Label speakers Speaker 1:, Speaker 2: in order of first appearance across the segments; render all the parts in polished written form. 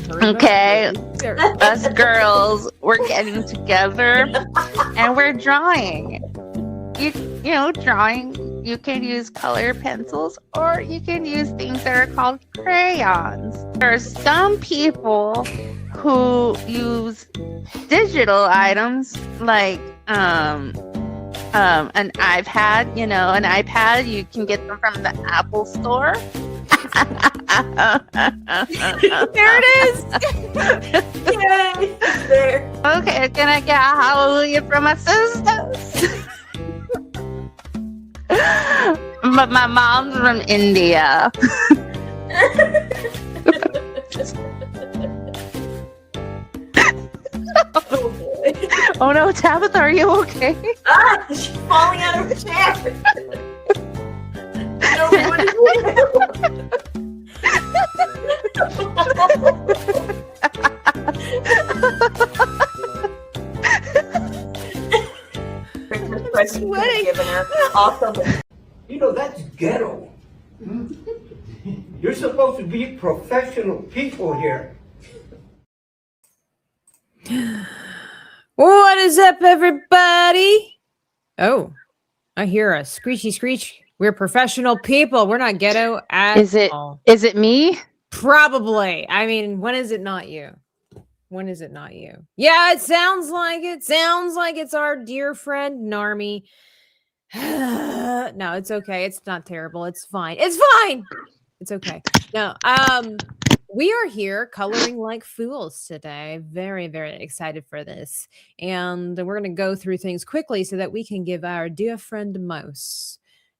Speaker 1: Okay, us girls, we're getting together and we're drawing. You know, drawing, you can use color pencils or you can use things that are called crayons. There are some people who use digital items like an iPad. You know, an iPad, you can get them from the Apple store.
Speaker 2: There it is.
Speaker 3: Yay! There.
Speaker 1: Okay, can I get a hallelujah from my sisters? But my mom's from India.
Speaker 3: Oh boy.
Speaker 1: Oh no, Tabitha, are you okay?
Speaker 3: Ah, she's falling out of her chair. No, what is
Speaker 2: Sweating.
Speaker 3: Giving her awesome.
Speaker 4: You know, that's ghetto. You're supposed to be professional people here.
Speaker 2: What is up, everybody? Oh, I hear a screechy screech. We're professional people. We're not ghetto at all.
Speaker 1: Is it me?
Speaker 2: Probably. I mean, when is it not you? When is it not you? Yeah, it sounds like it. Sounds like it's our dear friend Narmi. No, it's okay. It's not terrible. It's fine. It's fine. It's okay. No, we are here coloring like fools today. Very, very excited for this. And we're going to go through things quickly so that we can give our dear friend Mouse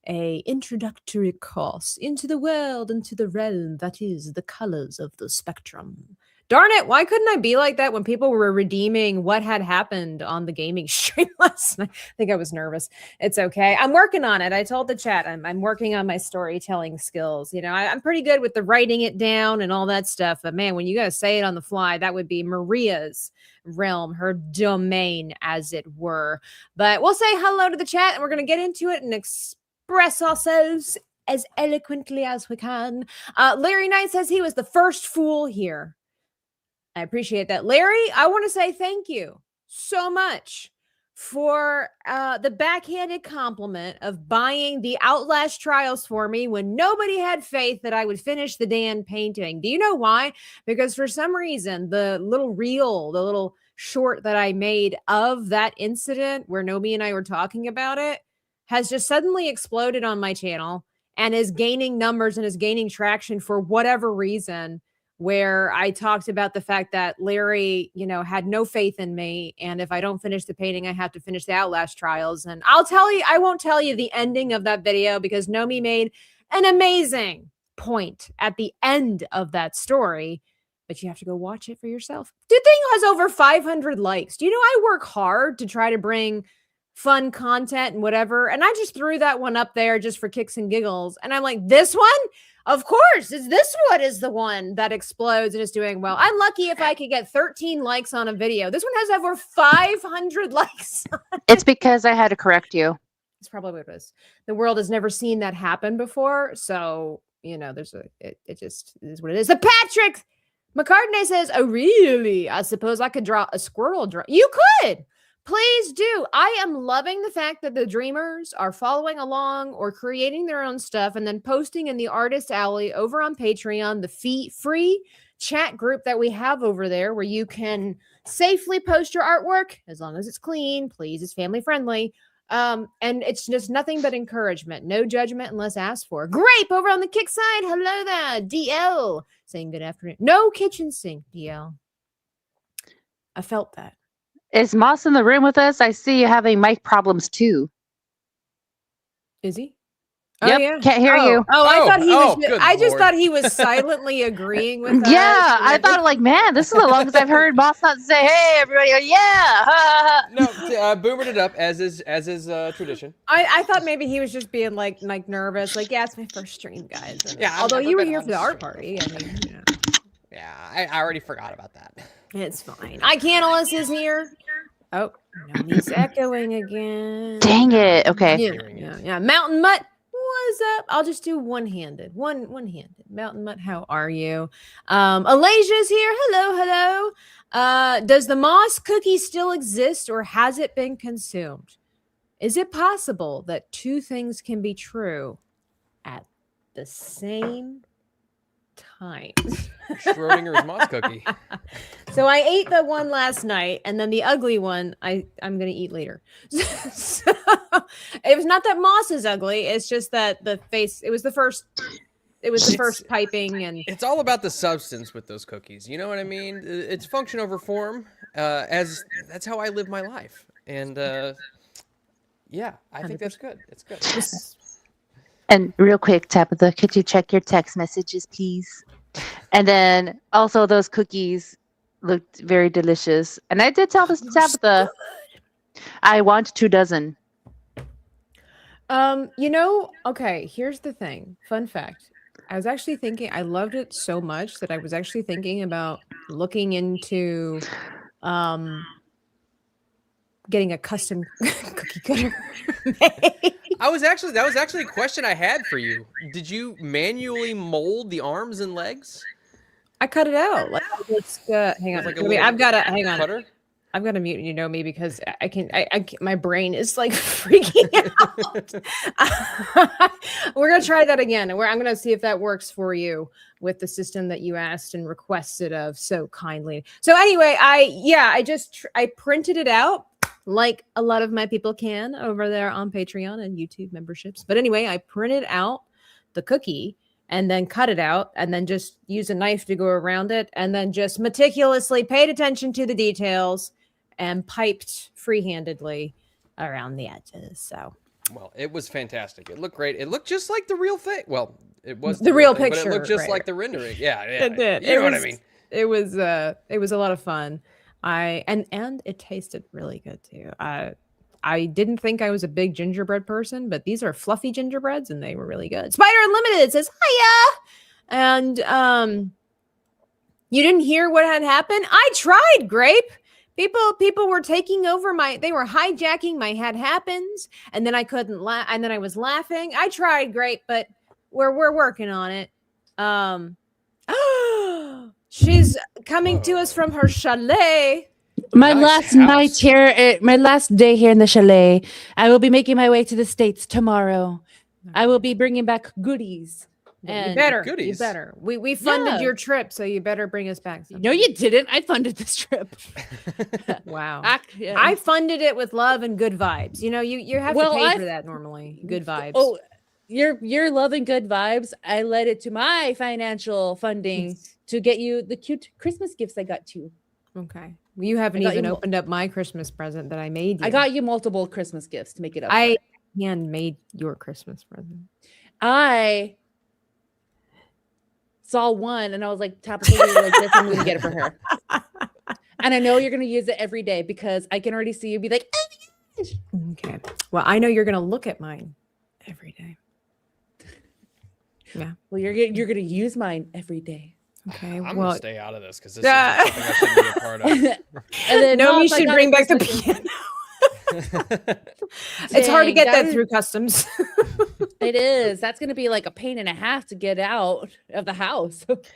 Speaker 2: a introductory course into the world, into the realm that is the colors of the spectrum. Darn it, why couldn't I be like that when people were redeeming what had happened on the gaming stream last night? I think I was nervous. It's okay. I'm working on it. I told the chat I'm working on my storytelling skills. You know, I'm pretty good with the writing it down and all that stuff. But man, when you got to say it on the fly, that would be Maria's realm, her domain, as it were. But we'll say hello to the chat and we're going to get into it and express ourselves as eloquently as we can. Larry Knight says he was the first fool here. I appreciate that. Larry, I want to say thank you so much for the backhanded compliment of buying the Outlast trials for me when nobody had faith that I would finish the damn painting. Do you know why? Because for some reason, the little reel, the little short that I made of that incident where Nomi and I were talking about it has just suddenly exploded on my channel and is gaining numbers and is gaining traction for whatever reason, where I talked about the fact that Larry, you know, had no faith in me. And if I don't finish the painting, I have to finish the Outlast trials. And I'll tell you, I won't tell you the ending of that video because Nomi made an amazing point at the end of that story, but you have to go watch it for yourself. The thing has over 500 likes. Do you know I work hard to try to bring fun content and whatever? And I just threw that one up there just for kicks and giggles. And I'm like, this one? Of course, this one is the one that explodes and is doing well. I'm lucky if I could get 13 likes on a video. This one has over 500 likes.
Speaker 1: It's because I had to correct you.
Speaker 2: It's probably what it is. The world has never seen that happen before. So, you know, it just is what it is. The Patrick McCartney says, oh, really? I suppose I could draw a squirrel. You could. Please do. I am loving the fact that the dreamers are following along or creating their own stuff and then posting in the Artist Alley over on Patreon, the free chat group that we have over there where you can safely post your artwork as long as it's clean. Please, it's family friendly. And it's just nothing but encouragement. No judgment unless asked for. Grape over on the kick side. Hello there. DL saying good afternoon. No kitchen sink, DL. I felt that.
Speaker 1: Is Moss in the room with us? I see you having mic problems too.
Speaker 2: Is he?
Speaker 1: Yep,
Speaker 2: Oh, yeah.
Speaker 1: can't hear you.
Speaker 2: I thought he was. I just
Speaker 5: Lord.
Speaker 2: thought he was silently agreeing with us.
Speaker 1: Yeah, I thought like, man, this is the longest I've heard Moss not say, "Hey, everybody!" Go, yeah.
Speaker 5: No, boomered it up as is tradition.
Speaker 2: I thought maybe he was just being like nervous, like, yeah, it's my first stream, guys. And,
Speaker 5: Yeah, I've
Speaker 2: although
Speaker 5: never
Speaker 2: you were
Speaker 5: been
Speaker 2: here
Speaker 5: on
Speaker 2: for the
Speaker 5: a
Speaker 2: art
Speaker 5: stream
Speaker 2: party, I mean, you know.
Speaker 5: Yeah, I already forgot about that.
Speaker 2: It's fine. iCannalus is here. Oh, no, he's echoing again.
Speaker 1: Dang it. Okay.
Speaker 2: Yeah. Mountain Mutt. close up. I'll just do one-handed. One-handed. Mountain Mutt, how are you? Alasia's here. Hello. Does the moss cookie still exist or has it been consumed? Is it possible that two things can be true at the same time?
Speaker 5: Schrodinger's moss cookie.
Speaker 2: So I ate the one last night, and then the ugly one I'm gonna eat later. So, it was not that moss is ugly; it's just that the face. It was the first piping, and
Speaker 5: It's all about the substance with those cookies. You know what I mean? It's function over form. As that's how I live my life, and yeah, I think that's good. It's good.
Speaker 1: And real quick, Tabitha, could you check your text messages, please? And then also those cookies looked very delicious. And I did tell this Tabitha, I want 2 dozen.
Speaker 2: Okay, here's the thing. Fun fact. I was actually thinking, I loved it so much that I was actually thinking about looking into getting a custom cookie cutter made.
Speaker 5: That was actually a question I had for you. Did you manually mold the arms and legs?
Speaker 2: I cut it out. Like, let's hang on.
Speaker 5: Like
Speaker 2: I've got to hang on.
Speaker 5: Cutter?
Speaker 2: I've got to mute me because I can. My brain is like freaking out. We're gonna try that again. I'm gonna see if that works for you with the system that you asked and requested of so kindly. So anyway, I printed it out like a lot of my people can over there on Patreon and YouTube memberships. But anyway, I printed out the cookie and then cut it out and then just use a knife to go around it and then just meticulously paid attention to the details and piped free-handedly around the edges. So,
Speaker 5: well, it was fantastic. It looked great. It looked just like the real thing. Well, it was
Speaker 2: the real
Speaker 5: thing,
Speaker 2: picture,
Speaker 5: but it looked just
Speaker 2: right.
Speaker 5: like the rendering. Yeah.
Speaker 2: It did.
Speaker 5: You know what I mean?
Speaker 2: It was a lot of fun. And it tasted really good too. I didn't think I was a big gingerbread person, but these are fluffy gingerbreads and they were really good. Spider Unlimited says hiya. And you didn't hear what had happened? I tried, Grape. People were taking over they were hijacking my had happens, and then I couldn't laugh, and then I was laughing. I tried, Grape, but we're working on it. She's coming to us from her chalet.
Speaker 6: My
Speaker 5: Nice
Speaker 6: last
Speaker 5: house.
Speaker 6: night here, my last day here in the chalet. I will be making my way to the States tomorrow. I will be bringing back goodies.
Speaker 2: You
Speaker 6: And
Speaker 2: better.
Speaker 5: goodies.
Speaker 2: You better. We funded
Speaker 6: Yeah.
Speaker 2: your trip, so you better bring us back something.
Speaker 6: No, you didn't. I funded this trip.
Speaker 2: Wow.
Speaker 6: Yeah.
Speaker 2: I funded it with love and good vibes. You know, you have
Speaker 6: Well,
Speaker 2: to pay
Speaker 6: I-
Speaker 2: for that normally. Good vibes.
Speaker 6: Oh, you're loving good vibes. I led it to my financial funding to get you the cute Christmas gifts I got you.
Speaker 2: Okay. Well, you haven't
Speaker 6: I got
Speaker 2: even
Speaker 6: you
Speaker 2: opened up my Christmas present that I made you.
Speaker 6: I got you multiple Christmas gifts to make it up.
Speaker 2: I handmade your Christmas present.
Speaker 6: I saw one and I was like, Tabitha, you like this, I'm gonna get it for her. And I know you're gonna use it every day because I can already see you be like, oh my gosh.
Speaker 2: Okay. Well, I know you're gonna look at mine every day. Yeah.
Speaker 6: Well, you're gonna use mine every day.
Speaker 2: Okay.
Speaker 5: I'm
Speaker 2: well,
Speaker 5: gonna stay out of this because this is something I shouldn't be a part of.
Speaker 6: And then
Speaker 2: no, you
Speaker 6: Mom, I
Speaker 2: should
Speaker 6: got
Speaker 2: bring
Speaker 6: a
Speaker 2: back the
Speaker 6: Christmas gift.
Speaker 2: piano. It's hard to
Speaker 6: Dang,
Speaker 2: get that
Speaker 6: is-
Speaker 2: through customs.
Speaker 6: It is. That's gonna be like a pain and a half to get out of the house.
Speaker 2: But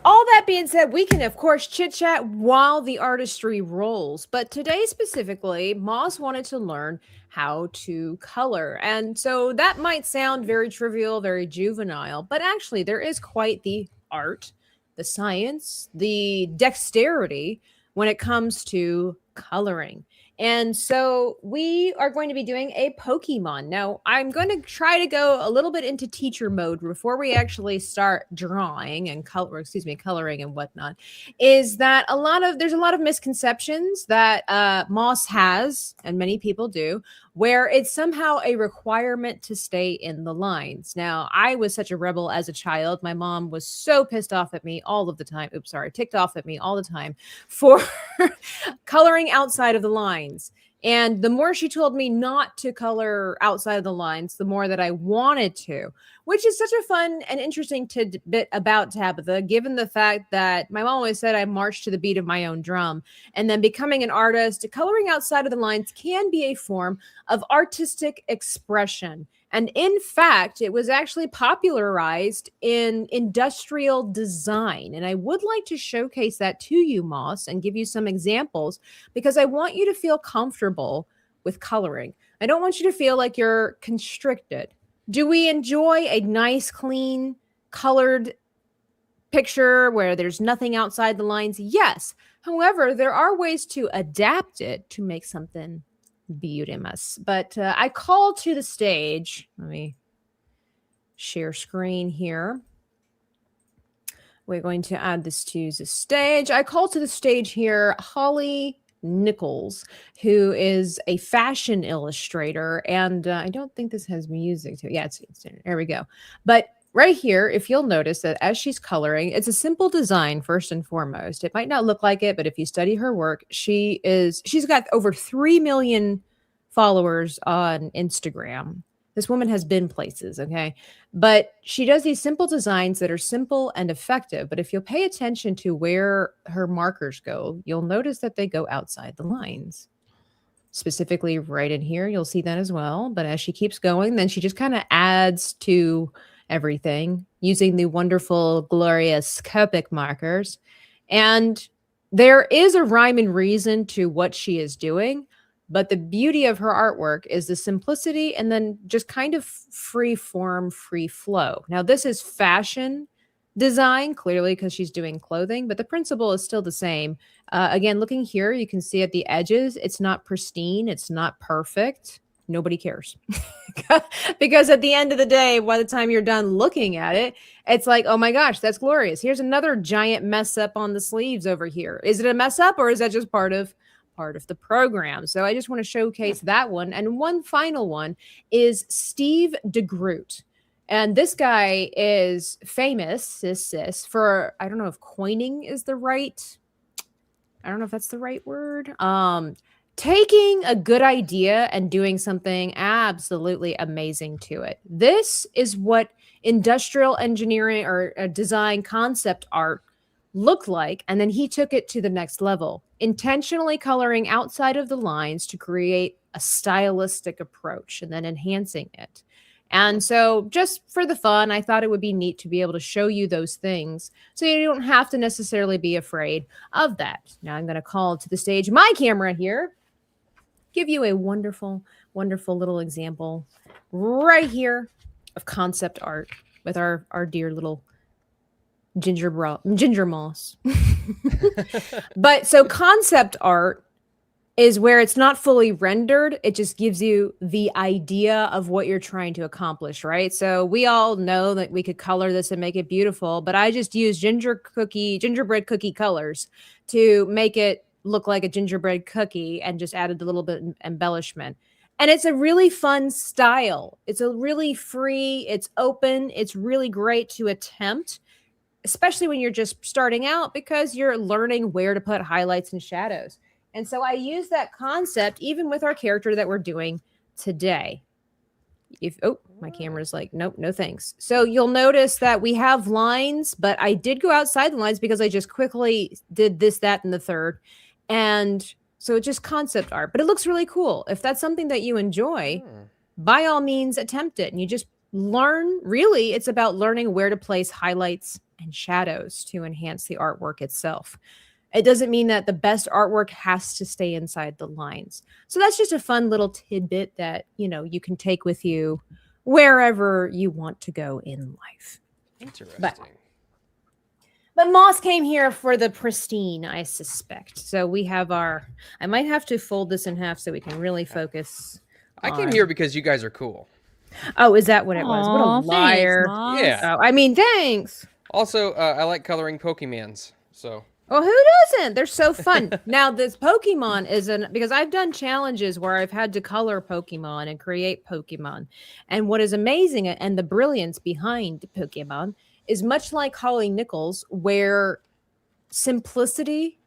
Speaker 2: all that being said, we can of course chit chat while the artistry rolls. But today specifically, Moss wanted to learn how to color. And so that might sound very trivial, very juvenile, but actually there is quite the art, the science, the dexterity when it comes to coloring. And so we are going to be doing a Pokemon. Now, I'm going to try to go a little bit into teacher mode before we actually start drawing and coloring and whatnot. Is that there's a lot of misconceptions that Moss has, and many people do, where it's somehow a requirement to stay in the lines. Now, I was such a rebel as a child. My mom was so pissed off at me all of the time. Ticked off at me all the time for coloring outside of the lines. And the more she told me not to color outside of the lines, the more that I wanted to, which is such a fun and interesting bit about Tabitha, given the fact that my mom always said I marched to the beat of my own drum. And then becoming an artist, coloring outside of the lines can be a form of artistic expression. And in fact, it was actually popularized in industrial design. And I would like to showcase that to you, Moss, and give you some examples because I want you to feel comfortable with coloring. I don't want you to feel like you're constricted. Do we enjoy a nice, clean, colored picture where there's nothing outside the lines? Yes. However, there are ways to adapt it to make something beautimous. But I call to the stage. Let me share screen here. We're going to add this to the stage. I call to the stage here Holly Nichols, who is a fashion illustrator. And I don't think this has music to it. Yeah, it's there we go. But right here, if you'll notice that as she's coloring, it's a simple design first and foremost. It might not look like it, but if you study her work, she's got over 3 million followers on Instagram. This woman has been places, okay? But she does these simple designs that are simple and effective. But if you'll pay attention to where her markers go, you'll notice that they go outside the lines. Specifically right in here, you'll see that as well. But as she keeps going, then she just kind of adds to everything using the wonderful, glorious Copic markers. And there is a rhyme and reason to what she is doing. But the beauty of her artwork is the simplicity and then just kind of free form, free flow. Now, this is fashion design, clearly, because she's doing clothing, but the principle is still the same. Again, looking here, you can see at the edges, it's not pristine. It's not perfect. Nobody cares. Because at the end of the day, by the time you're done looking at it, it's like, oh my gosh, that's glorious. Here's another giant mess up on the sleeves over here. Is it a mess up or is that just part of the program? So I just want to showcase that one. And one final one is Steve DeGroot. And this guy is famous for, I don't know if coining is the right, I don't know if that's the right word. Taking a good idea and doing something absolutely amazing to it. This is what industrial engineering or design concept art looked like. And then he took it to the next level, intentionally coloring outside of the lines to create a stylistic approach and then enhancing it. And so just for the fun, I thought it would be neat to be able to show you those things so you don't have to necessarily be afraid of that. Now I'm going to call to the stage my camera here, give you a wonderful, wonderful little example right here of concept art with our dear little ginger moss. But so concept art is where it's not fully rendered. It just gives you the idea of what you're trying to accomplish, right? So we all know that we could color this and make it beautiful, but I just use gingerbread cookie colors to make it look like a gingerbread cookie and just added a little bit of embellishment. And it's a really fun style. It's a really free, it's open, it's really great to attempt, especially when you're just starting out because you're learning where to put highlights and shadows. And so I use that concept even with our character that we're doing today. My camera's like, nope, no thanks. So you'll notice that we have lines, but I did go outside the lines because I just quickly did this, that, and the third. And so it's just concept art, but it looks really cool. If that's something that you enjoy, by all means, attempt it. And you just learn, really, it's about learning where to place highlights and shadows to enhance the artwork itself. It doesn't mean that the best artwork has to stay inside the lines. So that's just a fun little tidbit that, you can take with you wherever you want to go in life.
Speaker 5: Interesting.
Speaker 2: But Moss came here for the pristine, I suspect. So we have I might have to fold this in half so we can really focus.
Speaker 5: I came here because you guys are cool.
Speaker 2: Oh, is that what it was? What a liar.
Speaker 6: Thanks,
Speaker 5: Yeah.
Speaker 2: Oh, thanks.
Speaker 5: Also, I like coloring Pokemons, so.
Speaker 2: Well, who doesn't? They're so fun. Now, this Pokemon because I've done challenges where I've had to color Pokemon and create Pokemon. And what is amazing and the brilliance behind Pokemon is much like Holly Nichols, where simplicity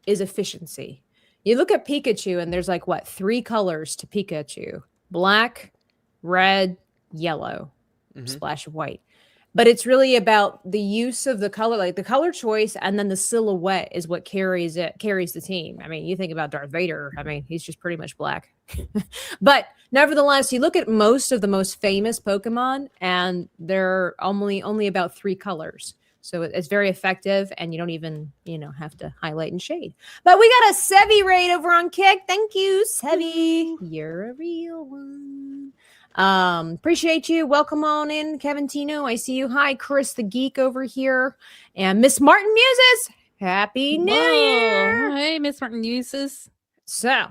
Speaker 2: is efficiency. You look at Pikachu and there's 3 colors to Pikachu: black, red, yellow, splash of white. but it's really about the use of the color, like the color choice, and then the silhouette is what carries the team. I mean, you think about Darth Vader, I mean, he's just pretty much black. But nevertheless, you look at most of the most famous Pokemon, and they're only about 3 colors. So it's very effective, and you don't even, have to highlight and shade. But we got a Sevi raid over on Kick. Thank you, Sevi. You're a real one. Appreciate you. Welcome on in, Kevin Tino. I see you. Hi, Chris the Geek over here. And Miss Martin Muses. Happy New Year.
Speaker 7: Hey, Miss Martin Muses.
Speaker 2: So,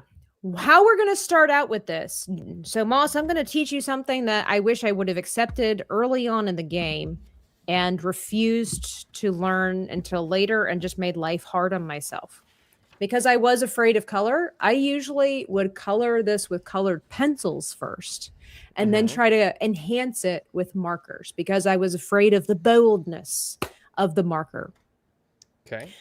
Speaker 2: how we're going to start out with this. So, Moss, I'm going to teach you something that I wish I would have accepted early on in the game and refused to learn until later and just made life hard on myself. Because I was afraid of color, I usually would color this with colored pencils first and then try to enhance it with markers because I was afraid of the boldness of the marker.
Speaker 5: Okay.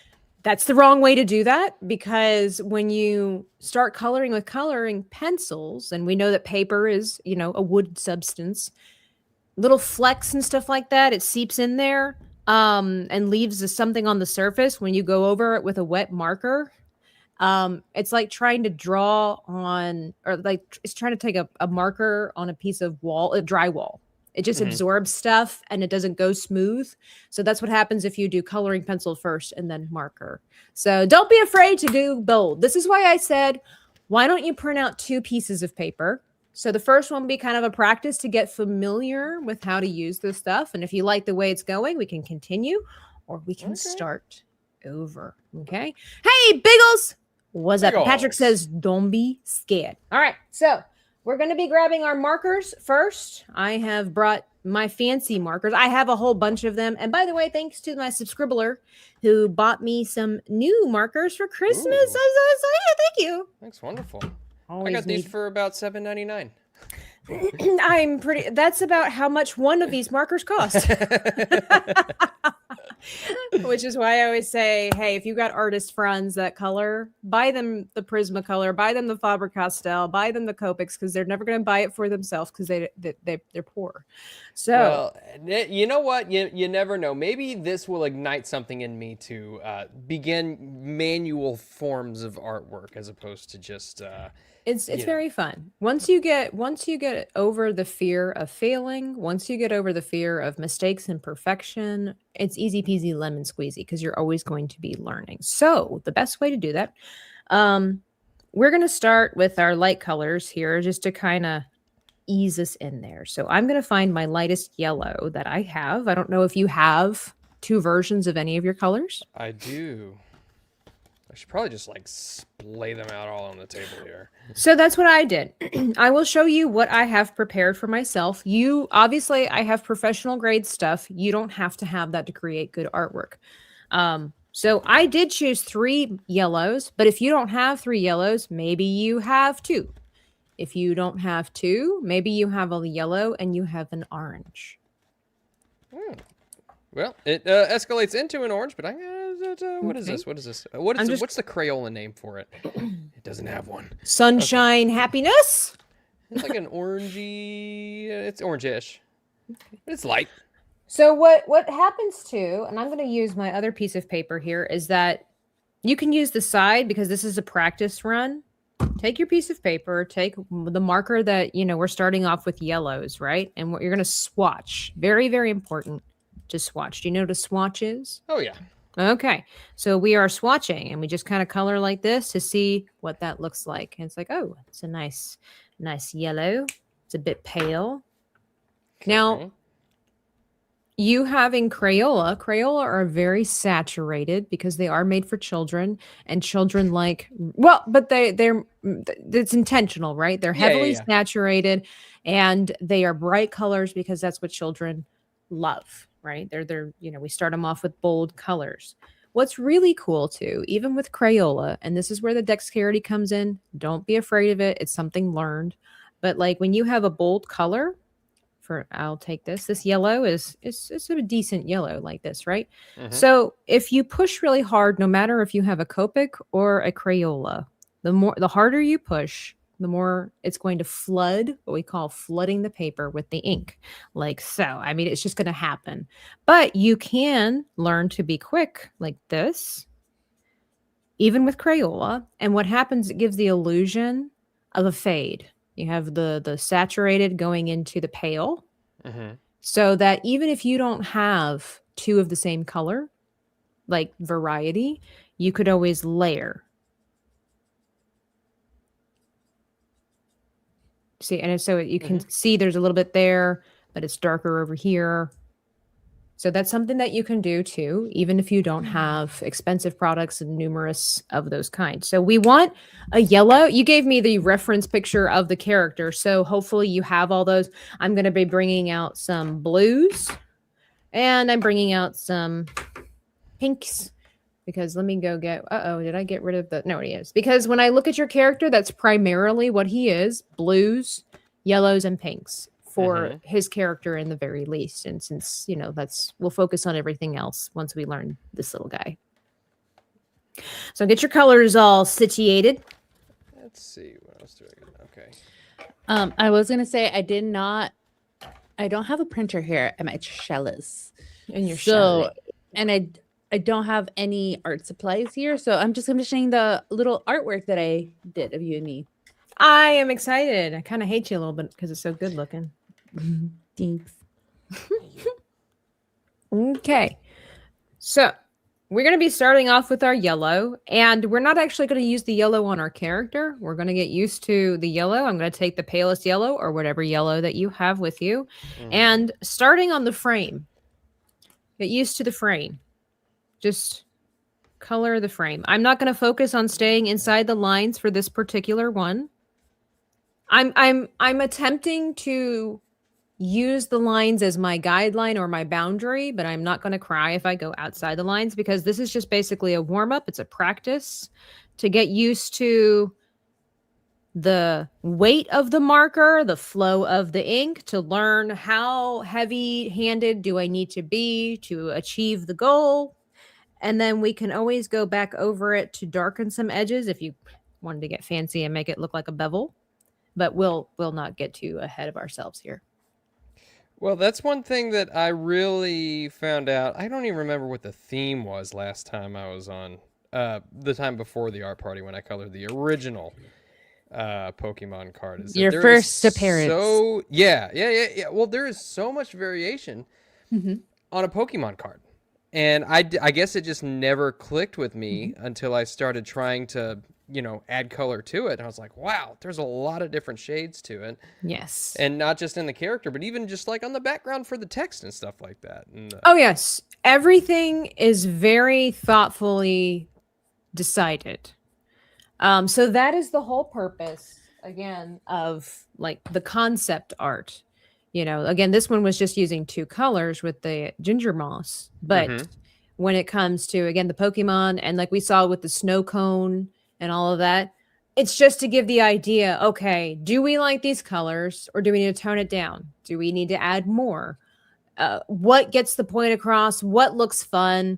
Speaker 2: That's the wrong way to do that because when you start coloring with coloring pencils, and we know that paper is, a wood substance, little flecks and stuff like that, it seeps in there and leaves something on the surface when you go over it with a wet marker. It's like trying to draw on, or like it's trying to take a marker on a piece of wall, a drywall. It just absorbs stuff and it doesn't go smooth. So that's what happens if you do coloring pencil first and then marker. So don't be afraid to do bold. This is why I said, why don't you print out 2 pieces of paper? So the first one will be kind of a practice to get familiar with how to use this stuff. And if you like the way it's going, we can continue or we can start over. Okay. Hey, Biggles. What's up? Patrick says, don't be scared. All right. So we're going to be grabbing our markers first. I have brought my fancy markers. I have a whole bunch of them. And by the way, thanks to my subscriber who bought me some new markers for Christmas. I'm so excited. Thank you.
Speaker 5: That's wonderful.
Speaker 2: Always
Speaker 5: I got these for about $7.99.
Speaker 2: That's about how much one of these markers cost. Which is why I always say, hey, if you got artist friends that color, buy them the Prismacolor, buy them the Faber-Castell, buy them the Copics, because they're never going to buy it for themselves because they're poor. So,
Speaker 5: well, you know what? You never know. Maybe this will ignite something in me to begin manual forms of artwork as opposed to just.
Speaker 2: It's very fun. Once you get over the fear of failing, once you get over the fear of mistakes and perfection, it's easy peasy lemon squeezy because you're always going to be learning. So the best way to do that, we're going to start with our light colors here just to kind of ease us in there. So I'm going to find my lightest yellow that I have. I don't know if you have 2 versions of any of your colors.
Speaker 5: I do. I should probably just splay them out all on the table here.
Speaker 2: So that's what I did. I will show you what I have prepared for myself. Obviously, I have professional grade stuff. You don't have to have that to create good artwork. So I did choose 3 yellows, but if you don't have 3 yellows, maybe you have 2. If you don't have 2, maybe you have a yellow and you have an orange.
Speaker 5: Well, it escalates into an orange, but what is this? What is this? What's the Crayola name for it? It doesn't have one.
Speaker 2: Sunshine Happiness?
Speaker 5: It's like an orangey. It's orange-ish. It's light.
Speaker 2: So what happens too, and I'm going to use my other piece of paper here, is that you can use the side because this is a practice run. Take your piece of paper, take the marker that, we're starting off with yellows, right? And what you're going to swatch. Very, very important to swatch. Do you know what a swatch is?
Speaker 5: Oh, yeah.
Speaker 2: Okay. So we are swatching and we just kind of color like this to see what that looks like. And it's like, oh, it's a nice yellow. It's a bit pale. Okay. Now, you having Crayola are very saturated because they are made for children, and children but it's intentional, right? They're heavily saturated and they are bright colors because that's what children love, right? They're we start them off with bold colors. What's really cool too, even with Crayola, and this is where the dexterity comes in, don't be afraid of it. It's something learned. But when you have a bold color, I'll take this yellow it's a decent yellow like this, right? Mm-hmm. So if you push really hard, no matter if you have a Copic or a Crayola, the harder you push, the more it's going to flood, what we call flooding the paper with the ink, like so. I mean, it's just going to happen. But you can learn to be quick like this, even with Crayola. And what happens, it gives the illusion of a fade. You have the saturated going into the pale, so that even if you don't have two of the same color, like variety, you could always layer. See, and so you can see there's a little bit there, but it's darker over here. So that's something that you can do too, even if you don't have expensive products and numerous of those kinds. So we want a yellow. You gave me the reference picture of the character, so hopefully you have all those. I'm going to be bringing out some blues, and I'm bringing out some pinks, because let me go get, did I get rid of the, no, he is. Because when I look at your character, that's primarily what he is, blues, yellows, and pinks for his character in the very least. And since, you know, we'll focus on everything else once we learn this little guy. So get your colors all situated.
Speaker 5: Let's see, what else do I get? Okay.
Speaker 6: I was gonna say I don't have a printer here at my shellas.
Speaker 2: And your
Speaker 6: so, and I don't have any art supplies here, so I'm just commissioning the little artwork that I did of you and me.
Speaker 2: I am excited. I kind of hate you a little bit because it's so good looking.
Speaker 6: Thanks.
Speaker 2: Okay. So we're going to be starting off with our yellow, and we're not actually going to use the yellow on our character. We're going to get used to the yellow. I'm going to take the palest yellow or whatever yellow that you have with you. And starting on the frame, get used to the frame. Just color the frame. I'm not going to focus on staying inside the lines for this particular one. I'm attempting to use the lines as my guideline or my boundary, but I'm not going to cry if I go outside the lines, because this is just basically a warm-up. It's a practice to get used to the weight of the marker, the flow of the ink, to learn how heavy-handed do I need to be to achieve the goal. And then we can always go back over it to darken some edges if you wanted to get fancy and make it look like a bevel. But we'll not get too ahead of ourselves here.
Speaker 5: Well, that's one thing that I really found out. I don't even remember what the theme was last time I was on. The time before the art party when I colored the original Pokemon card. Is
Speaker 6: your first appearance.
Speaker 5: So yeah. Well, there is so much variation on a Pokemon card. And I guess it just never clicked with me until I started trying to, add color to it. And I was like, wow, there's a lot of different shades to it.
Speaker 2: Yes.
Speaker 5: And not just in the character, but even just like on the background for the text and stuff like that. And,
Speaker 2: oh, yes. Everything is very thoughtfully decided. So that is the whole purpose, again, of like the concept art. Again, this one was just using two colors with the ginger moss. But when it comes to, again, the Pokemon, and like we saw with the snow cone and all of that, it's just to give the idea, okay, do we like these colors, or do we need to tone it down? Do we need to add more? What gets the point across? What looks fun?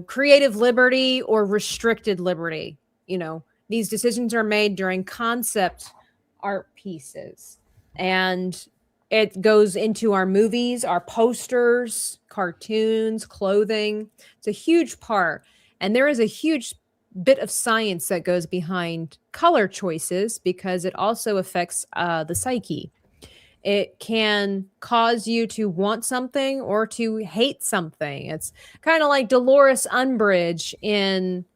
Speaker 2: Creative liberty or restricted liberty? These decisions are made during concept art pieces. And it goes into our movies, our posters, cartoons, clothing. It's a huge part. And there is a huge bit of science that goes behind color choices, because it also affects the psyche. It can cause you to want something or to hate something. It's kind of like Dolores Umbridge in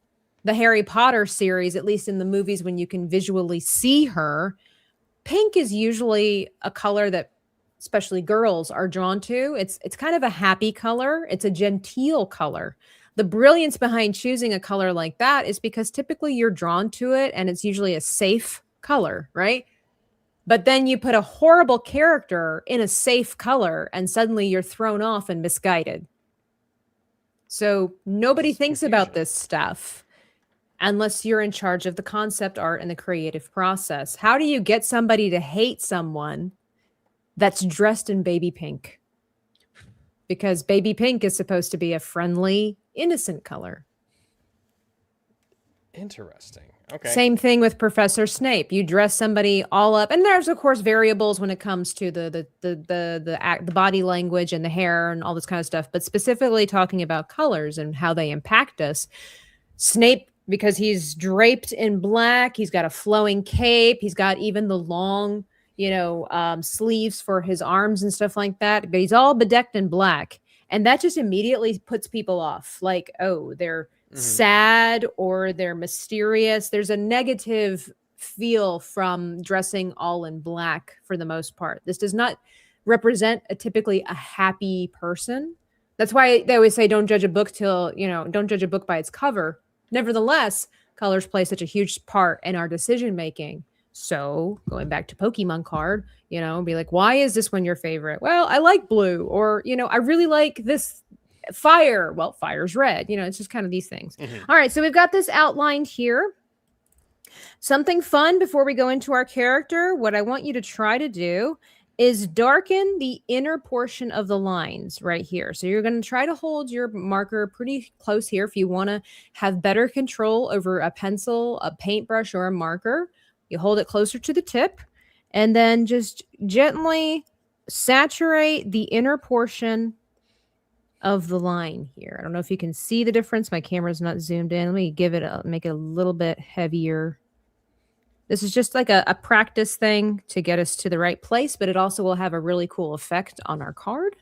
Speaker 2: the Harry Potter series, at least in the movies when you can visually see her. Pink is usually a color that especially girls are drawn to. It's kind of a happy color. It's a genteel color. The brilliance behind choosing a color like that is because typically you're drawn to it and it's usually a safe color, right? But then you put a horrible character in a safe color and suddenly you're thrown off and misguided. So nobody thinks about this stuff unless you're in charge of the concept art and the creative process. How do you get somebody to hate someone that's dressed in baby pink? Because baby pink is supposed to be a friendly, innocent color.
Speaker 5: Interesting. Okay.
Speaker 2: Same thing with Professor Snape. You dress somebody all up, and there's of course variables when it comes to the body language and the hair and all this kind of stuff. But specifically talking about colors and how they impact us, Snape, because he's draped in black, he's got a flowing cape, he's got even the long, sleeves for his arms and stuff like that. But he's all bedecked in black, and that just immediately puts people off. Like, oh, they're sad or they're mysterious. There's a negative feel from dressing all in black for the most part. This does not represent typically a happy person. That's why they always say don't judge a book don't judge a book by its cover. Nevertheless, colors play such a huge part in our decision making. So going back to Pokemon card, be like, why is this one your favorite? Well, I like blue, or I really like this fire. Well, fire's red. It's just kind of these things. All right, so we've got this outlined here. Something fun before we go into our character. What I want you to try to do is darken the inner portion of the lines right here. So you're going to try to hold your marker pretty close here if you want to have better control over a pencil, a paintbrush, or a marker. You hold it closer to the tip, and then just gently saturate the inner portion of the line here. I don't know if you can see the difference. My camera's not zoomed in. Let me make it a little bit heavier. This is just like a practice thing to get us to the right place, but it also will have a really cool effect on our card.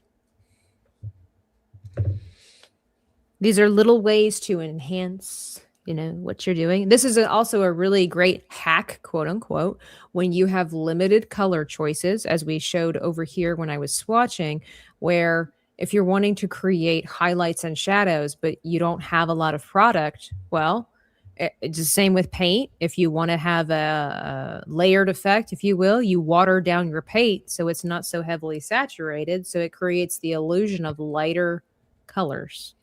Speaker 2: These are little ways to enhance, what you're doing. This is also a really great hack, quote unquote, when you have limited color choices, as we showed over here when I was swatching, where if you're wanting to create highlights and shadows, but you don't have a lot of product, well, it's the same with paint. If you want to have a layered effect, if you will, you water down your paint so it's not so heavily saturated, so it creates the illusion of lighter colors.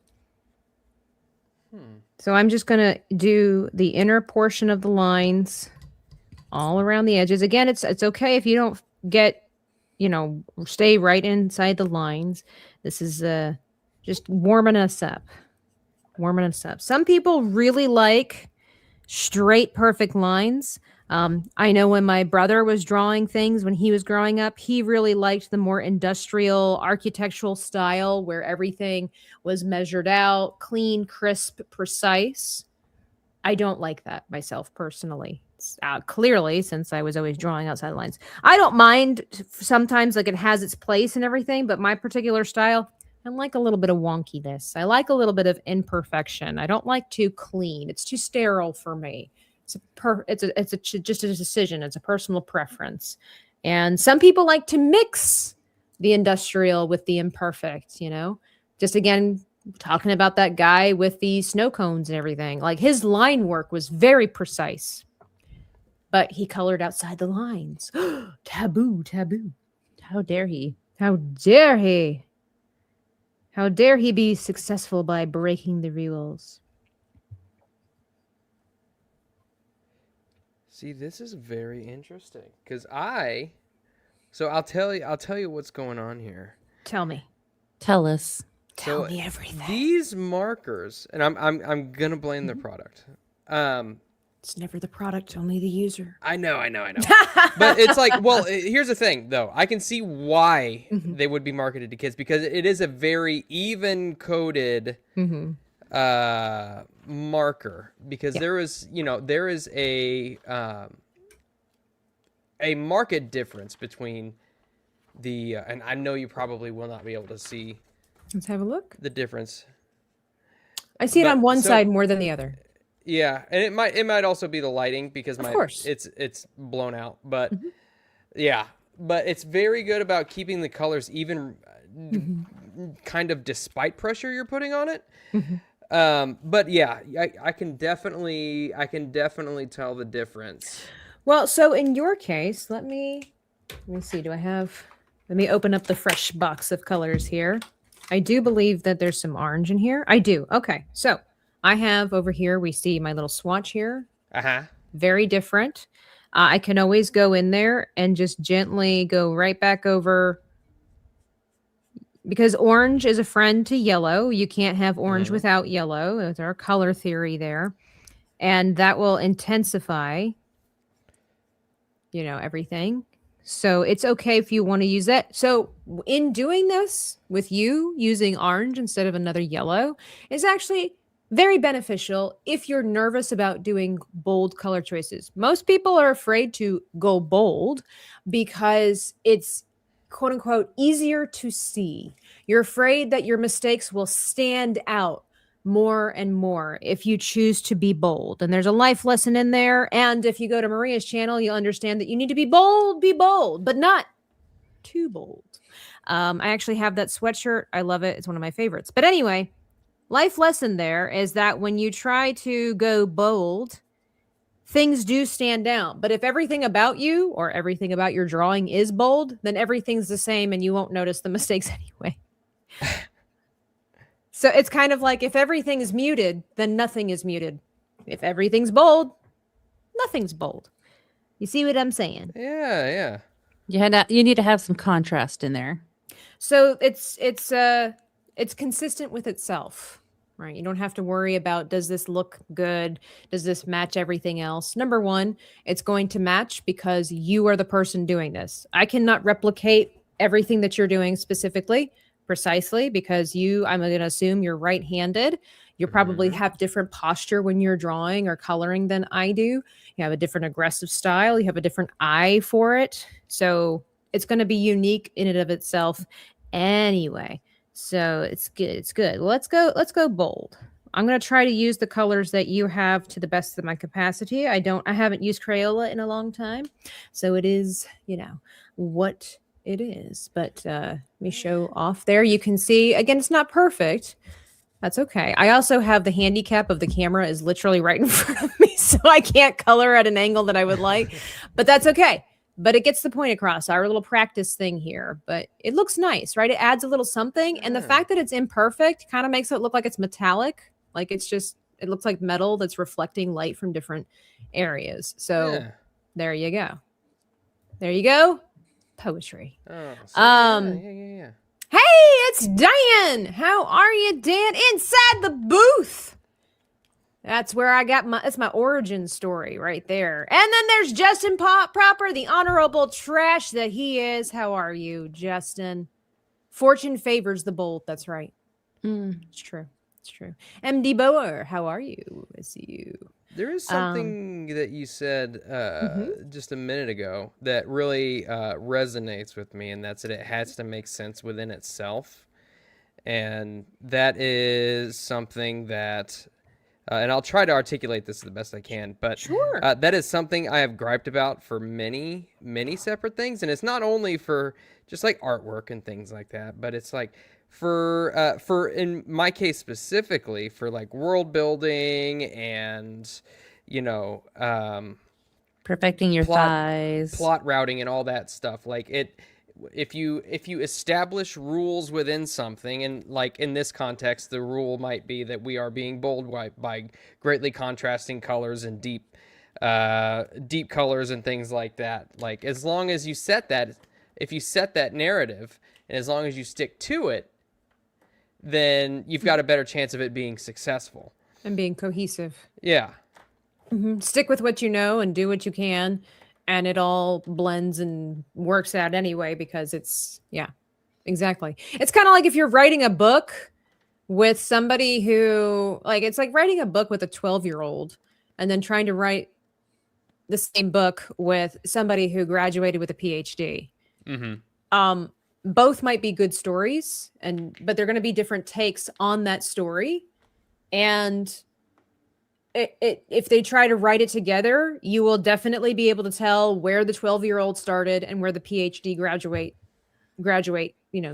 Speaker 2: So I'm just going to do the inner portion of the lines all around the edges. Again, it's okay if you don't get, stay right inside the lines. This is just warming us up. Some people really like straight, perfect lines. I know when my brother was drawing things when he was growing up, he really liked the more industrial architectural style where everything was measured out, clean, crisp, precise. I don't like that myself personally. Clearly, since I was always drawing outside lines. I don't mind sometimes, like, it has its place and everything, but my particular style, I like a little bit of wonkiness. I like a little bit of imperfection. I don't like too clean. It's too sterile for me. It's just a decision. It's a personal preference. And some people like to mix the industrial with the imperfect, Just again, talking about that guy with the snow cones and everything. Like, his line work was very precise, but he colored outside the lines. Taboo. How dare he? How dare he? How dare he be successful by breaking the rules?
Speaker 5: See, this is very interesting because I'll tell you what's going on here.
Speaker 2: Tell me.
Speaker 6: Tell us.
Speaker 2: Tell me everything.
Speaker 5: These markers, and I'm gonna blame the product.
Speaker 2: It's never the product, only the user.
Speaker 5: I know. But it's like, well, here's the thing, though. I can see why they would be marketed to kids because it is a very even-coded marker. Because there is a market difference between the, and I know you probably will not be able to see.
Speaker 2: Let's have a look.
Speaker 5: The difference.
Speaker 2: I see it on one side more than the other.
Speaker 5: Yeah, and it might also be the lighting because it's blown out, but yeah, but it's very good about keeping the colors even, kind of despite pressure you're putting on it. But yeah, I can definitely tell the difference.
Speaker 2: Well, so in your case, let me see. Let me open up the fresh box of colors here. I do believe that there's some orange in here. I do. Okay, so I have over here, we see my little swatch here. Very different. I can always go in there and just gently go right back over, because orange is a friend to yellow. You can't have orange without yellow. That's our color theory there. and that will intensify, everything. So it's okay if you want to use that. So in doing this with you using orange instead of another yellow is actually very beneficial if you're nervous about doing bold color choices. Most people are afraid to go bold because it's quote unquote easier to see. You're afraid that your mistakes will stand out more and more if you choose to be bold. And there's a life lesson in there. And if you go to Maria's channel, you'll understand that you need to be bold, but not too bold. I actually have that sweatshirt. I love it. It's one of my favorites. But anyway, life lesson there is that when you try to go bold, things do stand out. But if everything about you or everything about your drawing is bold, then everything's the same and you won't notice the mistakes anyway. So it's kind of like if everything is muted, then nothing is muted. If everything's bold, nothing's bold. You see what I'm saying?
Speaker 5: Yeah.
Speaker 6: You need to have some contrast in there.
Speaker 2: So it's consistent with itself, right? You don't have to worry about, does this look good? Does this match everything else? Number one, it's going to match because you are the person doing this. I cannot replicate everything that you're doing specifically, precisely, because I'm going to assume you're right-handed. You probably have different posture when you're drawing or coloring than I do. You have a different aggressive style. You have a different eye for it. So it's going to be unique in and of itself anyway. So it's good. It's good. Let's go bold. I'm going to try to use the colors that you have to the best of my capacity. I haven't used Crayola in a long time. So it is, what it is. But let me show off there. You can see, again, it's not perfect. That's okay. I also have the handicap of the camera is literally right in front of me, so I can't color at an angle that I would like, but that's okay. But it gets the point across, our little practice thing here, but it looks nice, right? It adds a little something. And the fact that it's imperfect kind of makes it look like it's metallic. Like it looks like metal that's reflecting light from different areas. So there you go. There you go. Poetry.
Speaker 5: Oh, so yeah.
Speaker 2: Hey, it's Dan. How are you, Dan? Inside the booth. That's where I got that's my origin story right there. And then there's Justin Proper, the honorable trash that he is. How are you, Justin? Fortune favors the bold. That's right. It's true. It's true. MD Boer, how are you? I see you.
Speaker 5: There is something that you said just a minute ago that really resonates with me, and that's that it has to make sense within itself. And that is something that, and I'll try to articulate this the best I can, but
Speaker 2: sure.
Speaker 5: That is something I have griped about for many, many separate things. And it's not only for just like artwork and things like that, but it's like for in my case specifically for like world building and
Speaker 6: perfecting your thighs,
Speaker 5: plot routing and all that stuff. Like if you establish rules within something, and like in this context the rule might be that we are being bold by greatly contrasting colors and deep colors and things like that. Like as long as you set that, if you set that narrative and as long as you stick to it, then you've got a better chance of it being successful.
Speaker 2: And being cohesive.
Speaker 5: Yeah.
Speaker 2: Mm-hmm. Stick with what you know and do what you can. And it all blends and works out anyway because exactly. It's kind of like if you're writing a book with somebody who, like, it's like writing a book with a 12-year-old and then trying to write the same book with somebody who graduated with a PhD. Mm-hmm. Both might be good stories, but they're going to be different takes on that story. And if they try to write it together, you will definitely be able to tell where the 12-year-old started and where the PhD graduate,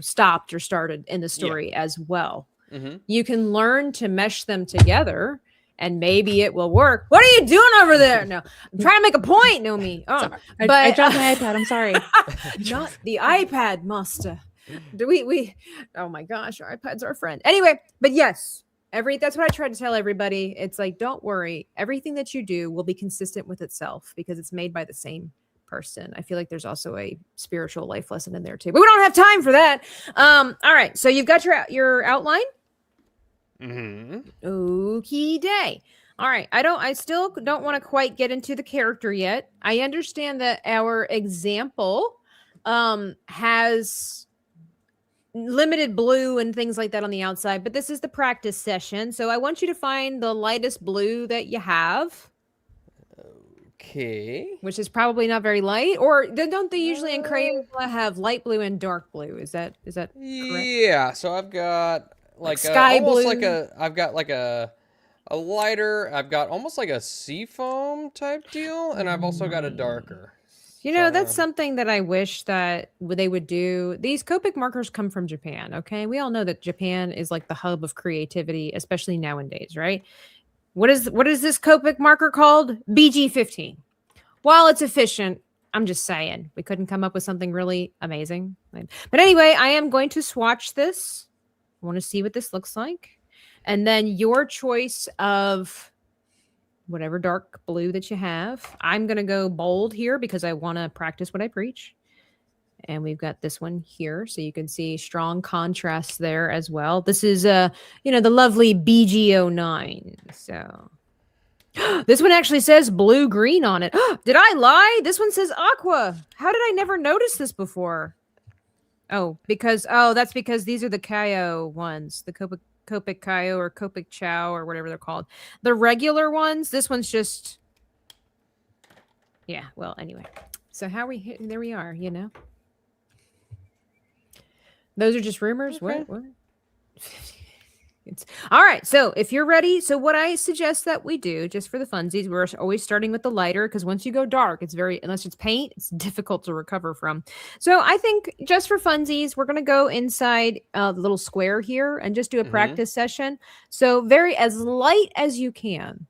Speaker 2: stopped or started in the story as well. Mm-hmm. You can learn to mesh them together and maybe it will work. What are you doing over there? No, I'm trying to make a point, Nomi. Oh,
Speaker 6: but I dropped my iPad. I'm sorry.
Speaker 2: Not the iPad, master. Do we? Oh my gosh, our iPad's our friend. Anyway, but yes, that's what I try to tell everybody. It's like, don't worry. Everything that you do will be consistent with itself because it's made by the same person. I feel like there's also a spiritual life lesson in there too, but we don't have time for that. All right. So you've got your outline.
Speaker 5: Mm-hmm.
Speaker 2: Okie day. All right. I still don't want to quite get into the character yet. I understand that our example has limited blue and things like that on the outside, but this is the practice session. So I want you to find the lightest blue that you have,
Speaker 5: Okay.
Speaker 2: which is probably not very light. Or don't they usually in Crayola have light blue and dark blue? Is that correct?
Speaker 5: Yeah. So I've got like
Speaker 2: sky
Speaker 5: almost
Speaker 2: blue.
Speaker 5: like I've got like a lighter. I've got almost like a seafoam type deal, and I've also got a darker.
Speaker 2: You know,
Speaker 5: So,
Speaker 2: that's something that I wish that they would do. These Copic markers come from Japan, okay? We all know that Japan is like the hub of creativity, especially nowadays, right? What is this Copic marker called? BG15. While it's efficient, I'm just saying, we couldn't come up with something really amazing. But anyway, I am going to swatch this. I want to see what this looks like. And then your choice of whatever dark blue that you have. I'm going to go bold here because I want to practice what I preach. And we've got this one here. So you can see strong contrast there as well. This is, the lovely BG09. So this one actually says blue-green on it. Did I lie? This one says aqua. How did I never notice this before? That's because these are the Kaio ones, the Copic Kaio or Copic Chow or whatever they're called. The regular ones, this one's just, yeah, well, anyway. So there we are, Those are just rumors.
Speaker 5: Okay.
Speaker 2: What? All right. So if you're ready, so what I suggest that we do, just for the funsies, we're always starting with the lighter because once you go dark, unless it's paint, it's difficult to recover from. So I think just for funsies, we're going to go inside the little square here and just do a practice session. So as light as you can.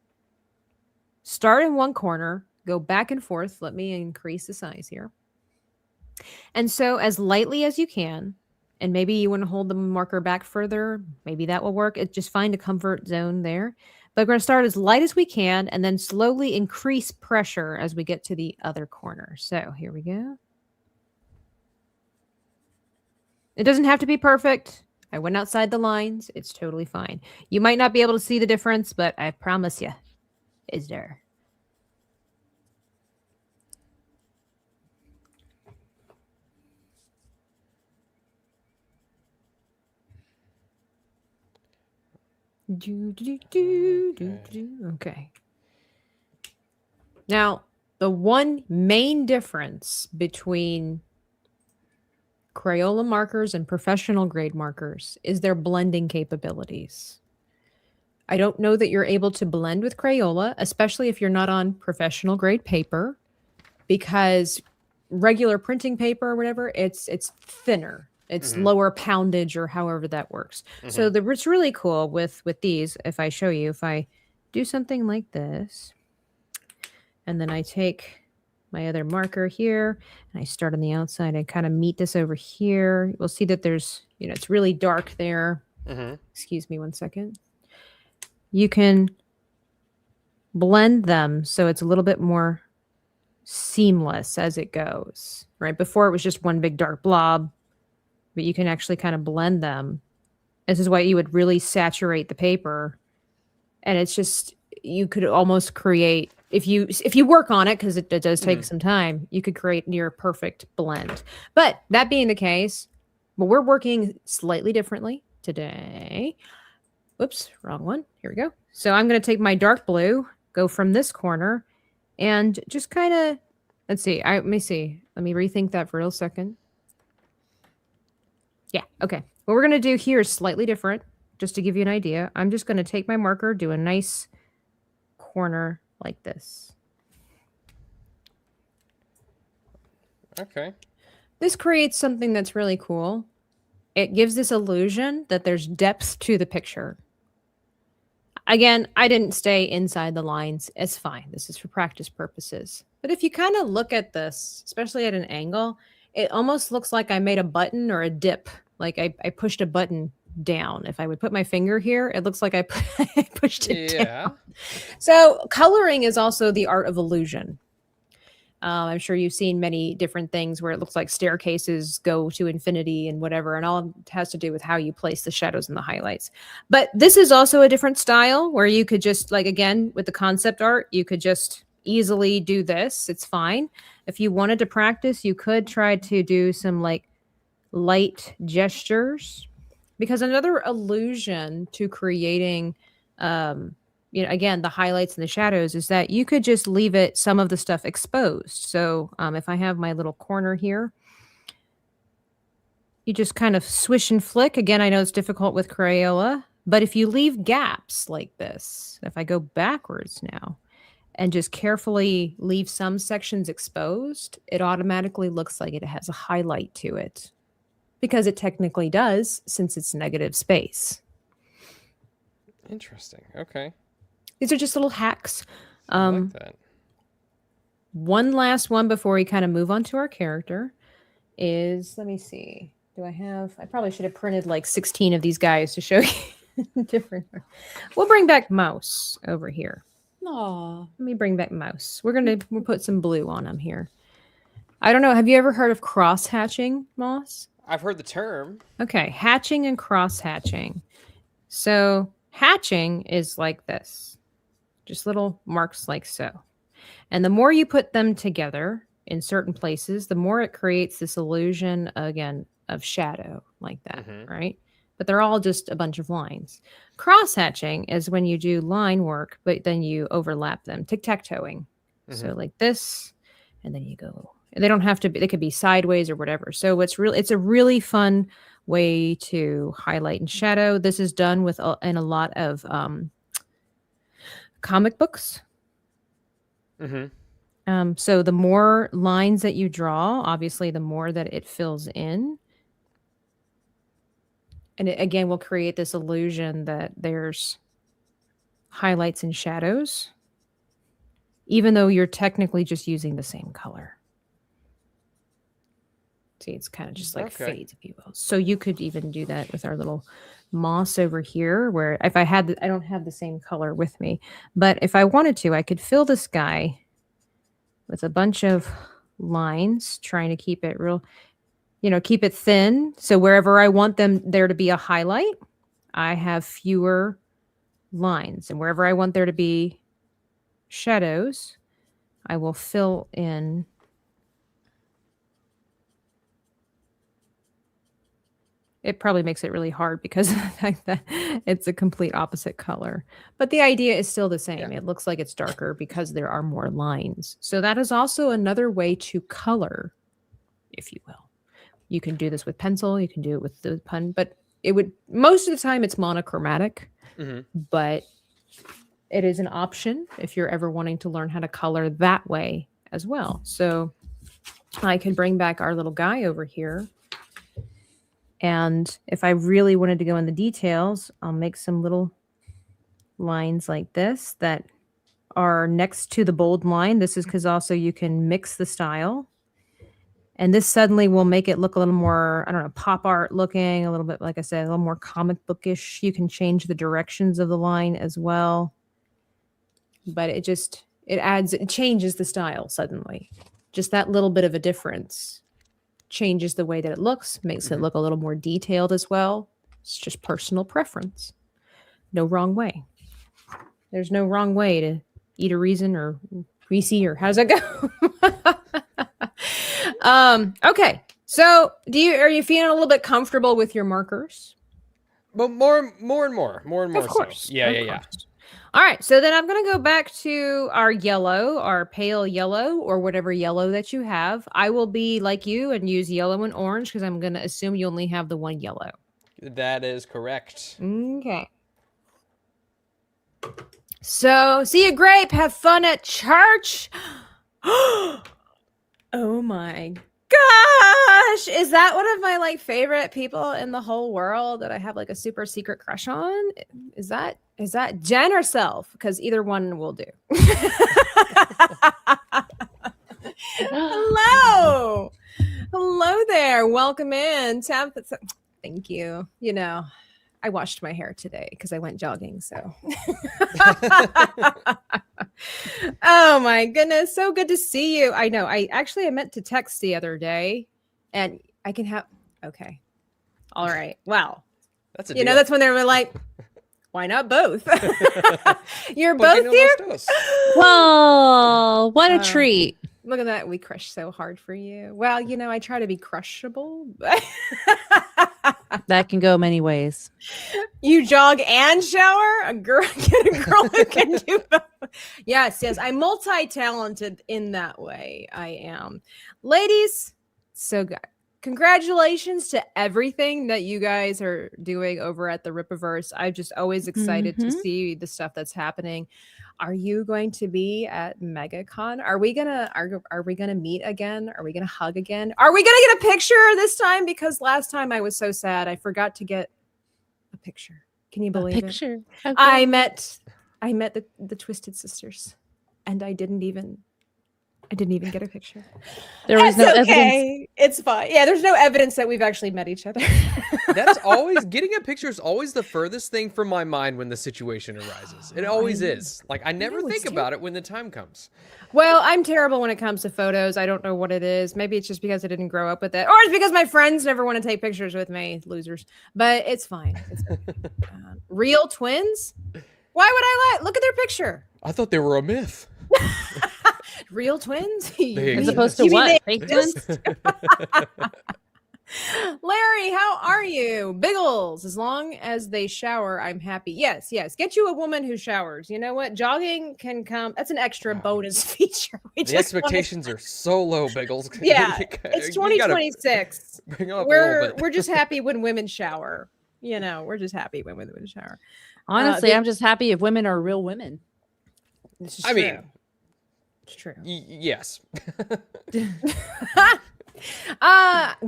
Speaker 2: Start in one corner, go back and forth. Let me increase the size here. And so as lightly as you can. And maybe you want to hold the marker back further. Maybe that will work. Just find a comfort zone there. But we're going to start as light as we can and then slowly increase pressure as we get to the other corner. So here we go. It doesn't have to be perfect. I went outside the lines. It's totally fine. You might not be able to see the difference, but I promise you, it's there. Okay. Now, the one main difference between Crayola markers and professional grade markers is their blending capabilities. I don't know that you're able to blend with Crayola, especially if you're not on professional grade paper, because regular printing paper or whatever, it's thinner. It's lower poundage or however that works. So it's really cool with these. If I show you, if I do something like this, and then I take my other marker here, and I start on the outside and kind of meet this over here, we'll see that there's, it's really dark there. Excuse me 1 second. You can blend them so it's a little bit more seamless as it goes, right? Before it was just one big dark blob. But you can actually kind of blend them. This is why you would really saturate the paper. And it's just, you could almost create, if you work on it, because it does take some time, you could create near perfect blend. But that being the case, we're working slightly differently today. Whoops, wrong one. Here we go. So I'm going to take my dark blue, go from this corner, and just kind of, let's see. Let me rethink that for a real second. Yeah, okay. What we're going to do here is slightly different, just to give you an idea. I'm just going to take my marker, do a nice corner like this.
Speaker 5: Okay.
Speaker 2: This creates something that's really cool. It gives this illusion that there's depth to the picture. Again, I didn't stay inside the lines. It's fine. This is for practice purposes. But if you kind of look at this, especially at an angle, it almost looks like I made a button or a dip. Like I pushed a button down. If I would put my finger here, it looks like I pushed it down. So coloring is also the art of illusion. I'm sure you've seen many different things where it looks like staircases go to infinity and whatever, and all it has to do with how you place the shadows and the highlights. But this is also a different style where you could just, like, again, with the concept art, you could just easily do this. It's fine. If you wanted to practice, you could try to do some like light gestures, because another illusion to creating again, the highlights and the shadows is that you could just leave it, some of the stuff exposed. So if I have my little corner here, you just kind of swish and flick. Again, I know it's difficult with Crayola, but if you leave gaps like this, if I go backwards now and just carefully leave some sections exposed, it automatically looks like it has a highlight to it, because it technically does, since it's negative space.
Speaker 5: Interesting. Okay.
Speaker 2: These are just little hacks.
Speaker 5: I like that.
Speaker 2: One last one before we kind of move on to our character is, let me see. I probably should have printed like 16 of these guys to show you different. We'll bring back Mouse over here.
Speaker 6: Aw.
Speaker 2: Let me bring back Mouse. We'll put some blue on him here. I don't know. Have you ever heard of cross hatching, Moss?
Speaker 5: I've heard the term.
Speaker 2: Okay. Hatching and cross hatching. So hatching is like this. Just little marks like so. And the more you put them together in certain places, the more it creates this illusion, again, of shadow like that, right? But they're all just a bunch of lines. Cross-hatching is when you do line work, but then you overlap them. Tic-tac-toeing. So like this, and then you go. They don't have to be, they could be sideways or whatever. So it's a really fun way to highlight and shadow. This is done with in a lot of comic books. So the more lines that you draw, obviously, the more that it fills in. And it, again, will create this illusion that there's highlights and shadows, even though you're technically just using the same color. See, it's kind of just like fades, if you will. So you could even do that with our little moss over here, where if I had, I don't have the same color with me, but if I wanted to, I could fill this guy with a bunch of lines, trying to keep it real, keep it thin. So wherever I want there to be a highlight, I have fewer lines. And wherever I want there to be shadows, I will fill in. It probably makes it really hard because of the fact that it's a complete opposite color. But the idea is still the same. Yeah. It looks like it's darker because there are more lines. So that is also another way to color, if you will. You can do this with pencil. You can do it with the pen. But most of the time it's monochromatic. But it is an option if you're ever wanting to learn how to color that way as well. So I can bring back our little guy over here. And if I really wanted to go in the details, I'll make some little lines like this that are next to the bold line. This is because also you can mix the style. And this suddenly will make it look a little more, I don't know, pop art looking, a little bit, like I said, a little more comic bookish. You can change the directions of the line as well. But it changes the style suddenly. Just that little bit of a difference changes the way that it looks, makes it look a little more detailed as well. It's just personal preference. No wrong way. There's no wrong way to eat a raisin or Reese, or how's that go? Okay. So are you feeling a little bit comfortable with your markers?
Speaker 5: But more and more.
Speaker 2: Of course.
Speaker 5: So. Yeah.
Speaker 2: All right, so then I'm going to go back to our yellow, our pale yellow, or whatever yellow that you have. I will be like you and use yellow and orange because I'm going to assume you only have the one yellow.
Speaker 5: That is correct.
Speaker 2: Okay. So, see you, Grape. Have fun at church. Oh my gosh. Is that one of my favorite people in the whole world that I have a super secret crush on? Is that Jen or Self? Because either one will do. Hello there. Welcome in. Thank you. I washed my hair today because I went jogging. So, oh my goodness, so good to see you. I know. I meant to text the other day, and I can have. Okay, all right. Wow.
Speaker 5: That's a
Speaker 2: You know,
Speaker 5: deal.
Speaker 2: that's when they were like, why not both? You're
Speaker 5: ¿Por qué
Speaker 2: both
Speaker 5: no
Speaker 2: here.
Speaker 5: las dos?
Speaker 6: Well, what a
Speaker 2: Wow.
Speaker 6: treat.
Speaker 2: Look at that. We crushed so hard for you. Well, you know, I try to be crushable.
Speaker 6: That can go many ways.
Speaker 2: You jog and shower? Get a girl who can do both. Yes. I'm multi-talented in that way. I am. Ladies, so good. Congratulations to everything that you guys are doing over at the Rippaverse. I'm just always excited to see the stuff that's happening. Are you going to be at MegaCon? Are we gonna meet again? Are we gonna hug again? Are we gonna get a picture this time? Because last time I was so sad, I forgot to get a picture. Can you believe it?
Speaker 6: Picture. Okay.
Speaker 2: I met the Twisted Sisters, and I didn't even get a picture.
Speaker 6: There was no evidence.
Speaker 2: Okay. It's fine. Yeah, there's no evidence that we've actually met each other.
Speaker 5: That's always getting a picture is always the furthest thing from my mind when the situation arises. It always is. Like I never
Speaker 2: know, it's
Speaker 5: think about it when the time comes.
Speaker 2: Well, I'm terrible when it comes to photos. I don't know what it is. Maybe it's just because I didn't grow up with it, or it's because my friends never want to take pictures with me, losers. But it's fine. It's okay. Real twins? Why would I lie? Look at their picture.
Speaker 5: I thought they were a myth.
Speaker 2: Real twins?
Speaker 5: They
Speaker 6: As
Speaker 5: exist.
Speaker 6: opposed to
Speaker 2: You mean
Speaker 6: what?
Speaker 2: they
Speaker 6: Fake twins?
Speaker 2: Larry, how are you? Biggles, as long as they shower, I'm happy. Yes. Get you a woman who showers. You know what? Jogging can come. That's an extra bonus feature.
Speaker 5: The expectations are so low, Biggles.
Speaker 2: Yeah,
Speaker 5: You
Speaker 2: it's
Speaker 5: gotta
Speaker 2: 2026.
Speaker 5: bring 'em up a little bit.
Speaker 2: We're just happy when women shower. You know, we're just happy when women shower.
Speaker 6: Honestly,
Speaker 2: the-
Speaker 6: I'm just happy if women are real women.
Speaker 2: This is
Speaker 5: I mean,
Speaker 2: it's true.
Speaker 5: yes.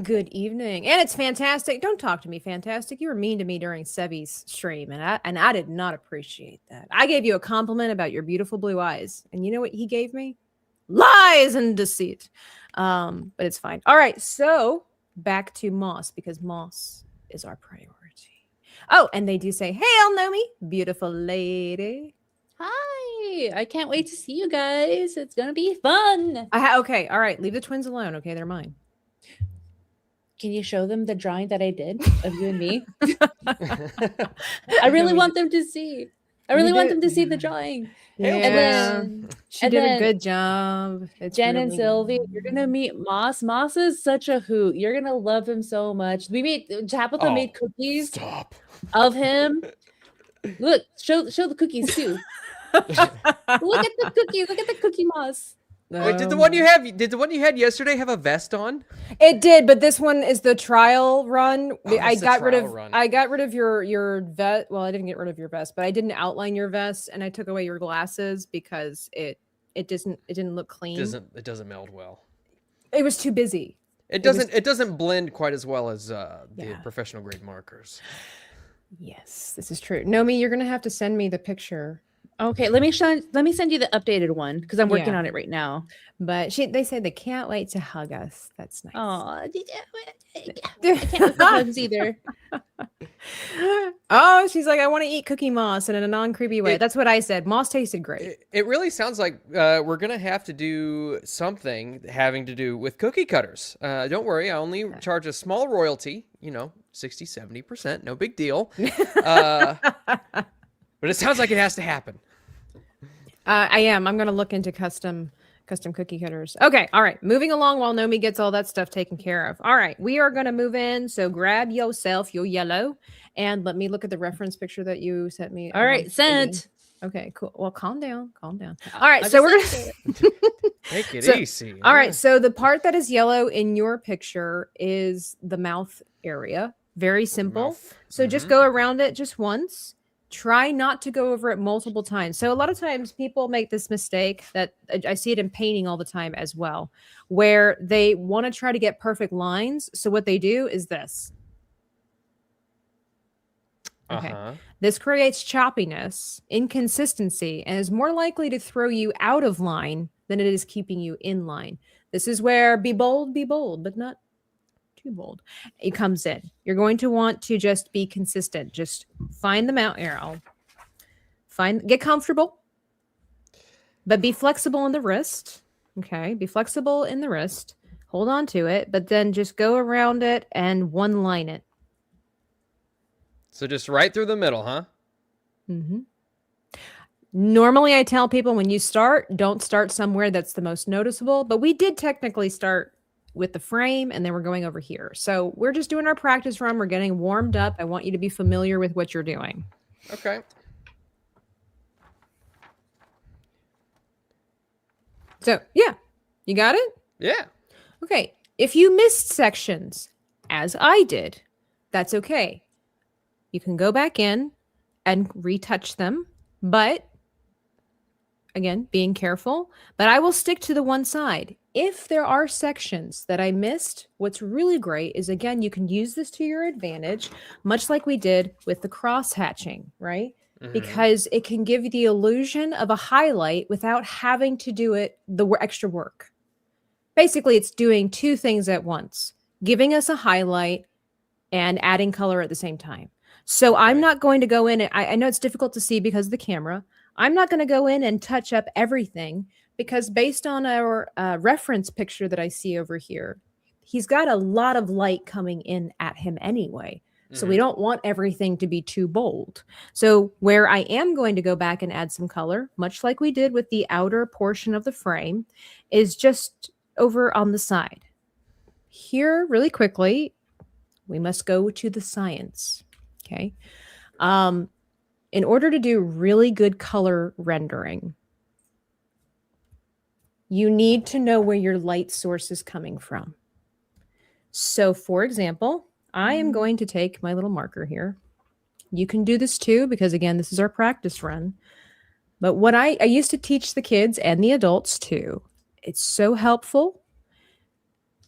Speaker 2: Good evening. And it's fantastic. Don't talk to me, fantastic. You were mean to me during Sebi's stream, and I did not appreciate that. I gave you a compliment about your beautiful blue eyes. And you know what he gave me? Lies and deceit. But it's fine. All right, so back to Moss, because Moss is our priority. Oh, and they do say, "Hey, Nomi, beautiful lady."
Speaker 6: Hi. I can't wait to see you guys. It's going to be fun.
Speaker 2: Okay, all right. Leave the twins alone. Okay, they're mine.
Speaker 6: Can you show them the drawing that I did of you and me? I really want them to see. I really want them to see the drawing.
Speaker 2: Yeah,
Speaker 6: And then
Speaker 2: she
Speaker 6: and
Speaker 2: did a
Speaker 6: then
Speaker 2: good job. It's
Speaker 6: Jen and
Speaker 2: really-
Speaker 6: Sylvie, you're gonna meet Moss. Moss is such a hoot. You're gonna love him so much. Tabitha
Speaker 5: Oh,
Speaker 6: made cookies
Speaker 5: Stop.
Speaker 6: of him. Look, show the cookies too. Look at the cookies. Look at the cookie Moss.
Speaker 5: Wait, did the one you had yesterday have a vest on?
Speaker 2: It did, but this one is the trial run.
Speaker 5: Oh,
Speaker 2: I
Speaker 5: it's the
Speaker 2: got rid
Speaker 5: trial
Speaker 2: of
Speaker 5: run.
Speaker 2: I got rid of your vest. Well, I didn't get rid of your vest, but I didn't outline your vest, and I took away your glasses because it didn't look clean.
Speaker 5: It doesn't meld well.
Speaker 2: It was too busy.
Speaker 5: It
Speaker 2: was-
Speaker 5: doesn't blend quite as well as the
Speaker 2: Yeah.
Speaker 5: professional grade markers.
Speaker 2: Yes, this is true. Nomi, you're gonna have to send me the picture.
Speaker 6: Okay, let me send you the updated one because I'm working
Speaker 2: Yeah.
Speaker 6: on it right now.
Speaker 2: But they said they can't wait to hug us. That's nice.
Speaker 6: Oh, I can't wait for hugs either.
Speaker 2: Oh, she's like, I want to eat cookie moss, and in a non-creepy way.
Speaker 5: It-
Speaker 2: That's what I said. Moss tasted great.
Speaker 5: It really sounds like we're gonna have to do something having to do with cookie cutters. Don't worry, I only charge a small royalty. 60-70%, no big deal. But it sounds like it has to happen.
Speaker 2: I am. I'm going to look into custom cookie cutters. Okay. All right. Moving along while Nomi gets all that stuff taken care of. All right. We are going to move in. So grab yourself your yellow and let me look at the reference picture that you sent me.
Speaker 6: All right, sent.
Speaker 2: Okay, cool. Well, calm down. All right.
Speaker 6: I'll
Speaker 2: So we're
Speaker 6: just
Speaker 2: going to.
Speaker 5: Make it
Speaker 2: So-
Speaker 5: easy.
Speaker 2: All right. So the part that is yellow in your picture is the mouth area. Very simple.
Speaker 5: Mouth.
Speaker 2: So just go around it just once. Try not to go over it multiple times. So a lot of times people make this mistake that I see it in painting all the time as well, where they want to try to get perfect lines. So what they do is this. Okay.
Speaker 5: Uh-huh.
Speaker 2: This creates choppiness, inconsistency, and is more likely to throw you out of line than it is keeping you in line. This is where be bold, but not too bold. It comes in. You're going to want to just be consistent. Just find the mount arrow. Get comfortable, but be flexible in the wrist. Okay, be flexible in the wrist. Hold on to it, but then just go around it and one line it.
Speaker 5: So just right through the middle, huh?
Speaker 2: Mm-hmm. Normally, I tell people when you start, don't start somewhere that's the most noticeable, but we did technically start with the frame and then we're going over here. So we're just doing our practice run. We're getting warmed up. I want you to be familiar with what you're doing.
Speaker 5: Okay.
Speaker 2: So, yeah, you got it?
Speaker 5: Yeah.
Speaker 2: Okay. If you missed sections, as I did, that's okay. You can go back in and retouch them, but again, being careful. But I will stick to the one side. If there are sections that I missed, what's really great is, again, you can use this to your advantage, much like we did with the cross hatching, right? Because it can give you the illusion of a highlight without having to do the extra work. Basically, it's doing two things at once, giving us a highlight and adding color at the same time. So I'm not going to go in, and I know it's difficult to see because of the camera. I'm not going to go in and touch up everything because based on our reference picture that I see over here, he's got a lot of light coming in at him anyway. So we don't want everything to be too bold. So where I am going to go back and add some color, much like we did with the outer portion of the frame, is just over on the side. Here, really quickly, we must go to the science. Okay. In order to do really good color rendering, you need to know where your light source is coming from. So, for example, I am going to take my little marker here. You can do this too, because again, this is our practice run. But what I used to teach the kids and the adults too, it's so helpful.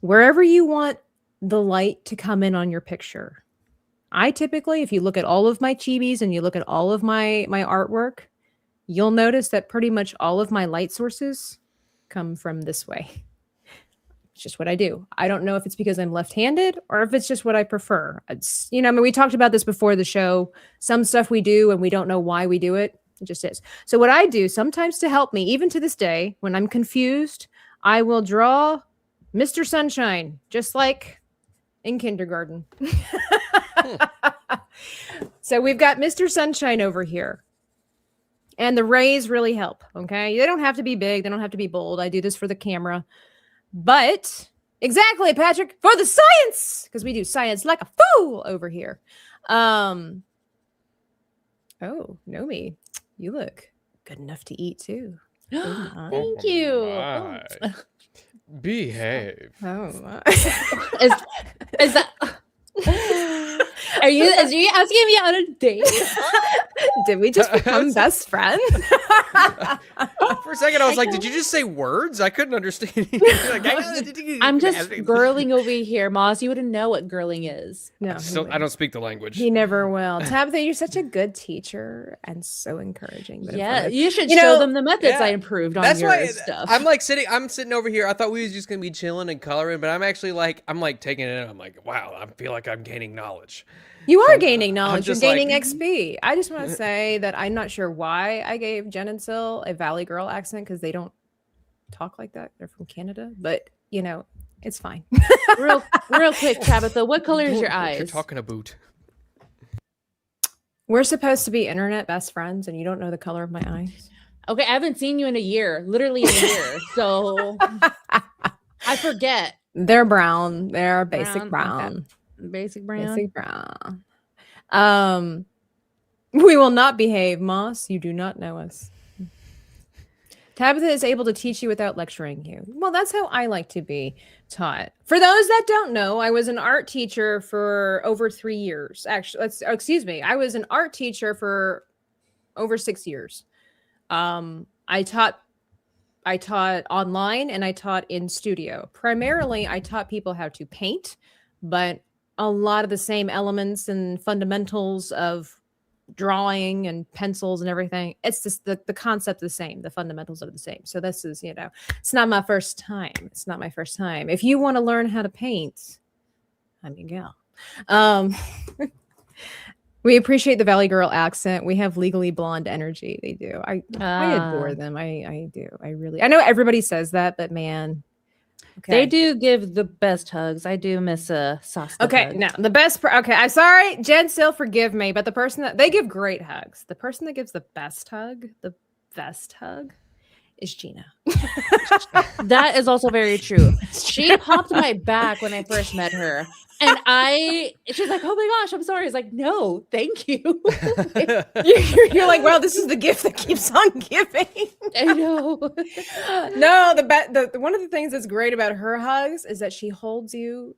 Speaker 2: Wherever you want the light to come in on your picture. I typically, if you look at all of my chibis and you look at all of my artwork, you'll notice that pretty much all of my light sources come from this way. It's just what I do. I don't know if it's because I'm left-handed or if it's just what I prefer. It's, I mean, we talked about this before the show. Some stuff we do and we don't know why we do it. It just is. So what I do sometimes to help me, even to this day, when I'm confused, I will draw Mr. Sunshine, just like in kindergarten. So we've got Mr. Sunshine over here. And the rays really help, okay? They don't have to be big. They don't have to be bold. I do this for the camera. But, exactly, Patrick, for the science! Because we do science like a fool over here. Oh, Nomi, you look good enough to eat, too.
Speaker 6: Thank you.
Speaker 5: My. Behave.
Speaker 2: Oh,
Speaker 6: Is that? Are you asking me out on a date?
Speaker 2: did we just become best friends?
Speaker 5: For a second, I was like, did you just say words? I couldn't understand.
Speaker 6: I'm just girling over here, Moss. You wouldn't know what girling is.
Speaker 2: No,
Speaker 5: I don't speak the language.
Speaker 2: he never will. Tabitha, you're such a good teacher and so encouraging. But
Speaker 6: Yeah,
Speaker 2: informative.
Speaker 6: you should show them the methods
Speaker 5: yeah.
Speaker 6: I improved on
Speaker 5: That's
Speaker 6: your
Speaker 5: why
Speaker 6: stuff.
Speaker 5: I'm sitting over here. I thought we was just gonna be chilling and coloring, but I'm actually I'm taking it in. I'm like, wow, I feel like I'm gaining knowledge.
Speaker 2: You are gaining knowledge. You're
Speaker 5: just
Speaker 2: gaining
Speaker 5: like-
Speaker 2: XP. I just want to say that I'm not sure why I gave Jen and Sil a Valley Girl accent because they don't talk like that. They're from Canada, but it's fine.
Speaker 6: real quick, Tabitha, what color is your
Speaker 5: What
Speaker 6: eyes?
Speaker 5: you're talking about.
Speaker 2: We're supposed to be internet best friends, and you don't know the color of my eyes.
Speaker 6: Okay, I haven't seen you in a year, literally in a year. So I forget.
Speaker 2: They're brown. They're basic
Speaker 6: Brown, okay.
Speaker 2: brown.
Speaker 6: Basic brown.
Speaker 2: Basic brown. We will not behave, Moss. You do not know us. Tabitha is able to teach you without lecturing you. Well, that's how I like to be taught. For those that don't know, I was an art teacher for over 3 years. Actually, I was an art teacher for over 6 years. I taught online and I taught in studio. Primarily, I taught people how to paint, but a lot of the same elements and fundamentals of drawing and pencils and everything. It's just the concept the same. The fundamentals are the same. So this is, it's not my first time. It's not my first time. If you want to learn how to paint, I'm your gal. We appreciate the Valley Girl accent. We have legally blonde energy. They do. I adore them. I do. I know everybody says that, but man. Okay.
Speaker 6: They do give the best hugs. I do miss a sauce.
Speaker 2: Okay,
Speaker 6: hug.
Speaker 2: now the best. Okay, I'm sorry, Jen. Still forgive me, but the person that they give great hugs. The person that gives the best hug is Gina.
Speaker 6: That is also very true. She popped my back when I first met her. And she's like, oh my gosh, I'm sorry. I was like, no, thank you.
Speaker 2: You're like, well, this is the gift that keeps on giving.
Speaker 6: I know.
Speaker 2: No, the one of the things that's great about her hugs is that she holds you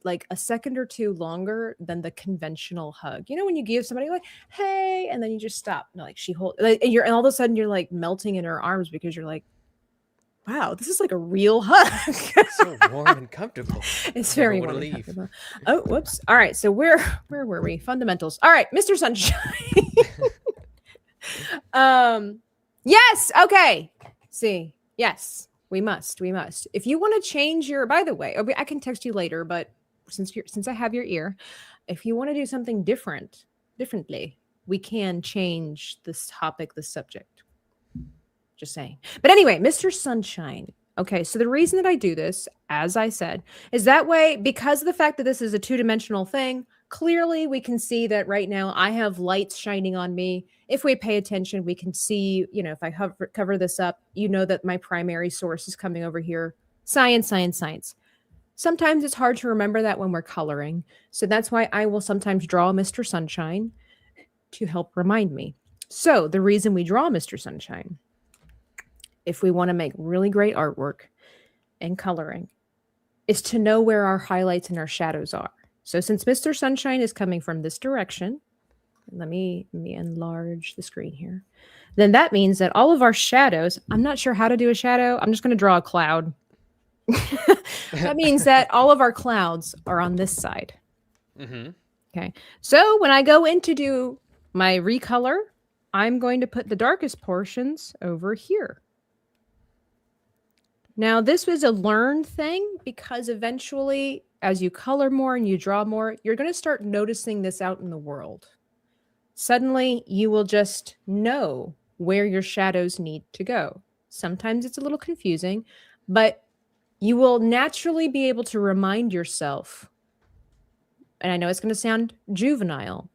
Speaker 2: like a second or two longer than the conventional hug. You know, when you give somebody like, hey, and then you just stop. No, like she holds, like, and all of a sudden you're like melting in her arms because you're like, wow, this is like a real hug.
Speaker 5: So warm and comfortable.
Speaker 2: It's very warm and comfortable. Oh, whoops. All right. So where were we? Fundamentals. All right, Mr. Sunshine. Yes. Okay. See. Yes. We must. If you want to change your, by the way, I can text you later, but since I have your ear, if you want to do something differently, we can change this topic, this subject. Just saying. But anyway, Mr. Sunshine. Okay, so the reason that I do this, as I said, is that way, because of the fact that this is a two-dimensional thing, clearly we can see that right now I have lights shining on me. If we pay attention, we can see, you know, if I cover this up, you know that my primary source is coming over here. Science. Sometimes it's hard to remember that when we're coloring. So that's why I will sometimes draw Mr. Sunshine to help remind me. So the reason we draw Mr. Sunshine, if we want to make really great artwork and coloring, is to know where our highlights and our shadows are. So since Mr. Sunshine is coming from this direction, let me enlarge the screen here, then that means that all of our shadows, I'm not sure how to do a shadow. I'm just going to draw a cloud. That means that all of our clouds are on this side. Mm-hmm. Okay. So when I go in to do my recolor, I'm going to put the darkest portions over here. Now, this was a learned thing because eventually, as you color more and you draw more, you're going to start noticing this out in the world. Suddenly, you will just know where your shadows need to go. Sometimes it's a little confusing, but you will naturally be able to remind yourself, and I know it's going to sound juvenile,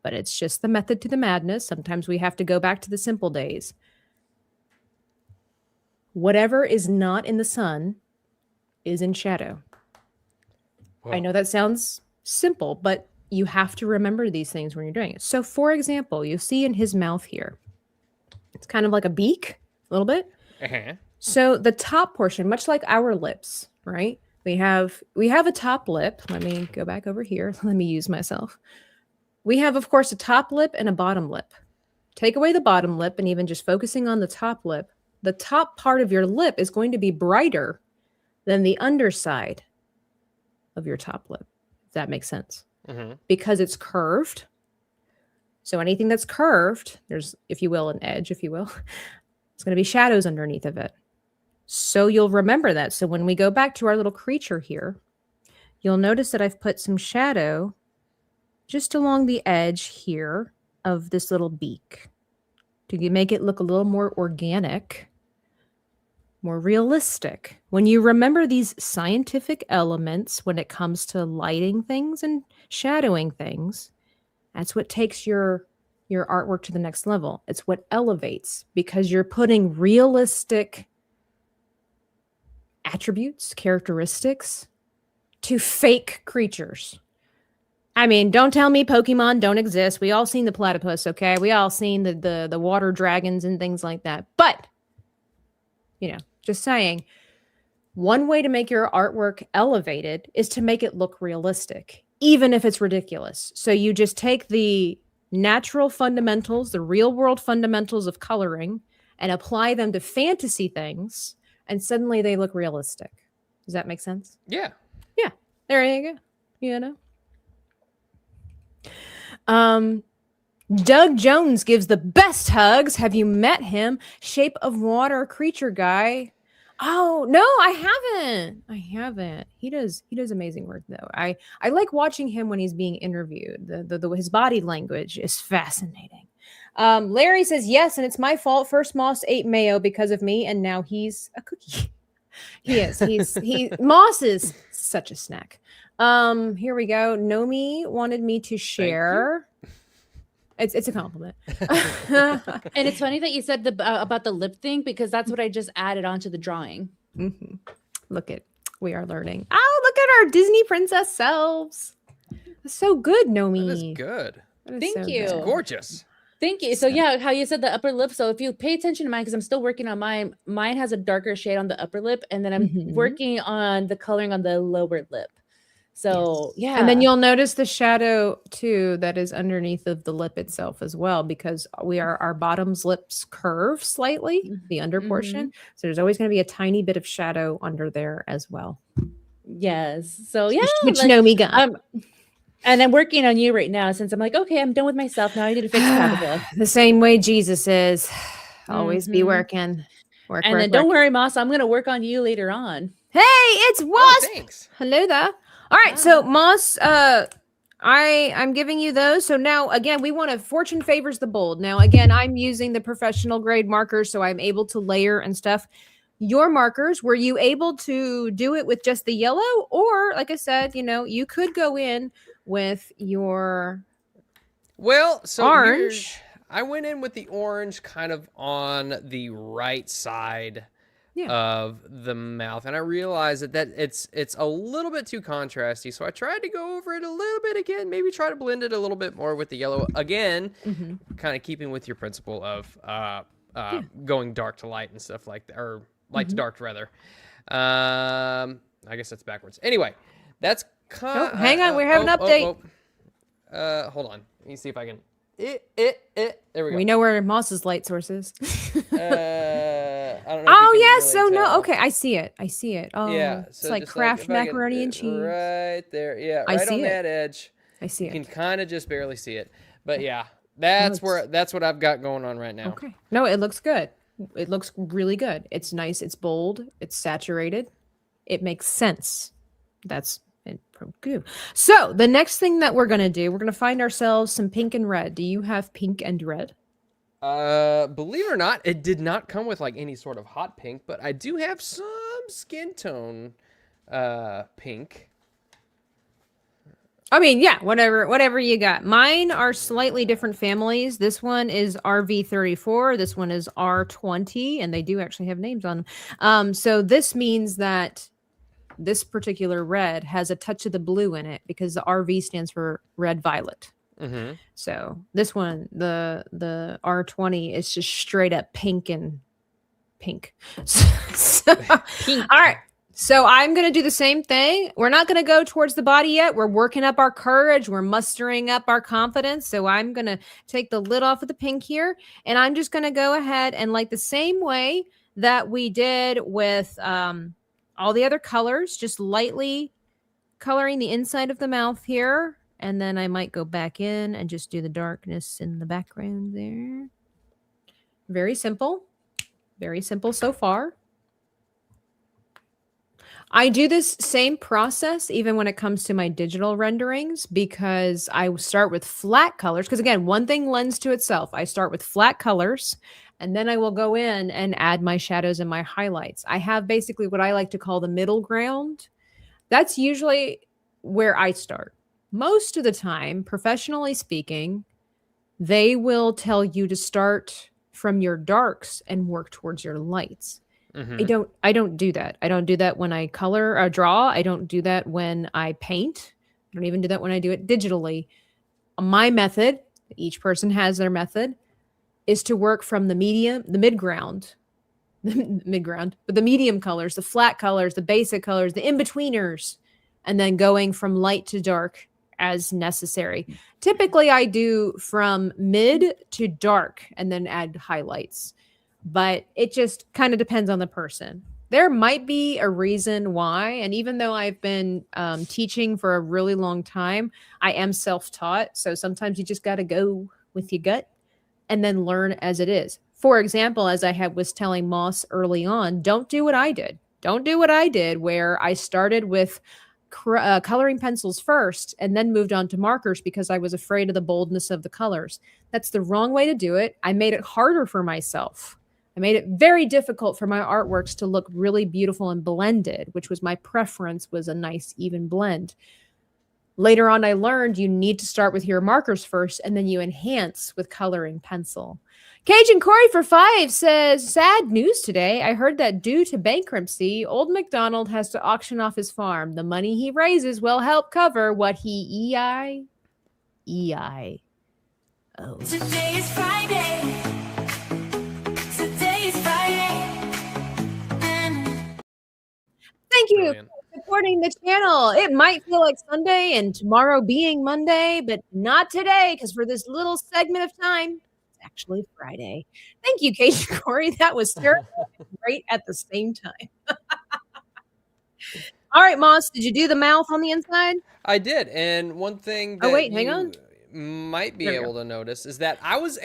Speaker 2: but it's just the method to the madness. Sometimes we have to go back to the simple days. Whatever is not in the sun is in shadow. Whoa. I know that sounds simple, but you have to remember these things when you're doing it. So, for example, you see in his mouth here, it's kind of like a beak, a little bit. Uh-huh. So the top portion, much like our lips, right? We have a top lip. Let me go back over here. Let me use myself. We have, of course, a top lip and a bottom lip. Take away the bottom lip and even just focusing on the top lip, the top part of your lip is going to be brighter than the underside of your top lip. If that makes sense. Mm-hmm. Because it's curved. So anything that's curved, there's, if you will, an edge, if you will, it's going to be shadows underneath of it. So you'll remember that. So when we go back to our little creature here, you'll notice that I've put some shadow just along the edge here of this little beak to make it look a little more organic, more realistic. When you remember these scientific elements when it comes to lighting things and shadowing things, that's what takes your artwork to the next level. It's what elevates because you're putting realistic attributes, characteristics to fake creatures. I mean, don't tell me Pokemon don't exist. We all seen the platypus, okay? We all seen the water dragons and things like that. But, you know, just saying, one way to make your artwork elevated is to make it look realistic, even if it's ridiculous. So you just take the natural fundamentals, the real world fundamentals of coloring, and apply them to fantasy things, and suddenly they look realistic. Does that make sense?
Speaker 5: Yeah.
Speaker 2: Yeah. There you go. You know? Doug Jones gives the best hugs. Have you met him? Shape of water creature guy. Oh no, I haven't. He does amazing work though. I like watching him when he's being interviewed. His body language is fascinating. Larry says yes, and it's my fault. First Moss ate mayo because of me, and now he's a cookie. He is. Moss is such a snack. Here we go. Nomi wanted me to share. It's a compliment.
Speaker 6: And it's funny that you said about the lip thing because that's what I just added onto the drawing.
Speaker 2: Mm-hmm. We are learning. Oh, look at our Disney princess selves. That's so good, Nomi.
Speaker 5: That is good.
Speaker 6: Thank you.
Speaker 5: It's gorgeous.
Speaker 6: Thank you. So yeah, how you said the upper lip. So if you pay attention to mine, because I'm still working on mine has a darker shade on the upper lip, and then I'm working on the coloring on the lower lip. So yeah.
Speaker 2: And then you'll notice the shadow too that is underneath of the lip itself as well, because our bottom's lips curve slightly, the under portion. So there's always going to be a tiny bit of shadow under there as well.
Speaker 6: Yes. So yeah.
Speaker 2: Which Nomi got.
Speaker 6: And I'm working on you right now since I'm like, okay, I'm done with myself. Now I need to fix Tabitha.
Speaker 2: The same way Jesus is. Always be working.
Speaker 6: Don't worry, Moss. I'm going to work on you later on.
Speaker 2: Hey, it's Wasp.
Speaker 5: Thanks.
Speaker 2: Hello there. All right, so Moss, I'm giving you those. So now, again, we want to fortune favors the bold. Now, again, I'm using the professional grade markers, so I'm able to layer and stuff. Your markers, were you able to do it with just the yellow? Or, like I said, you could go in with your orange.
Speaker 5: I went in with the orange kind of on the right side of the mouth, and I realized that it's a little bit too contrasty, so I tried to go over it a little bit again, maybe try to blend it a little bit more with the yellow again, kind of keeping with your principle of going dark to light and stuff like that, or light to dark rather. I guess that's backwards. Anyway, that's
Speaker 2: hang on, we have an update.
Speaker 5: Hold on, let me see if I can. There we go.
Speaker 2: We know where Moss's light source is.
Speaker 5: I don't know.
Speaker 2: Oh yes, so no, okay, I see it. Oh
Speaker 5: yeah,
Speaker 2: it's
Speaker 5: so
Speaker 2: like Kraft macaroni and cheese.
Speaker 5: Right there, yeah,
Speaker 2: I
Speaker 5: right
Speaker 2: see
Speaker 5: on
Speaker 2: it.
Speaker 5: that edge.
Speaker 2: I see
Speaker 5: You
Speaker 2: it.
Speaker 5: can kind of just barely see it, but yeah, that's what I've got going on right now.
Speaker 2: Okay. No, it looks good. It looks really good. It's nice. It's bold. It's saturated. It makes sense. That's good. So the next thing that we're gonna do, we're gonna find ourselves some pink and red. Do you have pink and red?
Speaker 5: Believe it or not, it did not come with like any sort of hot pink, but I do have some skin tone pink.
Speaker 2: I mean, yeah, whatever you got. Mine are slightly different families. This one is RV34. This one is R20, and they do actually have names on them. So this means that this particular red has a touch of the blue in it because the RV stands for red violet. So this one, the R20, is just straight up pink and pink. Pink. All right. So I'm going to do the same thing. We're not going to go towards the body yet. We're working up our courage. We're mustering up our confidence. So I'm going to take the lid off of the pink here. And I'm just going to go ahead and, like the same way that we did with all the other colors, just lightly coloring the inside of the mouth here. And then I might go back in and just do the darkness in the background there. Very simple. Very simple so far. I do this same process even when it comes to my digital renderings because I start with flat colors. Because again, one thing lends to itself. I start with flat colors and then I will go in and add my shadows and my highlights. I have basically what I like to call the middle ground. That's usually where I start. Most of the time, professionally speaking, they will tell you to start from your darks and work towards your lights. I don't do that. I don't do that when I color or draw. I don't do that when I paint. I don't even do that when I do it digitally. My method, each person has their method, is to work from the medium colors, but the medium colors, the flat colors, the basic colors, the in-betweeners, and then going from light to dark as necessary. Typically, I do from mid to dark and then add highlights. But it just kind of depends on the person. There might be a reason why. And even though I've been teaching for a really long time, I am self-taught. So sometimes you just got to go with your gut and then learn as it is. for example, as I was telling Moss early on, don't do what I did. Don't do what I did, where I started with coloring pencils first and then moved on to markers because I was afraid of the boldness of the colors. That's the wrong way to do it. I made it harder for myself. I made it very difficult for my artworks to look really beautiful and blended, which was my preference, was a nice even blend. Later on, I learned you need to start with your markers first, and then you enhance with coloring pencil. Cajun Corey for 5 says, sad news today. I heard that due to bankruptcy, old MacDonald has to auction off his farm. The money he raises will help cover what he EI. Oh.
Speaker 7: Today is Friday. Today is Friday.
Speaker 2: Thank you
Speaker 5: Brilliant.
Speaker 2: for supporting the channel. It might feel like Sunday and tomorrow being Monday, but not today, because for this little segment of time, it's actually Friday. Thank you, Cajun Corey. That was terrible and great at the same time. All right, Moss, did you do the mouth on the inside?
Speaker 5: I did, and one thing that
Speaker 2: Oh, wait, hang on.
Speaker 5: might be
Speaker 2: There we
Speaker 5: able to notice is that I was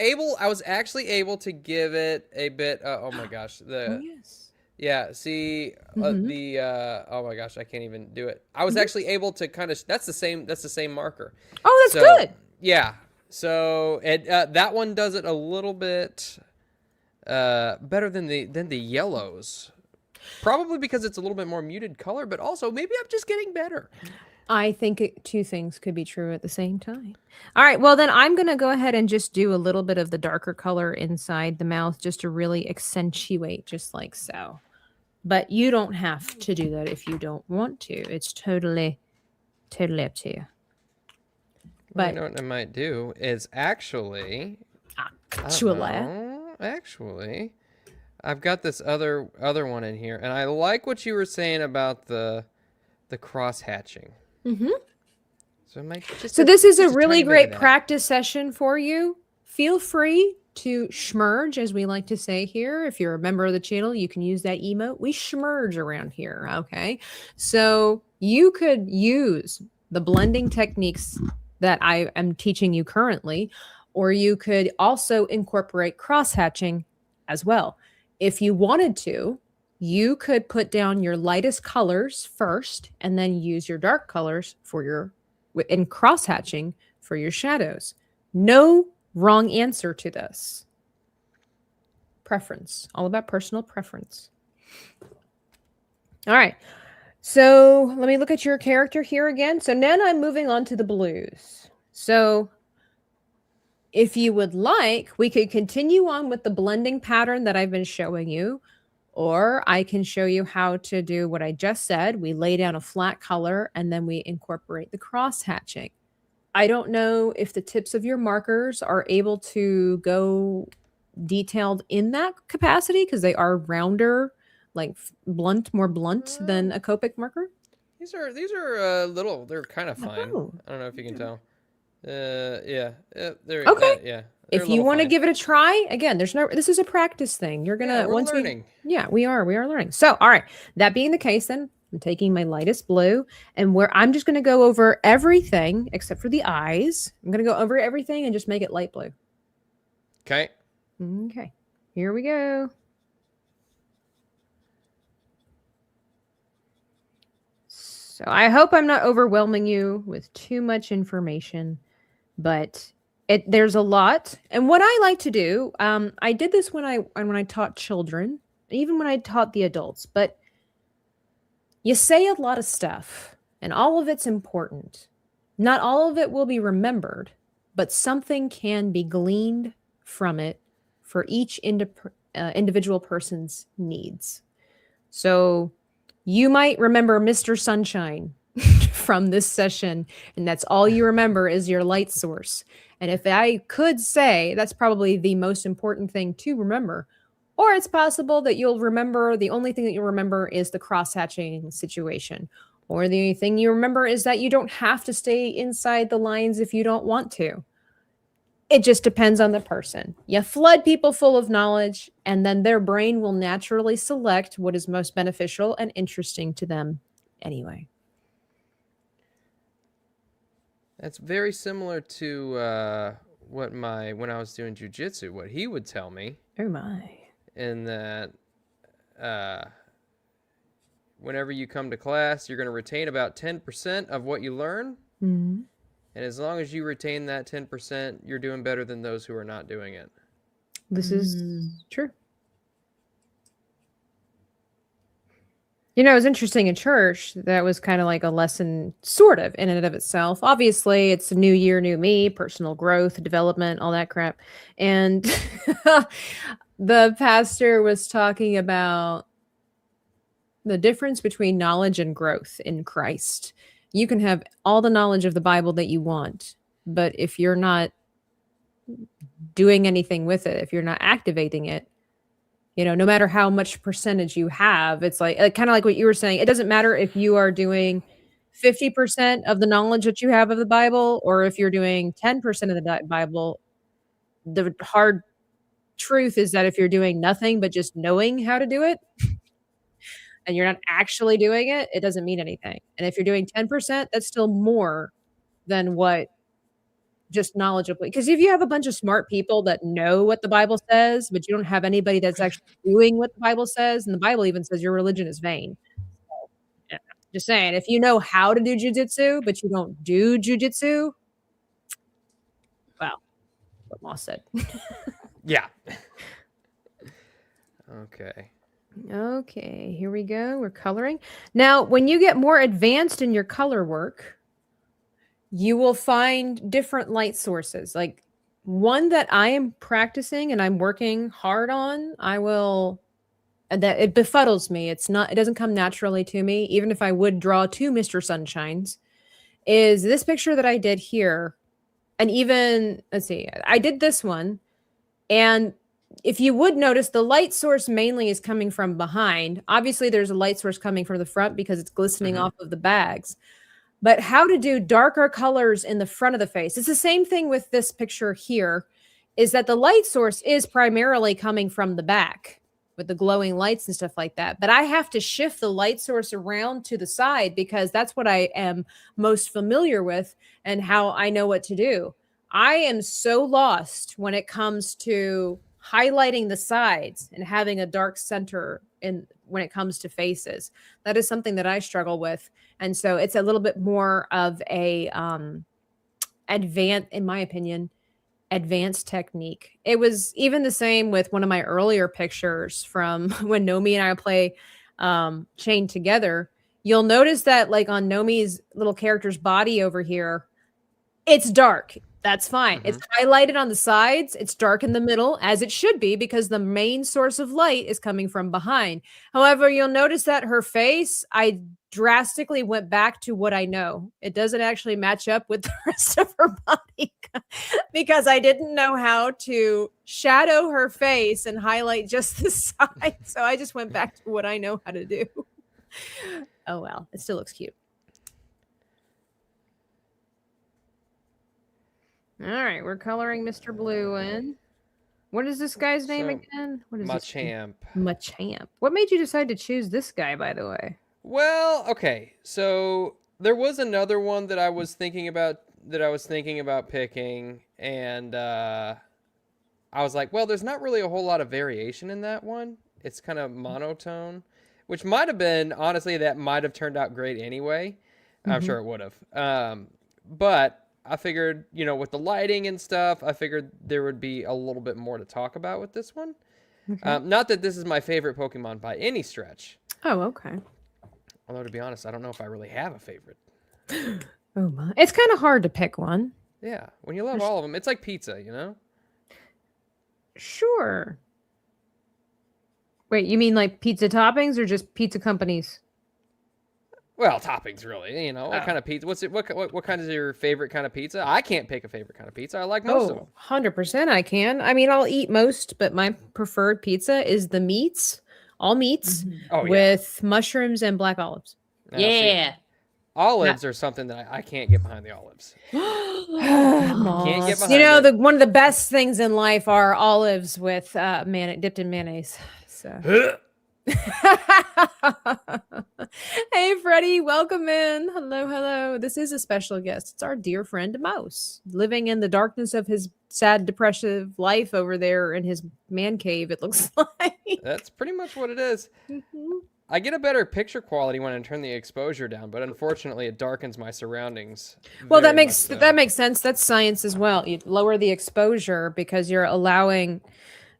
Speaker 5: actually able to give it a bit. Oh my gosh,
Speaker 2: Oh, yes.
Speaker 5: yeah. See
Speaker 2: Mhm.
Speaker 5: oh my gosh, I can't even do it. I was actually able to kind of. That's the same marker.
Speaker 2: Oh, that's
Speaker 5: So,
Speaker 2: good.
Speaker 5: Yeah. So that one does it a little bit better than the yellows. Probably because it's a little bit more muted color, but also maybe I'm just getting better.
Speaker 2: I think two things could be true at the same time. All right, well, then I'm going to go ahead and just do a little bit of the darker color inside the mouth just to really accentuate, just like so. But you don't have to do that if you don't want to. It's totally up to you.
Speaker 5: But
Speaker 2: But
Speaker 5: you know what I might do is actually, actually, I've got this other one in here, and I like what you were saying about the cross hatching.
Speaker 2: Mhm.
Speaker 5: So,
Speaker 2: So this is a
Speaker 5: just
Speaker 2: really
Speaker 5: tiny bit of
Speaker 2: great
Speaker 5: that.
Speaker 2: practice session for you. Feel free to schmerge, as we like to say here. If you're a member of the channel, you can use that emote. We schmerge around here, okay? So you could use the blending techniques that I am teaching you currently, or you could also incorporate cross-hatching as well. If you wanted to, you could put down your lightest colors first and then use your dark colors for your and cross hatching for your shadows. No wrong answer to this. Preference, all about personal preference. All right. So let me look at your character here again. So now I'm moving on to the blues. So if you would like, we could continue on with the blending pattern that I've been showing you. Or I can show you how to do what I just said. We lay down a flat color and then we incorporate the cross hatching. I don't know if the tips of your markers are able to go detailed in that capacity because they are rounder, like more blunt than a Copic marker.
Speaker 5: These are little. They're kind of fine.
Speaker 2: Oh.
Speaker 5: I don't know if you can tell. Yeah. There.
Speaker 2: Okay.
Speaker 5: Yeah.
Speaker 2: If you want to give it a try, again, this is a practice thing. You're gonna
Speaker 5: we're learning.
Speaker 2: we are learning. So, all right. That being the case, then I'm taking my lightest blue, and I'm just gonna go over everything except for the eyes. I'm gonna go over everything and just make it light blue.
Speaker 5: Okay.
Speaker 2: Okay. Here we go. So I hope I'm not overwhelming you with too much information, but there's a lot. And what I like to do, I did this when I taught children, even when I taught the adults, but you say a lot of stuff and all of it's important. Not all of it will be remembered, but something can be gleaned from it for each individual person's needs. So you might remember Mr. Sunshine from this session, and that's all you remember is your light source. And if I could say, that's probably the most important thing to remember. Or it's possible that you'll remember, the only thing that you'll remember is the cross-hatching situation. Or the only thing you remember is that you don't have to stay inside the lines if you don't want to. It just depends on the person. You flood people full of knowledge, and then their brain will naturally select what is most beneficial and interesting to them anyway.
Speaker 5: That's very similar to when I was doing jujitsu, what he would tell me,
Speaker 2: Oh my.
Speaker 5: in that whenever you come to class, you're going to retain about 10% of what you learn.
Speaker 2: Mm-hmm.
Speaker 5: And as long as you retain that 10%, you're doing better than those who are not doing it.
Speaker 2: This is true. You know, it was interesting in church. That was kind of like a lesson, sort of, in and of itself. Obviously, it's a new year, new me, personal growth, development, all that crap. And the pastor was talking about the difference between knowledge and growth in Christ. You can have all the knowledge of the Bible that you want, but if you're not doing anything with it, if you're not activating it, you know, no matter how much percentage you have, it's like kind of like what you were saying. It doesn't matter if you are doing 50% of the knowledge that you have of the Bible, or if you're doing 10% of the Bible. The hard truth is that if you're doing nothing but just knowing how to do it, and you're not actually doing it, it doesn't mean anything. And if you're doing 10%, that's still more than what just knowledgeably. Because if you have a bunch of smart people that know what the Bible says, but you don't have anybody that's actually doing what the Bible says, and the Bible even says your religion is vain. So, yeah, just saying, if you know how to do jujitsu, but you don't do jujitsu, well, what Moss said.
Speaker 5: Yeah. Okay.
Speaker 2: Okay, here we go. We're coloring. Now, when you get more advanced in your color work, you will find different light sources. Like one that I am practicing and I'm working hard on, that it befuddles me. It doesn't come naturally to me, even if I would draw two Mr. Sunshines, is this picture that I did here. And even, let's see, I did this one. And if you would notice, the light source mainly is coming from behind. Obviously, there's a light source coming from the front because it's glistening off of the bags. But how to do darker colors in the front of the face. It's the same thing with this picture here, is that the light source is primarily coming from the back with the glowing lights and stuff like that. But I have to shift the light source around to the side because that's what I am most familiar with and how I know what to do. I am so lost when it comes to highlighting the sides and having a dark center when it comes to faces. That is something that I struggle with. And so it's a little bit more of a in my opinion, advanced technique. It was even the same with one of my earlier pictures from when Nomi and I play Chained Together. You'll notice that like on Nomi's little character's body over here, it's dark. That's fine. It's highlighted on the sides. It's dark in the middle, as it should be, because the main source of light is coming from behind. However, you'll notice that her face, I drastically went back to what I know. It doesn't actually match up with the rest of her body because I didn't know how to shadow her face and highlight just the side. So I just went back to what I know how to do. Oh, well, it still looks cute. All right, we're coloring Mr. Blue in. What is this guy's name again? What is
Speaker 5: Machamp.
Speaker 2: Machamp. What made you decide to choose this guy, by the way?
Speaker 5: Well, okay. So there was another one that I was thinking about picking, and I was like, well, there's not really a whole lot of variation in that one. It's kind of monotone, which might have been, honestly, that might have turned out great anyway. I'm sure it would have. But I figured, with the lighting and stuff, I figured there would be a little bit more to talk about with this one. Okay. Not that this is my favorite Pokemon by any stretch.
Speaker 2: Oh, okay.
Speaker 5: Although, to be honest, I don't know if I really have a favorite.
Speaker 2: Oh, my. It's kind of hard to pick one.
Speaker 5: Yeah. When you love all of them, it's like pizza,
Speaker 2: Sure. Wait, you mean like pizza toppings or just pizza companies?
Speaker 5: Well, toppings, really. What kind of pizza? What kind is your favorite kind of pizza? I can't pick a favorite kind of pizza. I like most of them.
Speaker 2: 100% I can. I mean, I'll eat most, but my preferred pizza is the meats, all meats, with mushrooms and black olives.
Speaker 6: Yeah.
Speaker 5: Olives are something that I can't get behind the olives.
Speaker 2: Can't
Speaker 5: get behind it.
Speaker 2: One of the best things in life are olives with dipped in mayonnaise. So. Hey, Freddie, welcome in. Hello, hello. This is a special guest. It's our dear friend Mouse, living in the darkness of his sad, depressive life over there in his man cave, it looks like.
Speaker 5: That's pretty much what it is.
Speaker 2: Mhm.
Speaker 5: I get a better picture quality when I turn the exposure down, but unfortunately, it darkens my surroundings.
Speaker 2: Well,
Speaker 5: very
Speaker 2: that makes
Speaker 5: much so.
Speaker 2: that makes sense. That's science as well. You lower the exposure because you're allowing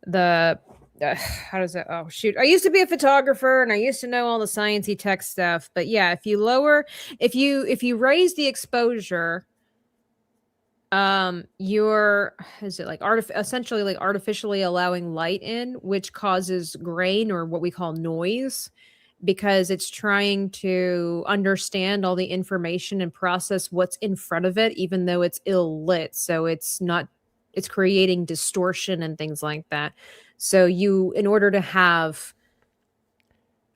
Speaker 2: the how does that? Oh shoot! I used to be a photographer and I used to know all the sciencey tech stuff. But yeah, if you raise the exposure, you're is it like essentially like artificially allowing light in, which causes grain or what we call noise, because it's trying to understand all the information and process what's in front of it, even though it's ill lit. So it's creating distortion and things like that. So in order to have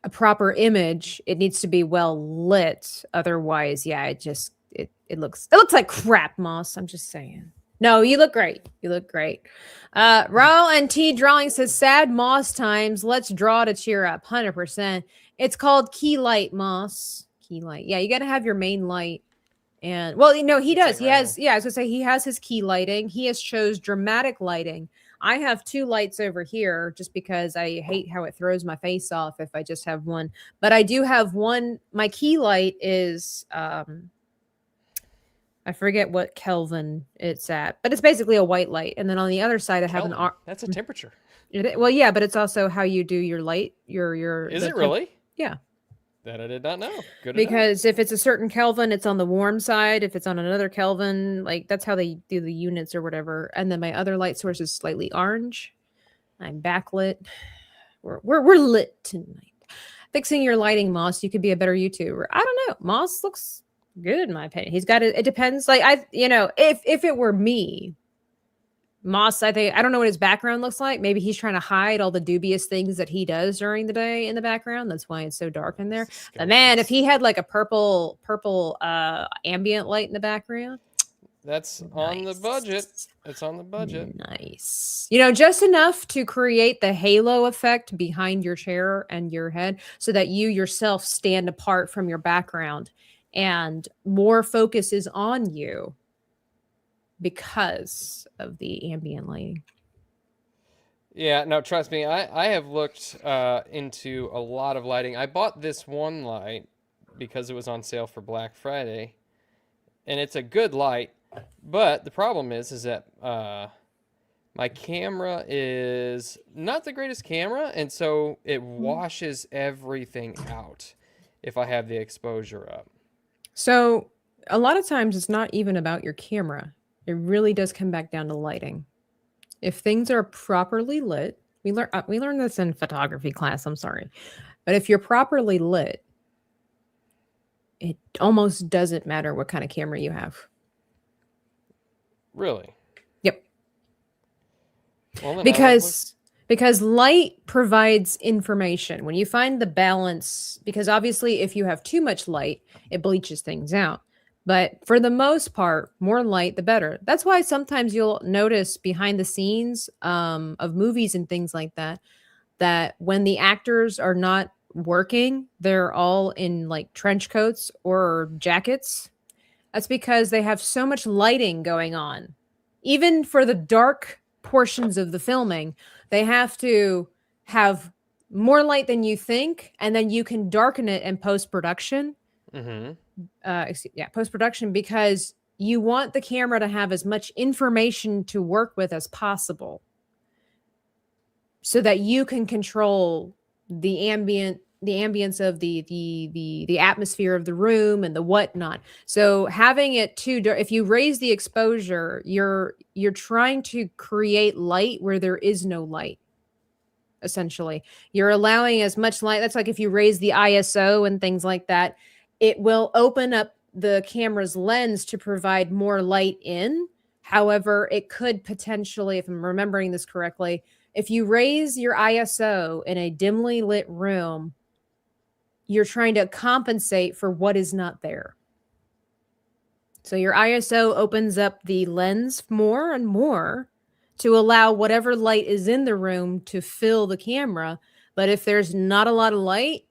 Speaker 2: a proper image, it needs to be well lit. Otherwise, yeah, it looks like crap, Moss. I'm just saying. No, you look great. You look great. Raul and T Drawing says sad Moss times. Let's draw to cheer up. 100%. It's called key light, Moss. Key light. Yeah, you got to have your main light. And well, he does. He has, I was gonna say he has his key lighting. He has chose dramatic lighting. I have 2 lights over here just because I hate how it throws my face off if I just have one. But I do have one. My key light is I forget what Kelvin it's at, but it's basically a white light. And then on the other side, I have
Speaker 5: Kelvin, that's a temperature.
Speaker 2: Well, yeah, but it's also how you do your light.
Speaker 5: Is it really?
Speaker 2: Yeah.
Speaker 5: That I did not know. Good.
Speaker 2: Because if it's a certain Kelvin, it's on the warm side. If it's on another Kelvin, like that's how they do the units or whatever. And then my other light source is slightly orange. I'm backlit. We're lit tonight. Fixing your lighting, Moss. You could be a better YouTuber. I don't know. Moss looks good in my opinion. He's got it. It depends. Like if it were me, Moss, I don't know what his background looks like. Maybe he's trying to hide all the dubious things that he does during the day in the background. That's why it's so dark in there. But man, if he had like a purple ambient light in the background,
Speaker 5: that's nice. On the budget. It's on the budget.
Speaker 2: Nice. Just enough to create the halo effect behind your chair and your head so that you yourself stand apart from your background and more focus is on you because of the ambient lighting.
Speaker 5: Yeah, no, trust me. I have looked into a lot of lighting. I bought this one light because it was on sale for Black Friday, and it's a good light. But the problem is that my camera is not the greatest camera, and so it washes everything out if I have the exposure up.
Speaker 2: So a lot of times it's not even about your camera. It really does come back down to lighting. If things are properly lit, we learned this in photography class, I'm sorry. But if you're properly lit, it almost doesn't matter what kind of camera you have.
Speaker 5: Really?
Speaker 2: Yep.
Speaker 5: Well,
Speaker 2: because light provides information. When you find the balance, because obviously if you have too much light, it bleaches things out. But for the most part, more light, the better. That's why sometimes you'll notice behind the scenes of movies and things like that, that when the actors are not working, they're all in like trench coats or jackets. That's because they have so much lighting going on. Even for the dark portions of the filming, they have to have more light than you think, and then you can darken it in post-production. Post-production, because you want the camera to have as much information to work with as possible so that you can control the ambience of the atmosphere of the room and the whatnot. So having it if you raise the exposure, you're trying to create light where there is no light. Essentially, you're allowing as much light. That's like if you raise the ISO and things like that, it will open up the camera's lens to provide more light in. However, it could potentially, if I'm remembering this correctly, if you raise your ISO in a dimly lit room, you're trying to compensate for what is not there. So your ISO opens up the lens more and more to allow whatever light is in the room to fill the camera. But if there's not a lot of light,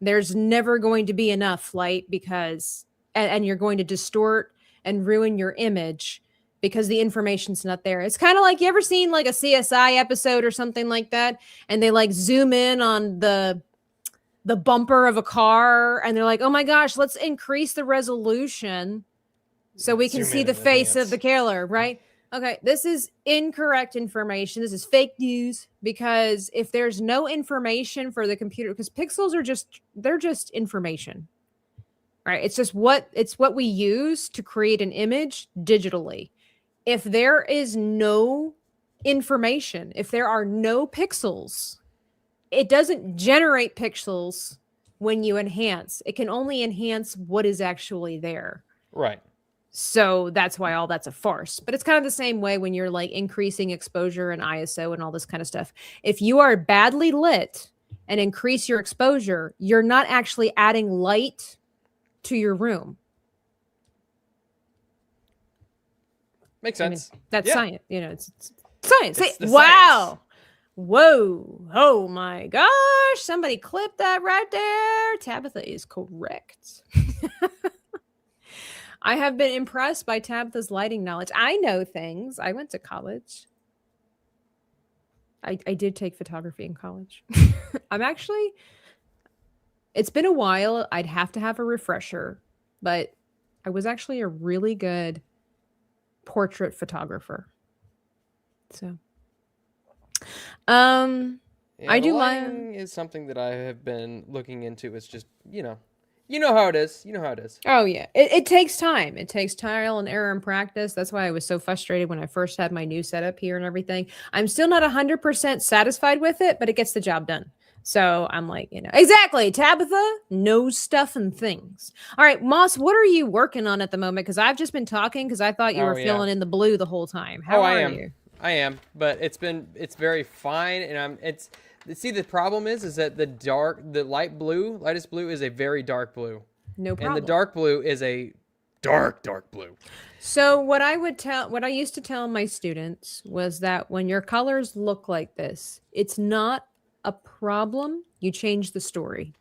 Speaker 2: there's never going to be enough light because, and you're going to distort and ruin your image because the information's not there. It's kind of like, you ever seen like a CSI episode or something like that, and they like zoom in on the bumper of a car and they're like, oh my gosh, let's increase the resolution so we can
Speaker 5: Zoom
Speaker 2: see
Speaker 5: in
Speaker 2: the
Speaker 5: and
Speaker 2: face of
Speaker 5: enhance.
Speaker 2: the killer, right? Okay, this is incorrect information. This is fake news, because if there's no information for the computer, because pixels are they're just information, right? It's what we use to create an image digitally. If there is no information, if there are no pixels, it doesn't generate pixels when you enhance. It can only enhance what is actually there.
Speaker 5: Right.
Speaker 2: So that's why all that's a farce. But it's kind of the same way when you're like increasing exposure and ISO and all this kind of stuff. If you are badly lit and increase your exposure, you're not actually adding light to your room.
Speaker 5: Makes
Speaker 2: I mean,
Speaker 5: sense.
Speaker 2: that's
Speaker 5: Yeah.
Speaker 2: science. You know, it's science.
Speaker 5: It's the
Speaker 2: Wow.
Speaker 5: science.
Speaker 2: Whoa. Oh my gosh. Somebody clip that right there. Tabitha is correct. I have been impressed by Tabitha's lighting knowledge. I know things. I went to college. I did take photography in college. It's been a while. I'd have to have a refresher, but I was actually a really good portrait photographer. So,
Speaker 5: Yeah,
Speaker 2: I
Speaker 5: the
Speaker 2: do
Speaker 5: lighting is something that I have been looking into. It's just, you know how it is. You know how it is.
Speaker 2: Oh yeah, it takes time. It takes trial and error and practice. That's why I was so frustrated when I first had my new setup here and everything. I'm still not 100% satisfied with it, but it gets the job done. So I'm like, exactly. Tabitha knows stuff and things. All right, Moss, what are you working on at the moment? Because I've just been talking because I thought you were
Speaker 5: Oh, yeah.
Speaker 2: filling in the blue the whole time. How
Speaker 5: I
Speaker 2: are
Speaker 5: am.
Speaker 2: you?
Speaker 5: I am, but it's very fine, and see, the problem is that the lightest blue is a very dark blue.
Speaker 2: No problem.
Speaker 5: And the dark blue is a dark blue.
Speaker 2: So what I used to tell my students was that when your colors look like this, it's not a problem. You change the story.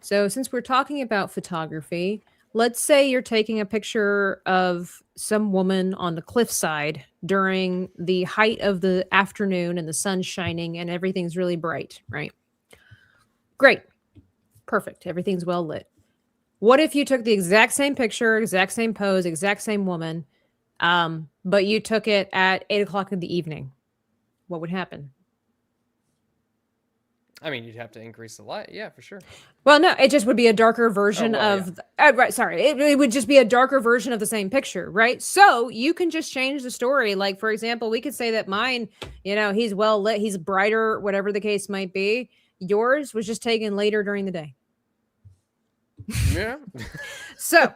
Speaker 2: So since we're talking about photography, let's say you're taking a picture of some woman on the cliffside during the height of the afternoon and the sun's shining and everything's really bright, right? Great. Perfect. Everything's well lit. What if you took the exact same picture, exact same pose, exact same woman, but you took it at 8 o'clock in the evening? What would happen?
Speaker 5: I mean, you'd have to increase the light. Yeah, for sure.
Speaker 2: Well, no, it just would be a darker version
Speaker 5: well,
Speaker 2: of, right, sorry. It would just be a darker version of the same picture, right? So you can just change the story. Like, for example, we could say that mine, he's well lit, he's brighter, whatever the case might be. Yours was just taken later during the day.
Speaker 5: Yeah.
Speaker 2: So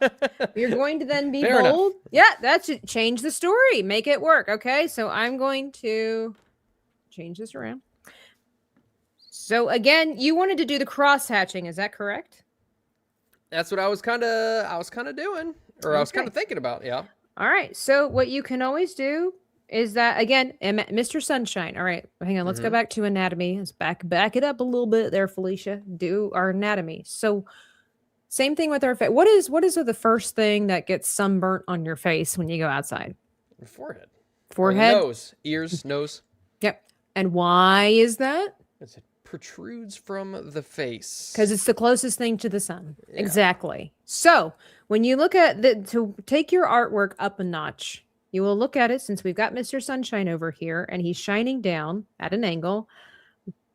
Speaker 2: you're going to then be
Speaker 5: Fair
Speaker 2: bold.
Speaker 5: enough.
Speaker 2: Yeah, that's it. Change the story. Make it work. Okay. So I'm going to change this around. So again, you wanted to do the cross hatching. Is that correct?
Speaker 5: That's what I was kind of doing, or I was kind of thinking about. Yeah.
Speaker 2: All right. So what you can always do is that, again, Mr. Sunshine. All right. Hang on. Let's go back to anatomy. Let's back it up a little bit there, Felicia. Do our anatomy. So same thing with our face. What is the first thing that gets sunburnt on your face when you go outside?
Speaker 5: Your forehead.
Speaker 2: Forehead.
Speaker 5: Or nose. Ears. Nose.
Speaker 2: Yep. And why is that?
Speaker 5: It protrudes from the face.
Speaker 2: Because it's the closest thing to the sun.
Speaker 5: Yeah.
Speaker 2: Exactly. So when you look at to take your artwork up a notch, you will look at it, since we've got Mr. Sunshine over here and he's shining down at an angle.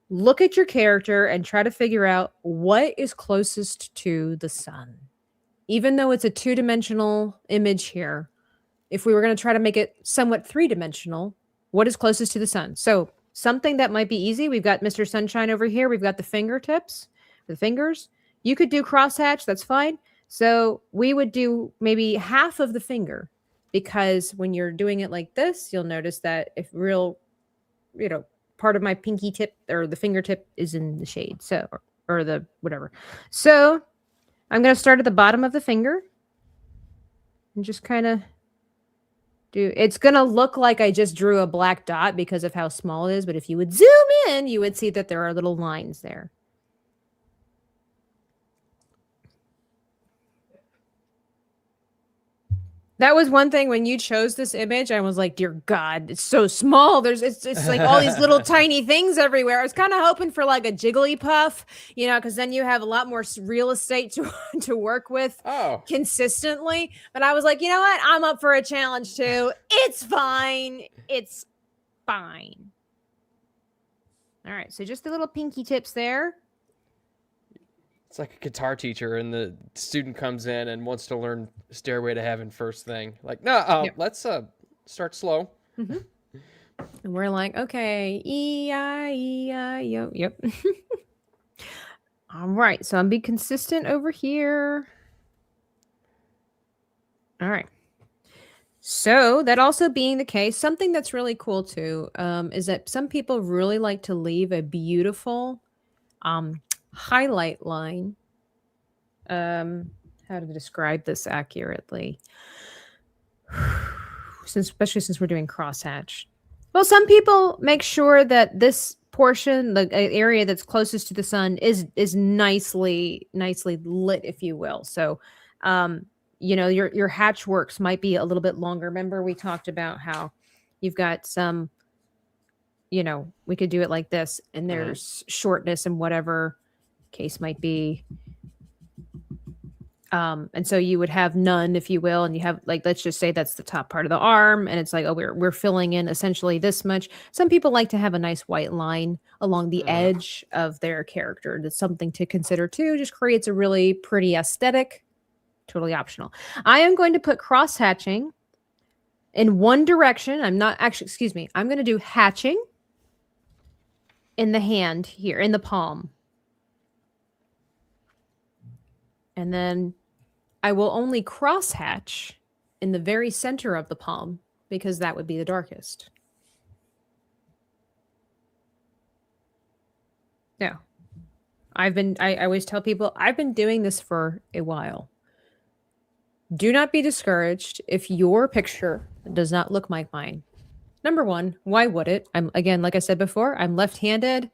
Speaker 2: Look at your character and try to figure out what is closest to the sun. Even though it's a two-dimensional image here, if we were going to try to make it somewhat three-dimensional, what is closest to the sun? So something that might be easy. We've got Mr. Sunshine over here. We've got the fingertips, the fingers. You could do crosshatch. That's fine. So we would do maybe half of the finger, because when you're doing it like this, you'll notice that if part of my pinky tip or the fingertip is in the shade. So, or the whatever. So I'm going to start at the bottom of the finger and just kind of It's going to look like I just drew a black dot because of how small it is. But if you would zoom in, you would see that there are little lines there. That was one thing when you chose this image. I was like, dear God, it's so small. It's like all these little tiny things everywhere. I was kind of hoping for like a Jigglypuff, because then you have a lot more real estate to work with consistently. But I was like, you know what? I'm up for a challenge too. It's fine. It's fine. All right. So just the little pinky tips there.
Speaker 5: It's like a guitar teacher and the student comes in and wants to learn Stairway to Heaven first thing. Like, no, let's start slow.
Speaker 2: Mm-hmm. And we're like, okay, E-I-E-I-O. Yep. All right. So I'm being consistent over here. All right. So that also being the case, something that's really cool too, is that some people really like to leave a beautiful highlight line. How to describe this accurately? Especially since we're doing crosshatch. Well, some people make sure that this portion, the area that's closest to the sun, is nicely lit, if you will. So, your hatch works might be a little bit longer. Remember, we talked about how you've got some, we could do it like this, and there's shortness and whatever case might be. And so you would have none, if you will, and you have, like, let's just say that's the top part of the arm, and it's like, oh, we're filling in essentially this much. Some people like to have a nice white line along the edge of their character. That's something to consider too. Just creates a really pretty aesthetic. Totally optional. I am going to put cross hatching in one direction. I'm going to do hatching in the hand here, in the palm. And then I will only cross hatch in the very center of the palm because that would be the darkest. Now, I always tell people I've been doing this for a while. Do not be discouraged if your picture does not look like mine. Number one, why would it? Again, like I said before, I'm left-handed.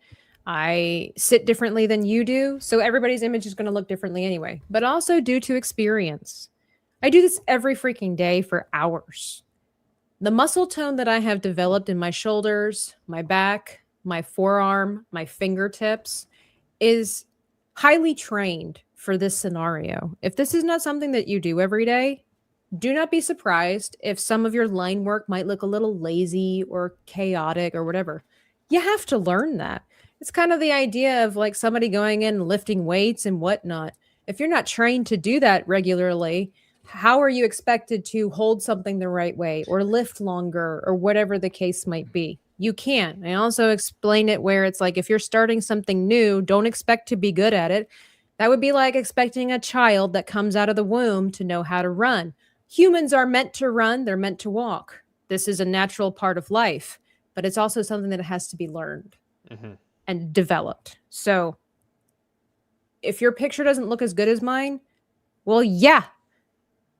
Speaker 2: I sit differently than you do, so everybody's image is going to look differently anyway, but also due to experience. I do this every freaking day for hours. The muscle tone that I have developed in my shoulders, my back, my forearm, my fingertips is highly trained for this scenario. If this is not something that you do every day, do not be surprised if some of your line work might look a little lazy or chaotic or whatever. You have to learn that. It's kind of the idea of like somebody going in and lifting weights and whatnot. If you're not trained to do that regularly, how are you expected to hold something the right way or lift longer or whatever the case might be? You can. I also explain it where it's like if you're starting something new, don't expect to be good at it. That would be like expecting a child that comes out of the womb to know how to run. Humans are meant to run. They're meant to walk. This is a natural part of life, but it's also something that has to be learned. And developed. So if your picture doesn't look as good as mine, well, yeah,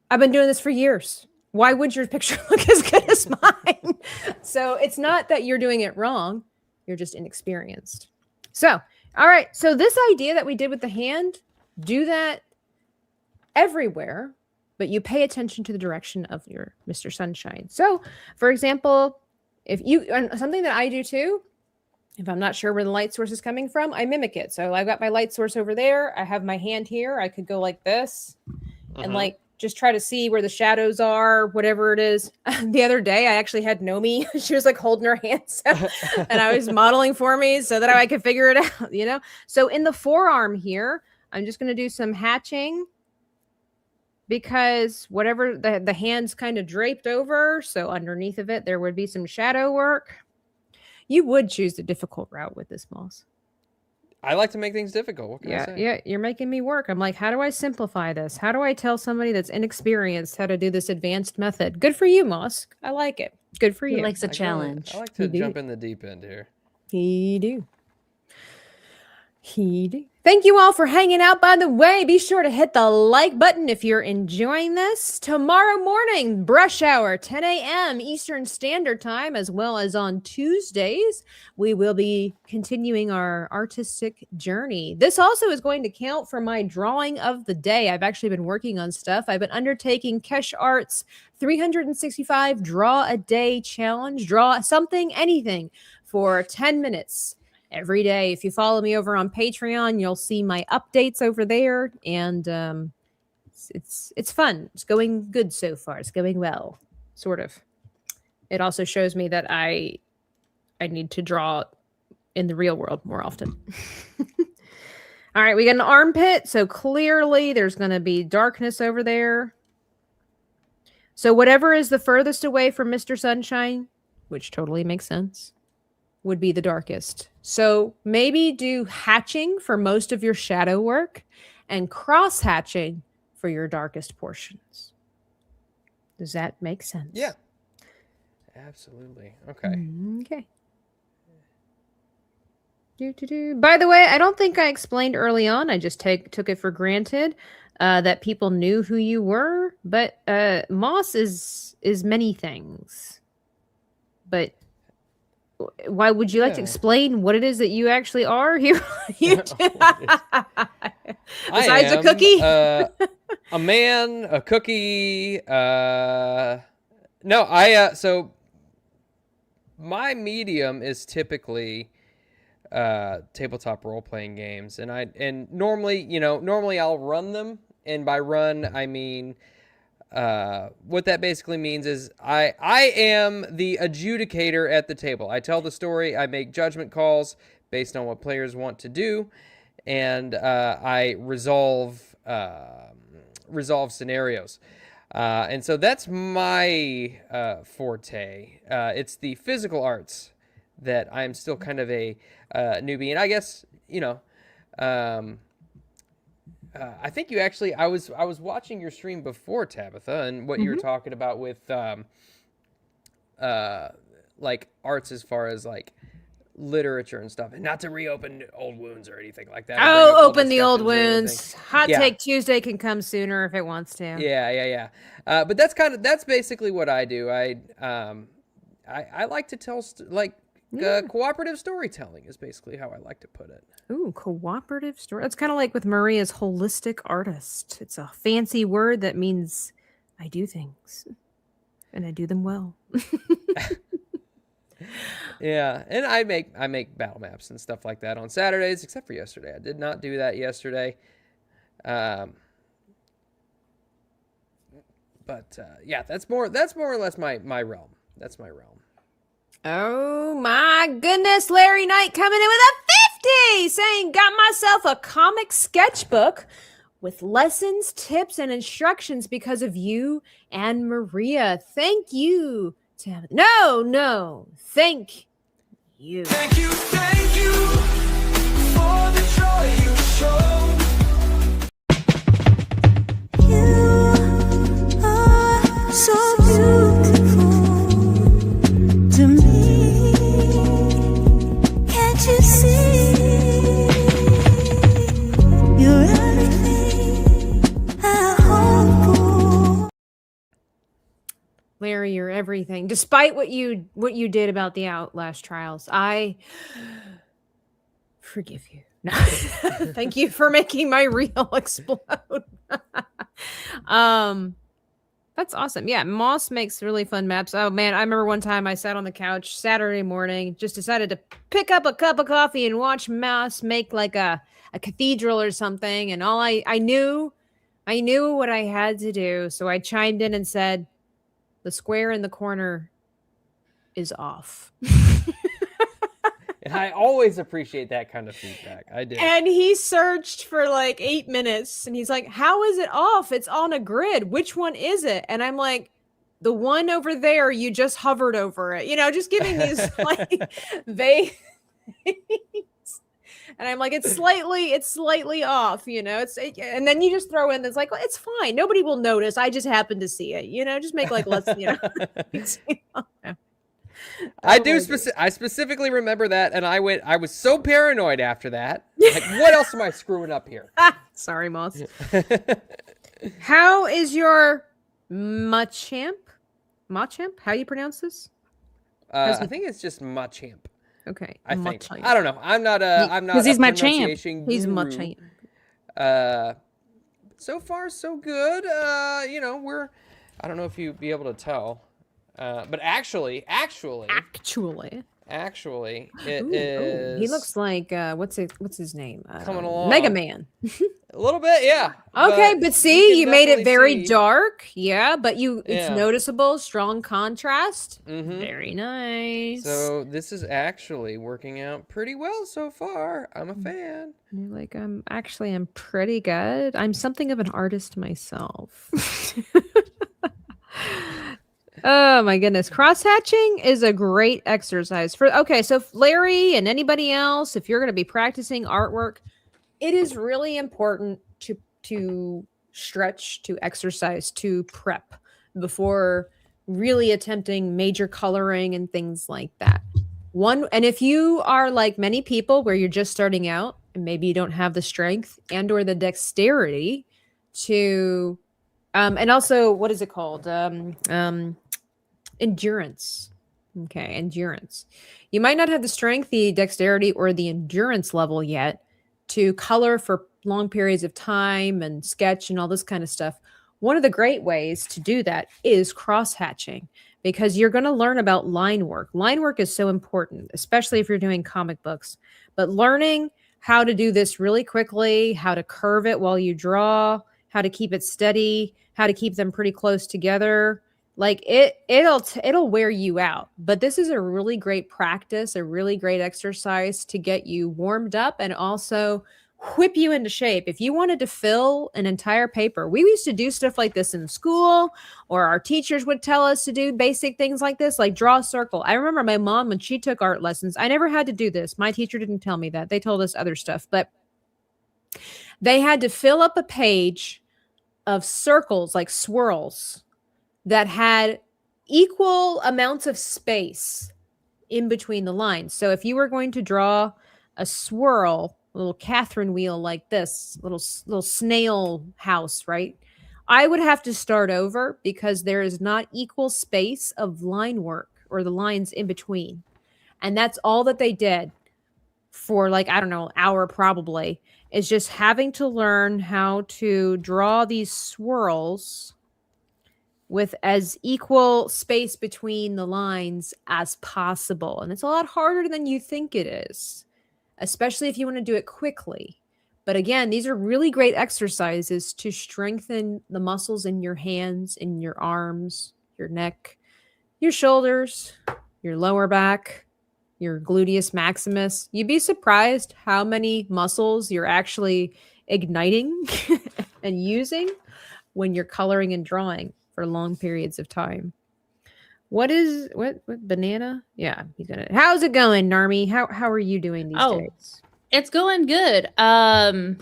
Speaker 2: I've been doing this for years. Why would your picture look as good as mine? So it's not that you're doing it wrong. You're just inexperienced. So, all right. So this idea that we did with the hand, do that everywhere, but you pay attention to the direction of your Mr. Sunshine. So, for example, and something that I do too, if I'm not sure where the light source is coming from, I mimic it. So I've got my light source over there. I have my hand here. I could go like this and like just try to see where the shadows are, whatever it is. The other day, I actually had Nomi. She was like holding her hands up and I was modeling for me so that I could figure it out, So in the forearm here, I'm just going to do some hatching because whatever the hand's kind of draped over. So underneath of it, there would be some shadow work. You would choose the difficult route with this, Moss.
Speaker 5: I like to make things difficult. What can I say?
Speaker 2: Yeah, you're making me work. I'm like, how do I simplify this? How do I tell somebody that's inexperienced how to do this advanced method? Good for you, Moss. I like it. Good for you.
Speaker 6: He likes a challenge.
Speaker 5: I like to jump in the deep end here.
Speaker 2: He do. Thank you all for hanging out. By the way, be sure to hit the like button if you're enjoying this. Tomorrow morning, brush hour, 10 a.m. Eastern Standard Time, as well as on Tuesdays, we will be continuing our artistic journey. This also is going to count for my drawing of the day. I've actually been working on stuff. I've been undertaking Kesh Art's 365 Draw a Day challenge. Draw something, anything, for 10 minutes. Every day. If you follow me over on Patreon, you'll see my updates over there, and it's fun. It's going good so far. It's going well, sort of. It also shows me that I need to draw in the real world more often. All right, we got an armpit, so clearly there's going to be darkness over there. So whatever is the furthest away from Mr. Sunshine, which totally makes sense, would be the darkest. So maybe do hatching for most of your shadow work and cross hatching for your darkest portions. Does that make sense?
Speaker 5: Yeah. Absolutely. Okay.
Speaker 2: Okay. By the way, I don't think I explained early on. I just took it for granted that people knew who you were. But Moss is many things. But why would you like to explain what it is that you actually are here? Besides a cookie?
Speaker 5: A man, a cookie. So my medium is typically tabletop role-playing games, and normally I'll run them, and by run I mean what that basically means is I am the adjudicator at the table. I tell the story, I make judgment calls based on what players want to do, and I resolve scenarios. And so that's my forte. It's the physical arts that I'm still kind of a newbie, and I guess I think you actually. I was watching your stream before, Tabitha, and what you were talking about with like arts as far as like literature and stuff, and not to reopen old wounds or anything like that.
Speaker 2: Oh, open the old wounds. Hot Take Tuesday can come sooner if it wants to.
Speaker 5: Yeah. But that's basically what I do. I like to tell cooperative storytelling is basically how I like to put it.
Speaker 2: Ooh, cooperative story. It's kind of like with Maria's holistic artist. It's a fancy word that means I do things and I do them well.
Speaker 5: Yeah, and I make battle maps and stuff like that on Saturdays, except for yesterday. I did not do that yesterday. But yeah, that's more or less my realm. That's my realm.
Speaker 2: Oh my goodness, Larry Knight coming in with a 50, saying, got myself a comic sketchbook with lessons, tips, and instructions because of you and Maria. Thank you. No, thank you.
Speaker 7: Thank you for the joy you show. You are so beautiful to me. Can't you see? You're everything I hope for.
Speaker 2: Larry, you're everything. Despite what you did about the Outlast trials, I forgive you. Thank you for making my reel explode. That's awesome. Yeah, Moss makes really fun maps. Oh man, I remember one time I sat on the couch Saturday morning, just decided to pick up a cup of coffee and watch Moss make like a cathedral or something. And all I knew what I had to do. So I chimed in and said, the square in the corner is off.
Speaker 5: And I always appreciate that kind of feedback. I do.
Speaker 2: And he searched for like 8 minutes and he's like, how is it off? It's on a grid. Which one is it? And I'm like, the one over there, you just hovered over it. Just giving these like vague things. And I'm like, it's slightly off, and then you just throw in this like, well, it's fine. Nobody will notice. I just happened to see it, just make like less,
Speaker 5: I
Speaker 2: Oh
Speaker 5: do.
Speaker 2: my
Speaker 5: I specifically remember that, and I was so paranoid after that. Like, what else am I screwing up here?
Speaker 2: Sorry, Moss. How is your Machamp? Machamp? How do you pronounce this?
Speaker 5: I think it's just Machamp.
Speaker 2: Okay.
Speaker 5: I think.
Speaker 2: Machamp.
Speaker 5: I don't know. I'm not a
Speaker 6: 'Cause he's
Speaker 5: a
Speaker 6: my champ.
Speaker 5: pronunciation
Speaker 2: He's
Speaker 5: guru.
Speaker 2: Machamp.
Speaker 5: So far so good. You know, I don't know if you'd be able to tell. But actually, it
Speaker 2: Ooh,
Speaker 5: is.
Speaker 2: he looks like what's his name?
Speaker 5: Coming along.
Speaker 2: Mega Man.
Speaker 5: A little bit, yeah.
Speaker 2: Okay, but see, you
Speaker 5: can
Speaker 2: made it
Speaker 5: definitely
Speaker 2: very
Speaker 5: see-
Speaker 2: dark. Yeah, but it's
Speaker 5: Yeah.
Speaker 2: noticeable, strong contrast.
Speaker 5: Mhm.
Speaker 2: Very nice.
Speaker 5: So this is actually working out pretty well so far. I'm
Speaker 2: Mm.
Speaker 5: a fan.
Speaker 2: You're like, I'm pretty good. I'm something of an artist myself. Oh my goodness. Cross hatching is a great exercise so Larry and anybody else, if you're going to be practicing artwork, it is really important to stretch, to exercise, to prep before really attempting major coloring and things like that. And if you are like many people where you're just starting out and maybe you don't have the strength and or the dexterity to and also what is it called? Endurance. Okay, endurance. You might not have the strength, the dexterity, or the endurance level yet to color for long periods of time and sketch and all this kind of stuff. One of the great ways to do that is cross hatching because you're going to learn about line work. Line work is so important, especially if you're doing comic books. But learning how to do this really quickly, how to curve it while you draw, how to keep it steady, how to keep them pretty close together. Like it'll wear you out, but this is a really great practice, a really great exercise to get you warmed up and also whip you into shape. If you wanted to fill an entire paper, we used to do stuff like this in school, or our teachers would tell us to do basic things like this, like draw a circle. I remember my mom, when she took art lessons, I never had to do this. My teacher didn't tell me that. They told us other stuff, but they had to fill up a page of circles, like swirls, that had equal amounts of space in between the lines. So if you were going to draw a swirl, a little Catherine wheel like this, little snail house, right? I would have to start over because there is not equal space of line work or the lines in between. And that's all that they did for like, I don't know, an hour probably, is just having to learn how to draw these swirls with as equal space between the lines as possible. And it's a lot harder than you think it is, especially if you want to do it quickly. But again, these are really great exercises to strengthen the muscles in your hands, in your arms, your neck, your shoulders, your lower back, your gluteus maximus. You'd be surprised how many muscles you're actually igniting and using when you're coloring and drawing for long periods of time. What banana? Yeah, how's it going, Narmi? How are you doing these days?
Speaker 6: It's going good. I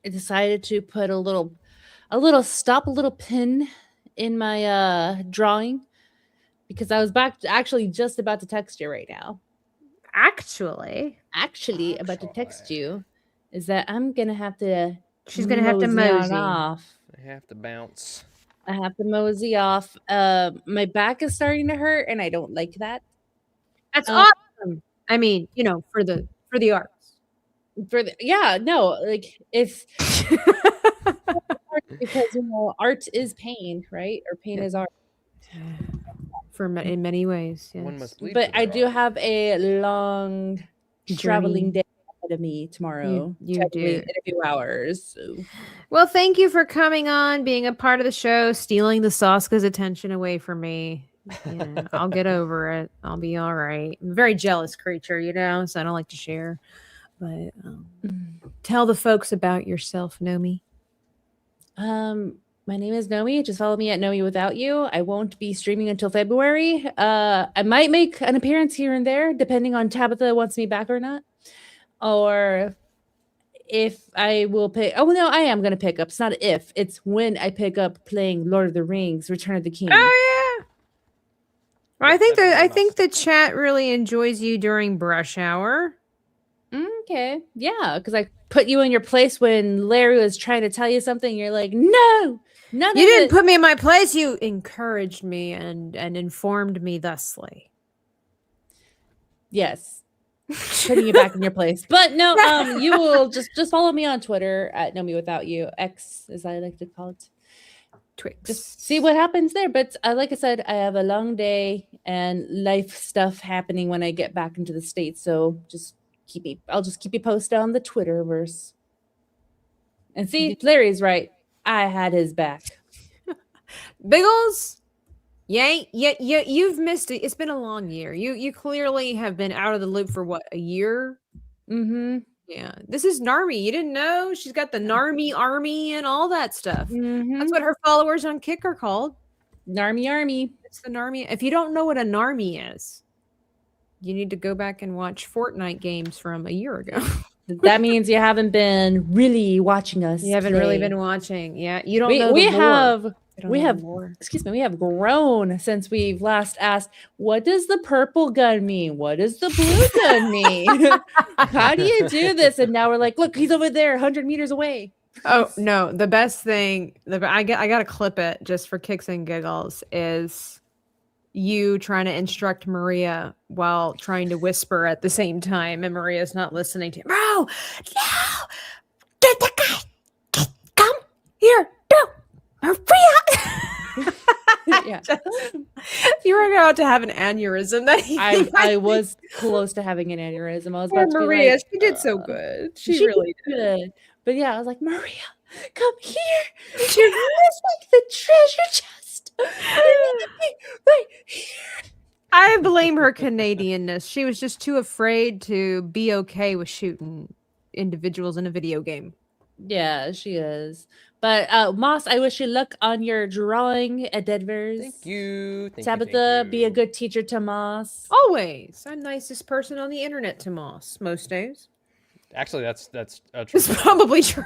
Speaker 6: decided to put a little pin in my drawing because I was actually just about to text you right now. Actually about to text you is that I'm gonna have to.
Speaker 2: She's gonna have to mosey
Speaker 6: off.
Speaker 5: I have to bounce.
Speaker 6: I have to mosey off. My back is starting to hurt, and I don't like that.
Speaker 2: That's awesome. I mean, for the arts.
Speaker 6: Like it's because art is pain, right? Or pain is art.
Speaker 2: In many ways, yes.
Speaker 5: One must bleed.
Speaker 6: But I do have a long traveling day ahead of me tomorrow.
Speaker 2: You do
Speaker 6: in a few hours. So.
Speaker 2: Well, thank you for coming on, being a part of the show, stealing the Saska's attention away from me. Yeah, I'll get over it. I'll be all right. I'm a very jealous creature, so I don't like to share. But tell the folks about yourself, Nomi.
Speaker 6: My name is Nomi. Just follow me at Nomi Without You. I won't be streaming until February. I might make an appearance here and there, depending on Tabitha wants me back or not. Or if I will pick. Oh, no, I am going to pick up. It's not if. It's when I pick up playing Lord of the Rings, Return of the King.
Speaker 2: Oh, yeah. I think
Speaker 5: that's
Speaker 2: I
Speaker 5: what
Speaker 2: think
Speaker 5: I'm
Speaker 2: the chat really enjoys you during brush hour.
Speaker 6: Okay. Yeah, because I put you in your place when Larry was trying to tell you something. You're like, no, none
Speaker 2: You
Speaker 6: of
Speaker 2: didn't
Speaker 6: it.
Speaker 2: put me in my place. You encouraged me and informed me thusly.
Speaker 6: Yes. Putting you back in your place. But no, you will just follow me on Twitter at Know Me Without You, X as I like to call it.
Speaker 2: Twix.
Speaker 6: Just see what happens there. But like I said, I have a long day and life stuff happening when I get back into the States. So I'll just keep you posted on the Twitterverse. And see, Larry's right. I had his back.
Speaker 2: Biggles. You've missed it. It's been a long year. You clearly have been out of the loop for what, a year?
Speaker 6: Mm-hmm.
Speaker 2: Yeah. This is Narmi. You didn't know? She's got the Narmi army and all that stuff.
Speaker 6: Mm-hmm.
Speaker 2: That's what her followers on Kick are called.
Speaker 6: Narmy Army.
Speaker 2: It's the Narmi. If you don't know what a Narmi is, you need to go back and watch Fortnite games from a year ago.
Speaker 6: That means you haven't been really watching us.
Speaker 2: You haven't really
Speaker 6: play.
Speaker 2: been watching. Yeah. You don't know
Speaker 6: We
Speaker 2: the lore.
Speaker 6: have
Speaker 2: You don't
Speaker 6: we
Speaker 2: know the
Speaker 6: have
Speaker 2: lore.
Speaker 6: excuse me, we have grown since we've last asked, what does the purple gun mean? What does the blue gun mean? How do you do this? And now we're like, look, he's over there 100 meters away.
Speaker 2: Oh no, the best thing I gotta clip it just for kicks and giggles is you trying to instruct Maria while trying to whisper at the same time, and Maria's not listening to you. Bro, no, get that guy. Come here, no, Maria.
Speaker 6: Yeah.
Speaker 2: You were about to have an aneurysm. That
Speaker 6: I was close to having an aneurysm. I was
Speaker 2: Poor
Speaker 6: about to be
Speaker 2: Maria.
Speaker 6: like,
Speaker 2: She did so good. She really did.
Speaker 6: good. But yeah, I was like, Maria, come here. She was like the treasure chest. Right here.
Speaker 2: I blame her Canadianness. She was just too afraid to be okay with shooting individuals in a video game.
Speaker 6: Yeah, she is. But Moss, I wish you luck on your drawing endeavors.
Speaker 5: Thank you. Thank you,
Speaker 6: Tabitha,
Speaker 5: thank
Speaker 6: be a
Speaker 5: you.
Speaker 6: good teacher to Moss.
Speaker 2: Always. I'm nicest person on the internet to Moss most days.
Speaker 5: Actually, that's true.
Speaker 2: It's probably true.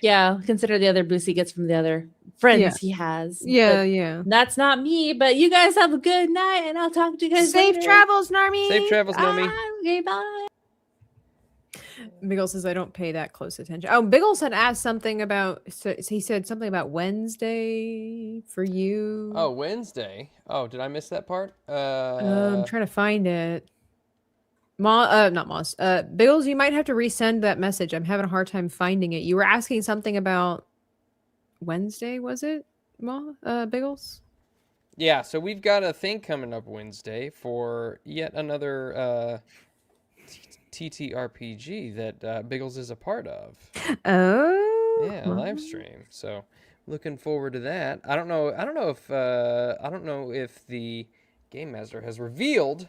Speaker 6: Yeah, consider the other boost he gets from the other friends
Speaker 2: Yeah.
Speaker 6: he has.
Speaker 2: Yeah,
Speaker 6: But
Speaker 2: yeah.
Speaker 6: that's not me, but you guys have a good night, and I'll talk to you guys
Speaker 2: Safe
Speaker 6: later.
Speaker 2: travels, Narmi.
Speaker 5: Safe travels, Nomi.
Speaker 6: Okay, bye.
Speaker 2: Biggles says I don't pay that close attention. Oh, Biggles had asked something about. So he said something about Wednesday for you.
Speaker 5: Oh, Wednesday. Oh, did I miss that part?
Speaker 2: I'm trying to find it. Not Moss. Biggles, you might have to resend that message. I'm having a hard time finding it. You were asking something about Wednesday, was it? Biggles?
Speaker 5: Yeah, so we've got a thing coming up Wednesday for yet another TTRPG that Biggles is a part of.
Speaker 2: Oh.
Speaker 5: Yeah, a live stream. So looking forward to that. I don't know if the Game Master has revealed.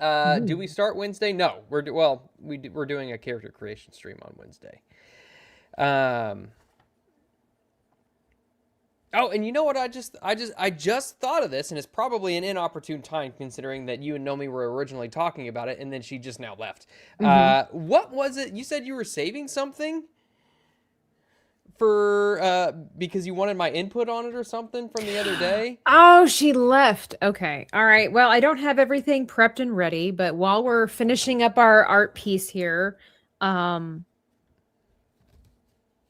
Speaker 5: Do we start Wednesday? No, we're doing a character creation stream on Wednesday. Oh, and you know what? I just thought of this, and it's probably an inopportune time considering that you and Nomi were originally talking about it, and then she just now left. What was it? You said you were saving something for because you wanted my input on it or something from the other day.
Speaker 2: Oh, she left. Okay. All right. Well, I don't have everything prepped and ready, but while we're finishing up our art piece here,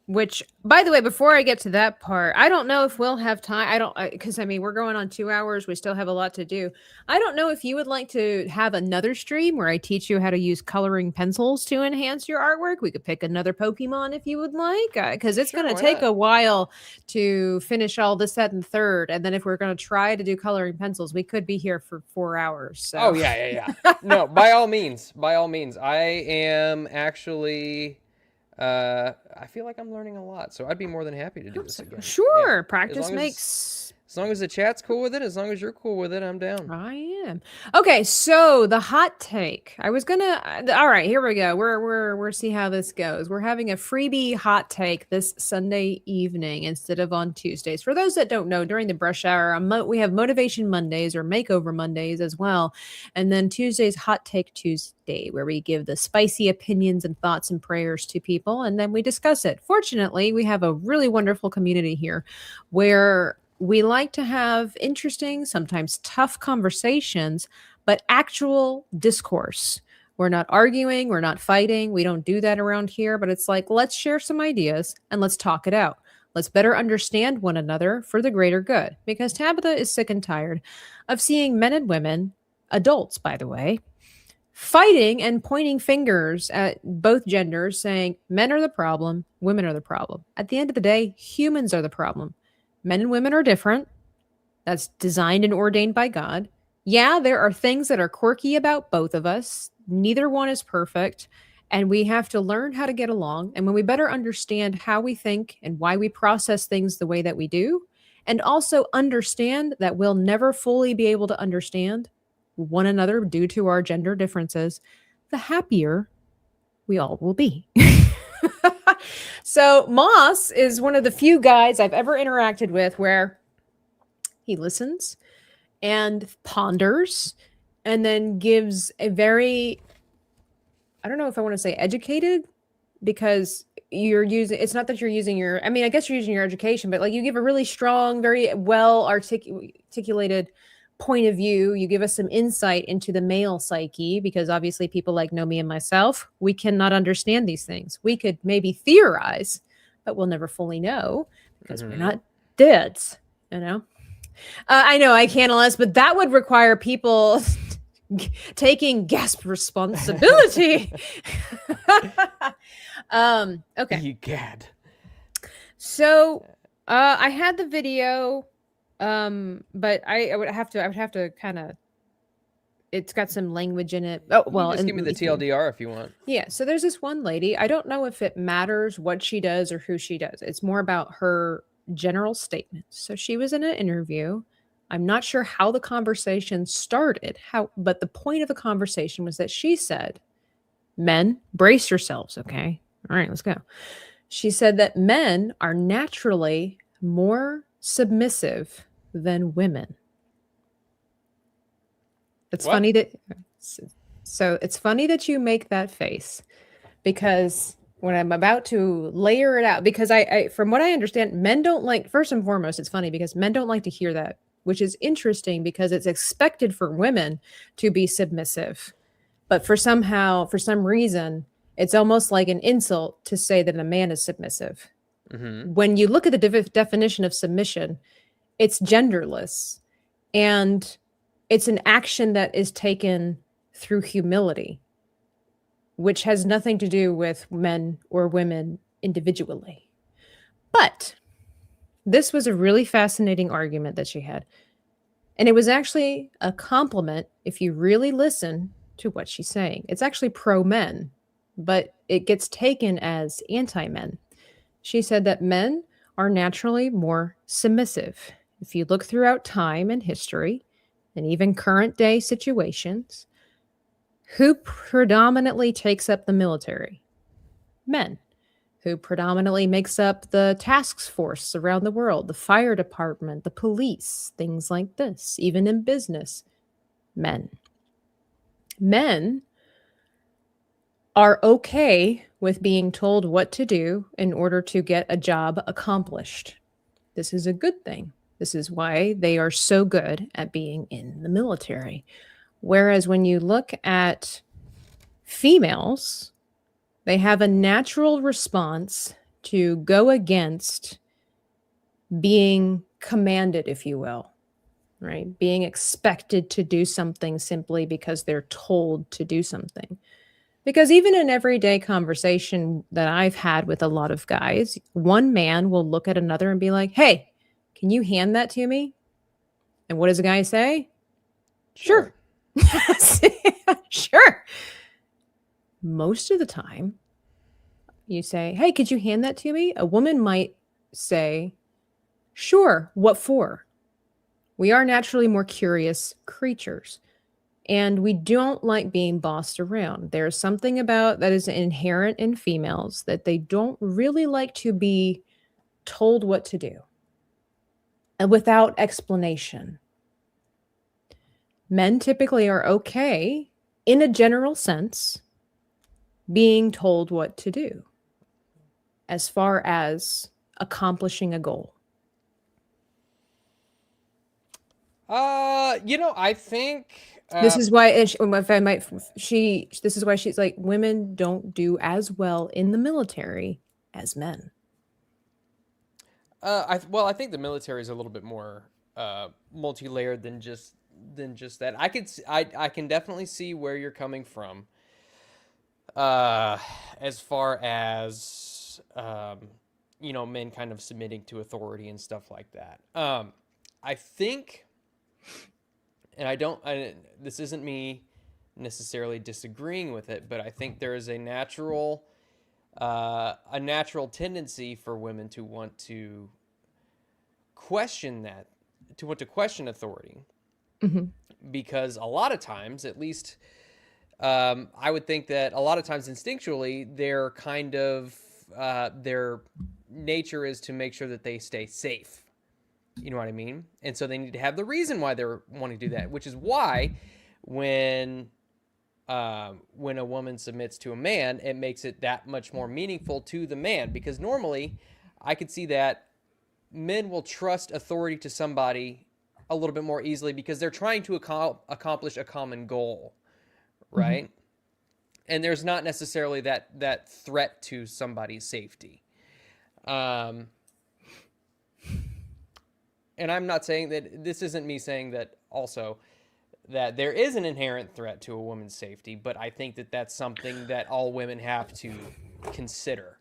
Speaker 2: which, by the way, before I get to that part, I don't know if we'll have time. Because I mean, we're going on 2 hours. We still have a lot to do. I don't know if you would like to have another stream where I teach you how to use coloring pencils to enhance your artwork. We could pick another Pokemon if you would like, because it's
Speaker 5: Sure,
Speaker 2: going
Speaker 5: why
Speaker 2: to take
Speaker 5: not?
Speaker 2: a while to finish all this, that, and third. And then if we're going to try to do coloring pencils, we could be here for 4 hours. So.
Speaker 5: Oh yeah. No, by all means. I am actually. I feel like I'm learning a lot, so I'd be more than happy to do this again.
Speaker 2: Sure.
Speaker 5: Yeah.
Speaker 2: Practice
Speaker 5: As long
Speaker 2: makes.
Speaker 5: As long as the chat's cool with it, as long as you're cool with it, I'm down.
Speaker 2: I am. Okay, so the hot take. I was gonna. All right, here we go. We're see how this goes. We're having a freebie hot take this Sunday evening instead of on Tuesdays. For those that don't know, during the brush hour, we have Motivation Mondays or Makeover Mondays as well, and then Tuesdays Hot Take Tuesday, where we give the spicy opinions and thoughts and prayers to people, and then we discuss it. Fortunately, we have a really wonderful community here, where we like to have interesting, sometimes tough conversations, but actual discourse. We're not arguing, we're not fighting. We don't do that around here, but it's like, let's share some ideas and let's talk it out. Let's better understand one another for the greater good. Because Tabitha is sick and tired of seeing men and women, adults, by the way, fighting and pointing fingers at both genders, saying men are the problem, women are the problem. At the end of the day, humans are the problem. Men and women are different. That's designed and ordained by God. Yeah, there are things that are quirky about both of us. Neither one is perfect. And we have to learn how to get along. And when we better understand how we think and why we process things the way that we do, and also understand that we'll never fully be able to understand one another due to our gender differences, the happier we all will be. So Moss is one of the few guys I've ever interacted with where he listens and ponders and then gives a very, I don't know if I want to say educated, because you're using, it's not that you're using your, I mean, I guess you're using your education, but like you give a really strong, very well articulated point of view. You give us some insight into the male psyche, because obviously people like Nomi and myself, we cannot understand these things. We could maybe theorize, but we'll never fully know because we're not dads, you know? I know I can't unless, but that would require people taking gasp responsibility. Okay.
Speaker 5: You gad.
Speaker 2: So I had the video, but I would have to kind of, it's got some language in it. Oh, well,
Speaker 5: Just give me the TLDR if you want.
Speaker 2: Yeah. So there's this one lady. I don't know if it matters what she does or who she does. It's more about her general statements. So she was in an interview. I'm not sure how the conversation started, but the point of the conversation was that she said, men, brace yourselves, okay? All right, let's go. She said that men are naturally more submissive than women. It's funny that, so it's funny that you make that face, because when I'm about to layer it out, because I from what I understand, men don't like, first and foremost, it's funny because men don't like to hear that, which is interesting because it's expected for women to be submissive. But for some reason, it's almost like an insult to say that a man is submissive. Mm-hmm. When you look at the definition of submission, it's genderless. And it's an action that is taken through humility, which has nothing to do with men or women individually. But this was a really fascinating argument that she had. And it was actually a compliment if you really listen to what she's saying. It's actually pro-men, but it gets taken as anti-men. She said that men are naturally more submissive. If you look throughout time and history, and even current day situations, who predominantly takes up the military? Men. Who predominantly makes up the task force around the world, the fire department, the police, things like this, even in business? Men. Men are okay with being told what to do in order to get a job accomplished. This is a good thing. This is why they are so good at being in the military. Whereas when you look at females, they have a natural response to go against being commanded, if you will, right? Being expected to do something simply because they're told to do something. Because even in everyday conversation that I've had with a lot of guys, one man will look at another and be like, hey, can you hand that to me? And what does the guy say? Sure. Sure. Most of the time, you say, hey, could you hand that to me? A woman might say, sure, what for? We are naturally more curious creatures, and we don't like being bossed around. There's something about that is inherent in females that they don't really like to be told what to do and without explanation. Men typically are okay, in a general sense, being told what to do as far as accomplishing a goal.
Speaker 5: I think
Speaker 2: This is why, if I might, this is why she's like, women don't do as well in the military as men.
Speaker 5: I think the military is a little bit more multi-layered than just that. I can definitely see where you're coming from. As far as men kind of submitting to authority and stuff like that. I think, and this isn't me necessarily disagreeing with it, but I think there is a natural tendency for women to want to question authority, because a lot of times, at least, I would think that a lot of times instinctually, they're kind of their nature is to make sure that they stay safe. You know what I mean? And so they need to have the reason why they're wanting to do that, which is why when a woman submits to a man, it makes it that much more meaningful to the man, because normally I could see that men will trust authority to somebody a little bit more easily because they're trying to accomplish a common goal, right? And there's not necessarily that threat to somebody's safety. And I'm not saying that, this isn't me saying that also that there is an inherent threat to a woman's safety, but I think that that's something that all women have to consider.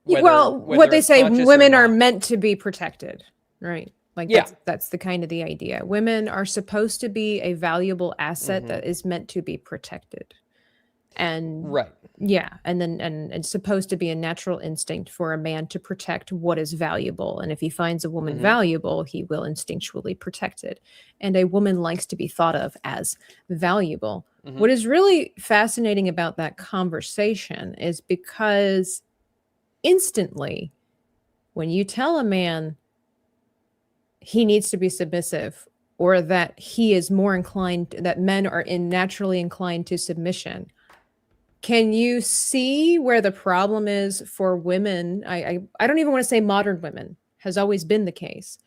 Speaker 2: What they
Speaker 5: it's
Speaker 2: say,
Speaker 5: conscious or
Speaker 2: women are
Speaker 5: not.
Speaker 2: meant to be protected, right? Like,
Speaker 5: Yeah.
Speaker 2: that's the kind of the idea. Women are supposed to be a valuable asset that is meant to be protected. And
Speaker 5: Right.
Speaker 2: yeah, and it's supposed to be a natural instinct for a man to protect what is valuable. And if he finds a woman valuable, he will instinctually protect it. And a woman likes to be thought of as valuable. What is really fascinating about that conversation is because instantly, when you tell a man he needs to be submissive, or that he is more inclined, that men are naturally inclined to submission, can you see where the problem is for women? I don't even want to say modern women, has always been the case,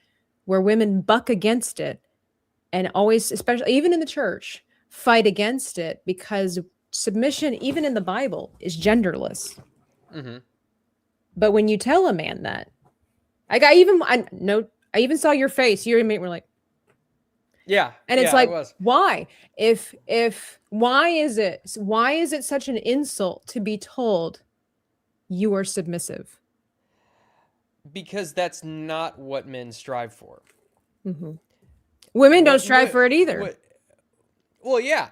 Speaker 2: where women buck against it and always, especially even in the church, fight against it, because submission, even in the Bible, is genderless. But when you tell a man that, like, I even saw your face. You were like,
Speaker 5: Yeah.
Speaker 2: and it's
Speaker 5: yeah,
Speaker 2: like,
Speaker 5: it was.
Speaker 2: why? Why is it such an insult to be told you are submissive?
Speaker 5: Because that's not what men strive for.
Speaker 2: Women don't strive for it either.
Speaker 5: Well, yeah,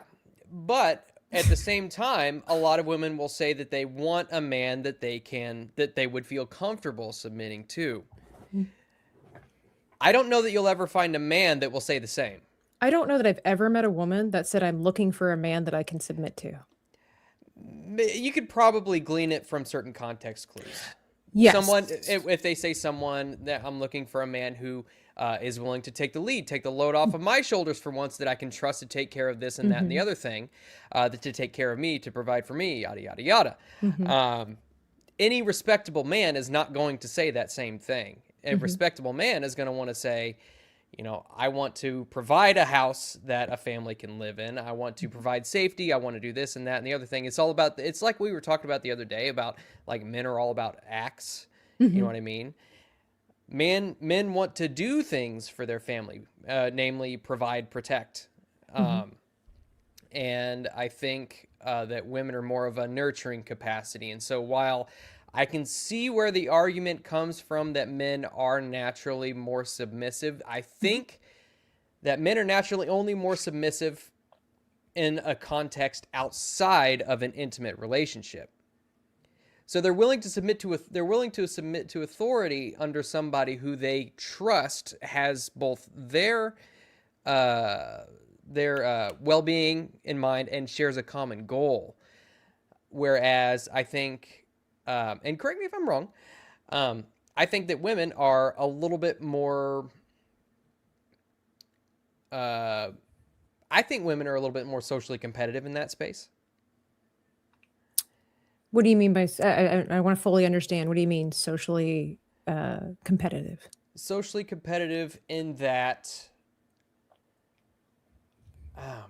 Speaker 5: but at the same time, a lot of women will say that they want a man that they would feel comfortable submitting to. I don't know that you'll ever find a man that will say the same.
Speaker 2: I don't know that I've ever met a woman that said, I'm looking for a man that I can submit to.
Speaker 5: You could probably glean it from certain context clues.
Speaker 2: Yes.
Speaker 5: If they say someone that I'm looking for a man who is willing to take the lead, take the load off of my shoulders for once, that I can trust to take care of this and that and the other thing, to take care of me, to provide for me, yada, yada, yada. Any respectable man is not going to say that same thing. A respectable man is going to want to say, I want to provide a house that a family can live in. I want to provide safety. I want to do this and that and the other thing. It's all about, it's like we were talking about the other day about, like, men are all about acts. You know what I mean? Men want to do things for their family, namely provide, protect. And I think that women are more of a nurturing capacity. And so while I can see where the argument comes from that men are naturally more submissive, I think that men are naturally only more submissive in a context outside of an intimate relationship. So they're willing to submit to authority under somebody who they trust has both their well-being in mind and shares a common goal. Whereas I think, and correct me if I'm wrong, I think that women are a little bit more, I think women are a little bit more socially competitive in that space.
Speaker 2: What do you mean by, I want to fully understand. What do you mean socially competitive?
Speaker 5: Socially competitive in that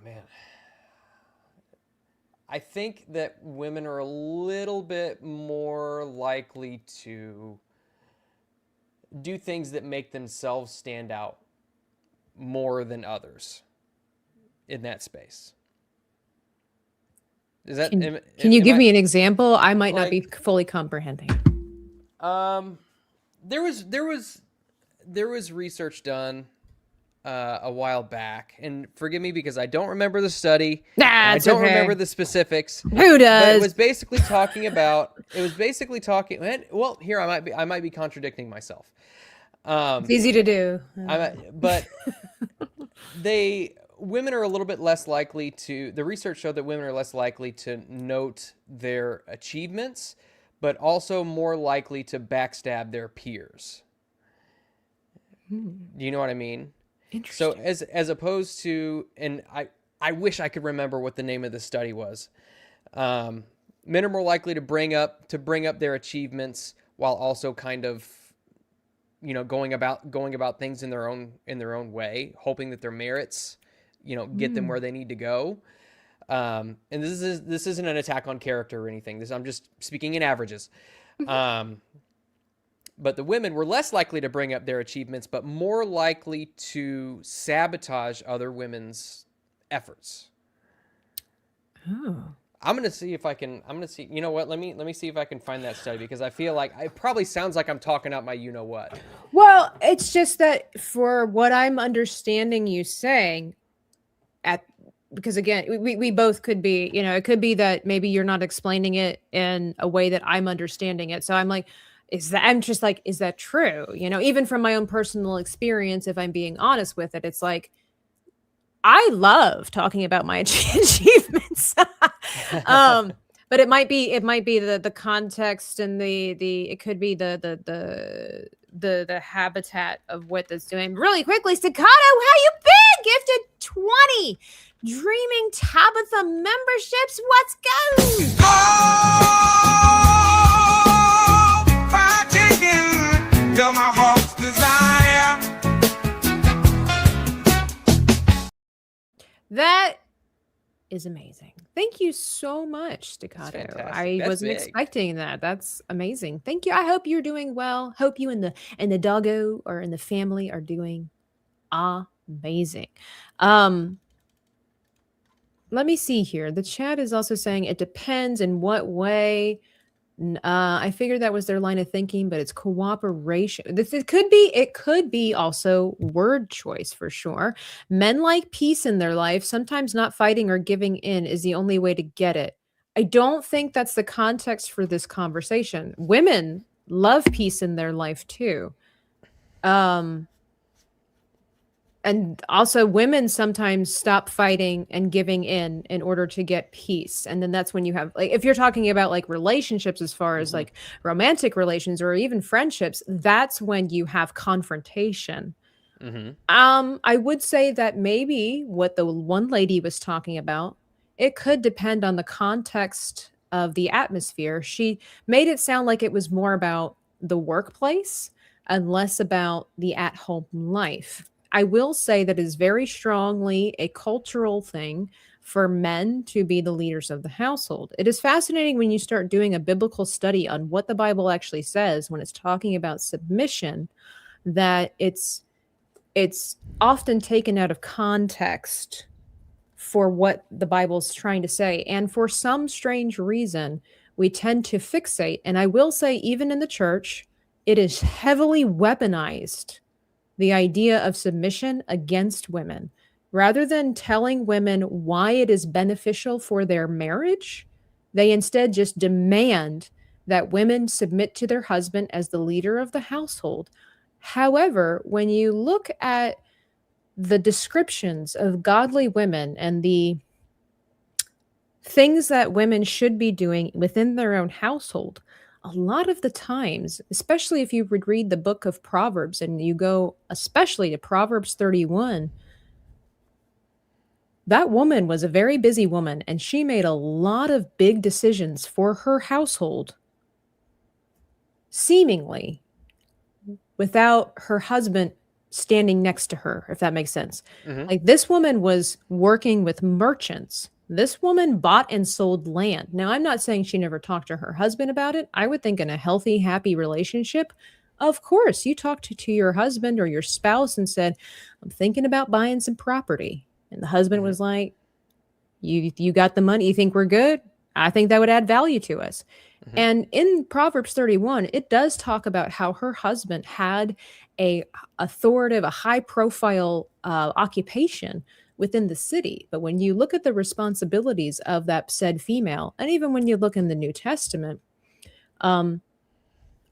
Speaker 5: man. I think that women are a little bit more likely to do things that make themselves stand out more than others in that space. Is that
Speaker 2: Can you give me an example? I might not be fully comprehending.
Speaker 5: There was research done a while back, and forgive me because I don't remember the study. I don't remember the specifics.
Speaker 2: Who does?
Speaker 5: But it was basically talking about. Well, here I might be contradicting myself.
Speaker 2: It's easy to do.
Speaker 5: But women are a little bit less likely to. The research showed that women are less likely to note their achievements, but also more likely to backstab their peers. Do you know what I mean? So as opposed to, and I wish I could remember what the name of the study was. Men are more likely to bring up their achievements while also kind of, going about things in their own way, hoping that their merits, get them where they need to go. And this isn't an attack on character or anything. I'm just speaking in averages. But the women were less likely to bring up their achievements, but more likely to sabotage other women's efforts.
Speaker 2: Oh.
Speaker 5: I'm going to see if I can, you know what? Let me see if I can find that study, because I feel like it probably sounds like I'm talking out my you-know-what.
Speaker 2: Well, it's just that for what I'm understanding you saying, because again, we both could be, it could be that maybe you're not explaining it in a way that I'm understanding it. So I'm like, is that true? Even from my own personal experience, if I'm being honest with it, it's like, I love talking about my achievements. But it might be the context and it could be the habitat of what that's doing. Really quickly, Staccato, how you been? Gifted 20 Dreaming Tabitha memberships. Let's go.
Speaker 8: Till my heart's desire.
Speaker 2: That is amazing. Thank you so much, Staccato. I wasn't expecting that. That's amazing. Thank you. I hope you're doing well. Hope you and the doggo or in the family are doing amazing. Let me see here. The chat is also saying it depends in what way. I figured that was their line of thinking, but it's cooperation. It could be also word choice for sure. Men like peace in their life. Sometimes not fighting or giving in is the only way to get it. I don't think that's the context for this conversation. Women love peace in their life too. And also women sometimes stop fighting and giving in order to get peace. And then that's when you have, like, if you're talking about like relationships, as far as like romantic relations or even friendships, that's when you have confrontation. I would say that maybe what the one lady was talking about, it could depend on the context of the atmosphere. She made it sound like it was more about the workplace and less about the at-home life. I will say that it is very strongly a cultural thing for men to be the leaders of the household. It is fascinating when you start doing a biblical study on what the Bible actually says when it's talking about submission, that it's often taken out of context for what the Bible's trying to say. And for some strange reason, we tend to fixate. And I will say, even in the church, it is heavily weaponized, the idea of submission against women. Rather than telling women why it is beneficial for their marriage, they instead just demand that women submit to their husband as the leader of the household. However, when you look at the descriptions of godly women and the things that women should be doing within their own household, a lot of the times, especially if you would read the book of Proverbs and you go especially to Proverbs 31, that woman was a very busy woman and she made a lot of big decisions for her household, seemingly without her husband standing next to her, if that makes sense.
Speaker 5: Mhm.
Speaker 2: Like this woman was working with merchants. This woman bought and sold land. Now, I'm not saying she never talked to her husband about it. I would think in a healthy, happy relationship, of course, you talked to your husband or your spouse and said, I'm thinking about buying some property. And the husband
Speaker 5: Mhm.
Speaker 2: was like, you got the money. You think we're good? I think that would add value to us.
Speaker 5: Mhm.
Speaker 2: And in Proverbs 31, it does talk about how her husband had a authoritative, a high profile occupation within the city. But when you look at the responsibilities of that said female, and even when you look in the New Testament,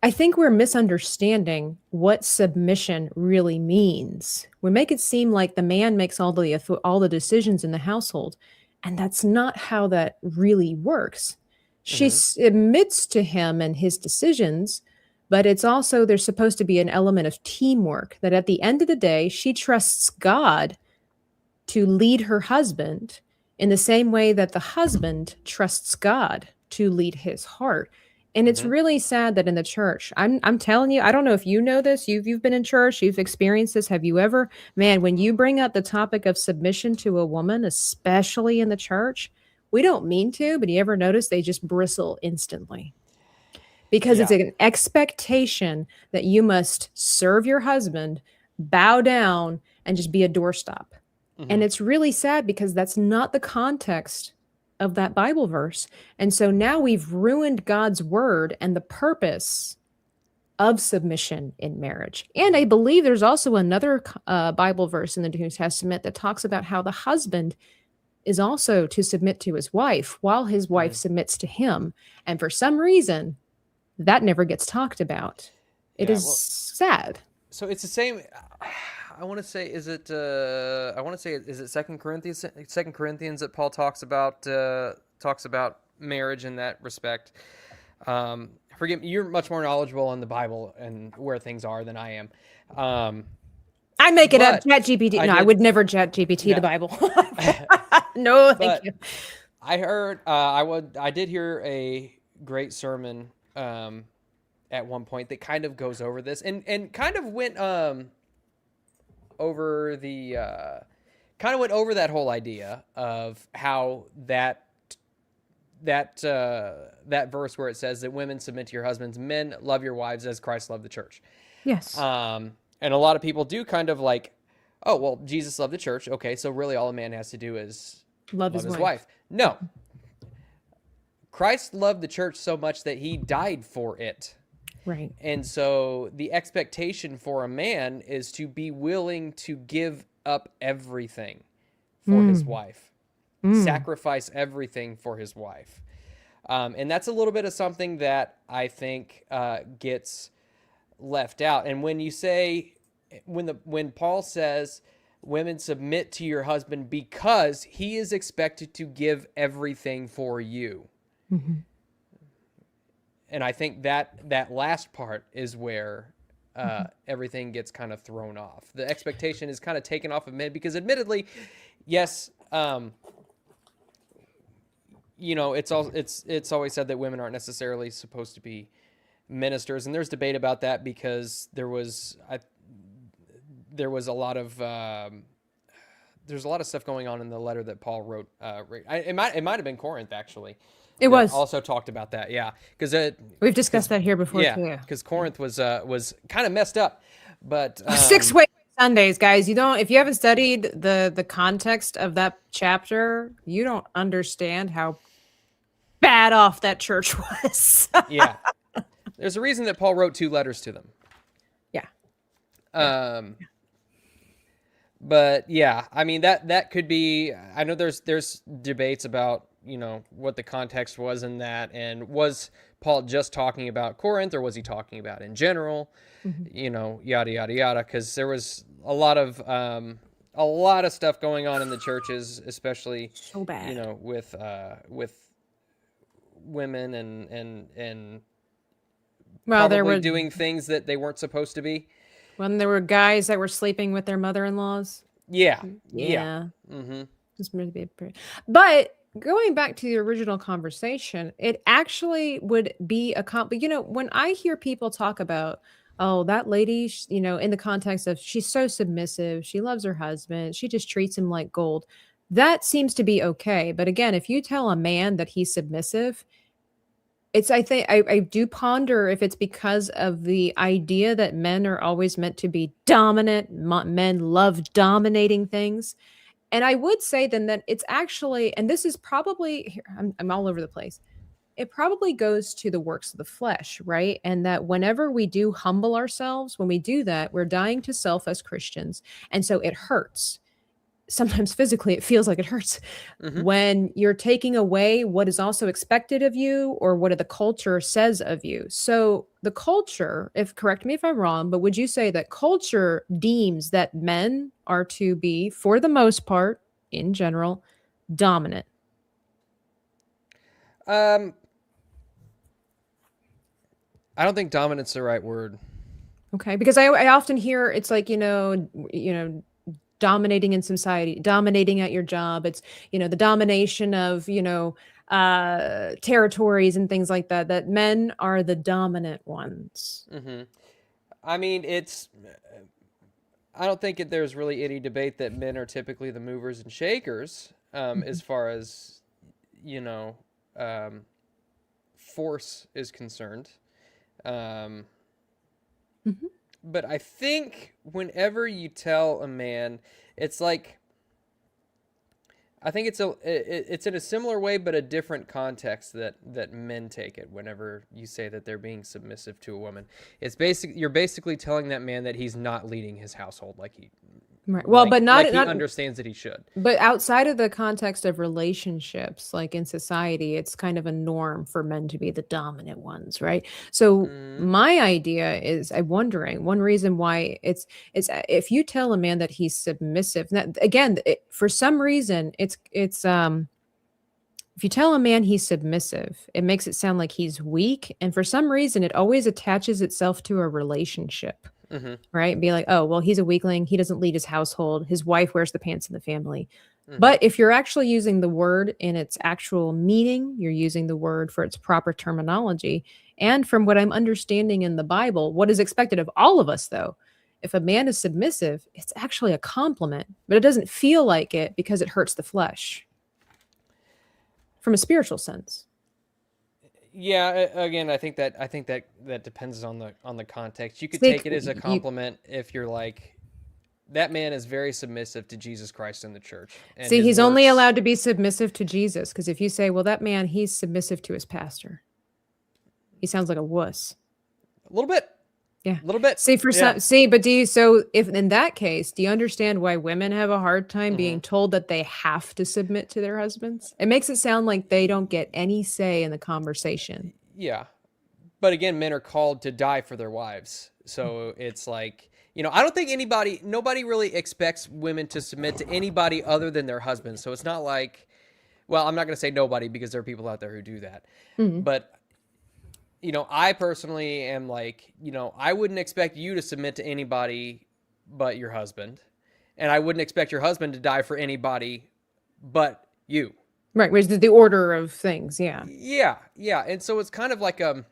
Speaker 2: I think we're misunderstanding what submission really means. We make it seem like the man makes all the decisions in the household, and that's not how that really works. She
Speaker 5: Mhm.
Speaker 2: submits to him and his decisions, but it's also there's supposed to be an element of teamwork that at the end of the day, she trusts God to lead her husband in the same way that the husband trusts God to lead his heart. And it's
Speaker 5: Mhm.
Speaker 2: really sad that in the church, I'm telling you, I don't know if you know this, you've been in church, you've experienced this. Have you ever, man, when you bring up the topic of submission to a woman, especially in the church, we don't mean to, but you ever notice they just bristle instantly because it's
Speaker 5: Yeah.
Speaker 2: an expectation that you must serve your husband, bow down, and just be a doorstop. And
Speaker 5: Mhm.
Speaker 2: it's really sad because that's not the context of that Bible verse. And so now we've ruined God's word and the purpose of submission in marriage. And I believe there's also another Bible verse in the New Testament that talks about how the husband is also to submit to his wife while his wife
Speaker 5: Mhm.
Speaker 2: submits to him. And for some reason, that never gets talked about. It
Speaker 5: Yeah.
Speaker 2: is
Speaker 5: Well,
Speaker 2: sad.
Speaker 5: so it's the same. I want to say, is it? I want to say, is it Second Corinthians? Second Corinthians that Paul talks about marriage in that respect. Forgive me, you're much more knowledgeable on the Bible and where things are than I am.
Speaker 2: I make it up.
Speaker 5: But
Speaker 2: Chat GPT.
Speaker 5: I
Speaker 2: No, I
Speaker 5: did.
Speaker 2: would never chat GPT
Speaker 5: No.
Speaker 2: the Bible. No, thank
Speaker 5: But
Speaker 2: you.
Speaker 5: I heard. I did hear a great sermon at one point that kind of goes over this and kind of went over the kind of went over that whole idea of how that verse where it says that women submit to your husbands, men love your wives as Christ loved the church.
Speaker 2: Yes.
Speaker 5: And a lot of people do kind of like, oh well, Jesus loved the church. Okay, so really all a man has to do is
Speaker 2: Love
Speaker 5: love
Speaker 2: his
Speaker 5: his
Speaker 2: wife.
Speaker 5: wife. No, Christ loved the church so much that he died for it.
Speaker 2: Right.
Speaker 5: And so the expectation for a man is to be willing to give up everything for his wife, sacrifice everything for his wife. And that's a little bit of something that I think gets left out. And when you say, when Paul says, women submit to your husband because he is expected to give everything for you. And I think that last part is where everything gets kind of thrown off. The expectation is kind of taken off of men because, admittedly, yes, it's always said that women aren't necessarily supposed to be ministers, and there's debate about that because there was a lot of there's a lot of stuff going on in the letter that Paul wrote. It might have been Corinth actually.
Speaker 2: It was.
Speaker 5: Also talked about that, yeah, because
Speaker 2: We've discussed that here before
Speaker 5: yeah,
Speaker 2: too.
Speaker 5: because Corinth was kind of messed up, but
Speaker 2: 6 week Sundays, guys. If you haven't studied the context of that chapter, you don't understand how bad off that church was.
Speaker 5: yeah, there's a reason that Paul wrote 2 letters to them.
Speaker 2: Yeah.
Speaker 5: But yeah, I mean that could be. I know there's debates about what the context was in that, and was Paul just talking about Corinth or was he talking about in general? Yada yada yada. Because there was a lot of stuff going on in the churches, especially
Speaker 2: So bad.
Speaker 5: with women and
Speaker 2: Well, there
Speaker 5: probably
Speaker 2: were
Speaker 5: doing things that they weren't supposed to be.
Speaker 2: when there were guys that were sleeping with their mother-in-laws.
Speaker 5: Yeah.
Speaker 2: Yeah.
Speaker 5: Mm-hmm.
Speaker 2: It's meant to be but going back to the original conversation, it actually would be when I hear people talk about oh, that lady, in the context of she's so submissive, she loves her husband, she just treats him like gold. That seems to be okay. But again, if you tell a man that he's submissive, I think I do ponder if it's because of the idea that men are always meant to be dominant. Men love dominating things. And I would say then that it's actually, and this is probably, I'm all over the place. It probably goes to the works of the flesh, right? And that whenever we do humble ourselves, when we do that, we're dying to self as Christians. And so it hurts. Sometimes physically, it feels like it hurts when you're taking away what is also expected of you or what the culture says of you. So the culture, correct me if I'm wrong, but would you say that culture deems that men are to be, for the most part, in general, dominant?
Speaker 5: I don't think dominant's the right word.
Speaker 2: Okay, because I often hear it's like, dominating in society, dominating at your job. It's, the domination of, territories and things like that, that men are the dominant ones.
Speaker 5: I mean, I don't think there's really any debate that men are typically the movers and shakers as far as, force is concerned. But I think whenever you tell a man, it's like, I think it's in a similar way, but a different context that men take it. Whenever you say that they're being submissive to a woman, you're basically telling that man that he's not leading his household like he.
Speaker 2: Right. Well, but not
Speaker 5: he understands that he should.
Speaker 2: But outside of the context of relationships, like in society, it's kind of a norm for men to be the dominant ones, right? So my idea is, I'm wondering one reason why it's if you tell a man that he's submissive, again, for some reason, it's if you tell a man he's submissive, it makes it sound like he's weak, and for some reason, it always attaches itself to a relationship. Right? Be like, oh, well, he's a weakling. He doesn't lead his household. His wife wears the pants in the family. But if you're actually using the word in its actual meaning, you're using the word for its proper terminology. And from what I'm understanding in the Bible, what is expected of all of us, though, if a man is submissive, it's actually a compliment, but it doesn't feel like it because it hurts the flesh from a spiritual sense.
Speaker 5: Yeah, again, I think that depends on the context. You could take it as a compliment if you're like, that man is very submissive to Jesus Christ and the church. And
Speaker 2: he's only allowed to be submissive to Jesus, because if you say, well, that man, he's submissive to his pastor, he sounds like a wuss.
Speaker 5: A little bit.
Speaker 2: Yeah.
Speaker 5: A little bit.
Speaker 2: But if in that case, do you understand why women have a hard time being told that they have to submit to their husbands? It makes it sound like they don't get any say in the conversation.
Speaker 5: Yeah. But again, men are called to die for their wives. So it's like, I don't think nobody really expects women to submit to anybody other than their husbands. So it's not like, well, I'm not going to say nobody because there are people out there who do that. But I personally am like, I wouldn't expect you to submit to anybody but your husband. And I wouldn't expect your husband to die for anybody but you.
Speaker 2: Right, which is the order of things, yeah.
Speaker 5: Yeah. And so it's kind of like an